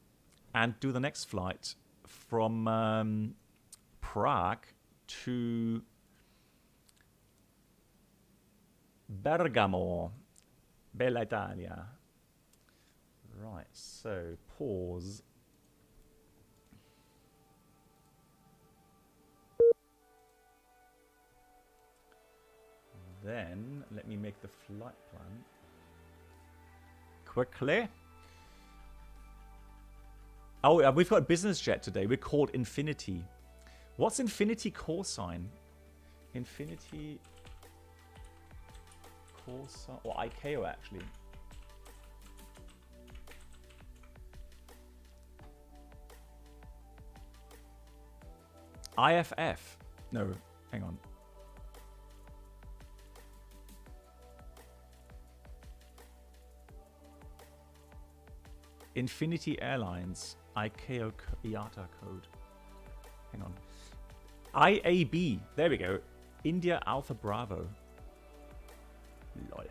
and do the next flight from Prague to Bergamo, Bella Italia. Right, so pause. Then let me make the flight plan quickly. Oh, we've got a business jet today. We're called Infinity. What's Infinity call sign? Infinity call sign, or ICAO actually. IFF. No, hang on. Infinity Airlines, ICAO IATA code. Hang on. IAB, there we go. India Alpha Bravo. Lol.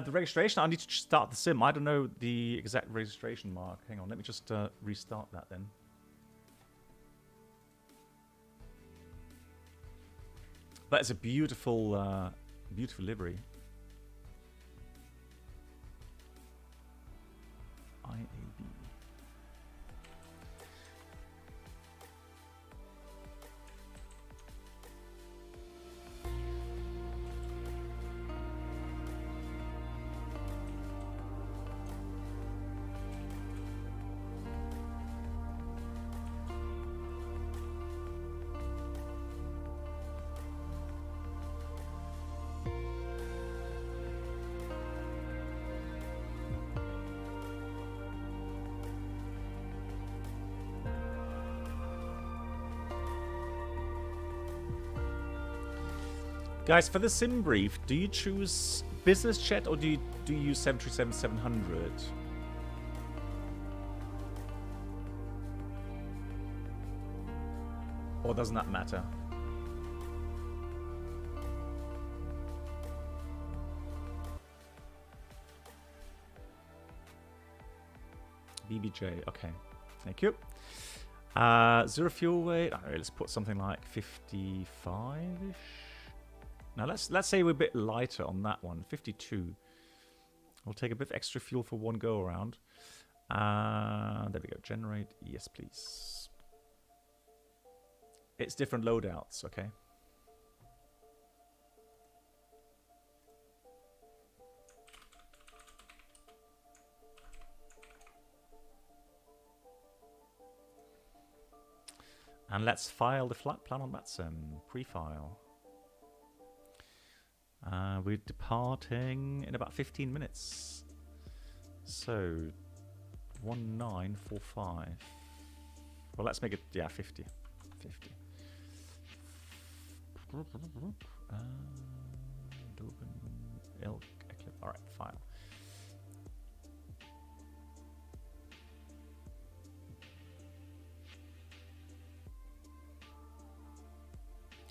The registration, I need to start the sim. I don't know the exact registration mark. Hang on, let me just restart that then. But it's a beautiful, beautiful livery. IAB. Guys, for the sim brief, do you choose business jet or do you use 737-700? Or doesn't that matter? BBJ, okay. Thank you. Zero fuel weight. All right, let's put something like 55-ish. Now let's say we're a bit lighter on that one. 52. We'll take a bit of extra fuel for one go around. There we go. Generate. Yes, please. It's different loadouts, okay? And let's file the flight plan on VATSIM. Pre-file. We're departing in about 15 minutes. So, 1945. Well, let's make it, yeah, 50. 50. Alright, file.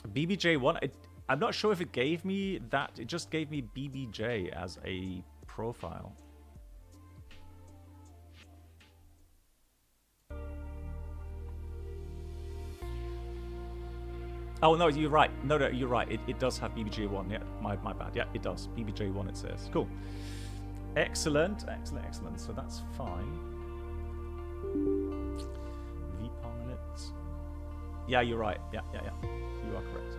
BBJ1, I'm not sure if it gave me that. It just gave me BBJ as a profile. Oh, no, you're right. No, you're right. It does have BBJ1. Yeah, my bad. Yeah, it does. BBJ1, it says. Cool. Excellent. Excellent, excellent. So that's fine. V-pilot. Yeah, you're right. Yeah. You are correct.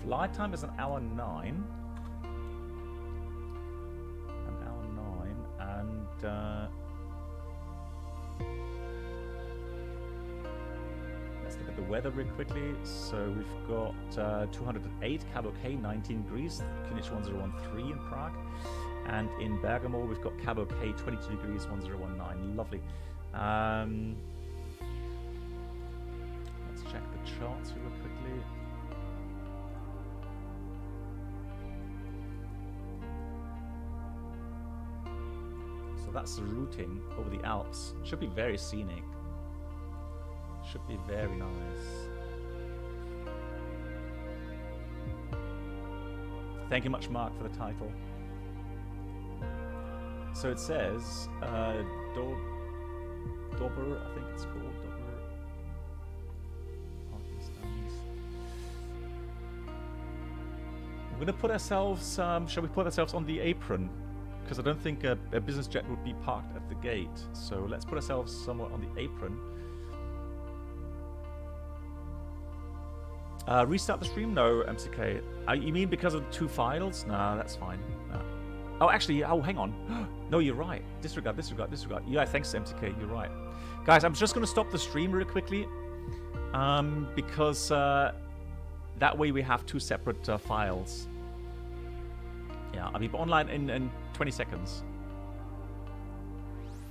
Flight time is an hour 9. An hour 9, and let's look at the weather really quickly. So we've got 208, Cabo K, 19 degrees, Kinich 1013 in Prague, and in Bergamo we've got Cabo K, 22 degrees, 1019. Lovely. Let's check the charts real quickly. So that's the routing over the Alps. Should be very scenic. Should be very nice. Thank you much, Mark, for the title. So it says Dober, I think it's called Dober. Parking stands. We're gonna put ourselves. Shall we put ourselves on the apron? Because I don't think a business jet would be parked at the gate. So let's put ourselves somewhere on the apron. Restart the stream? No, MCK. You mean because of the 2 files? Nah, that's fine. Nah. Oh, actually, oh, hang on. No, you're right. Disregard. Yeah, thanks, MCK. You're right. Guys, I'm just going to stop the stream really quickly. Because that way we have 2 separate files. Yeah, I'll be online in 20 seconds.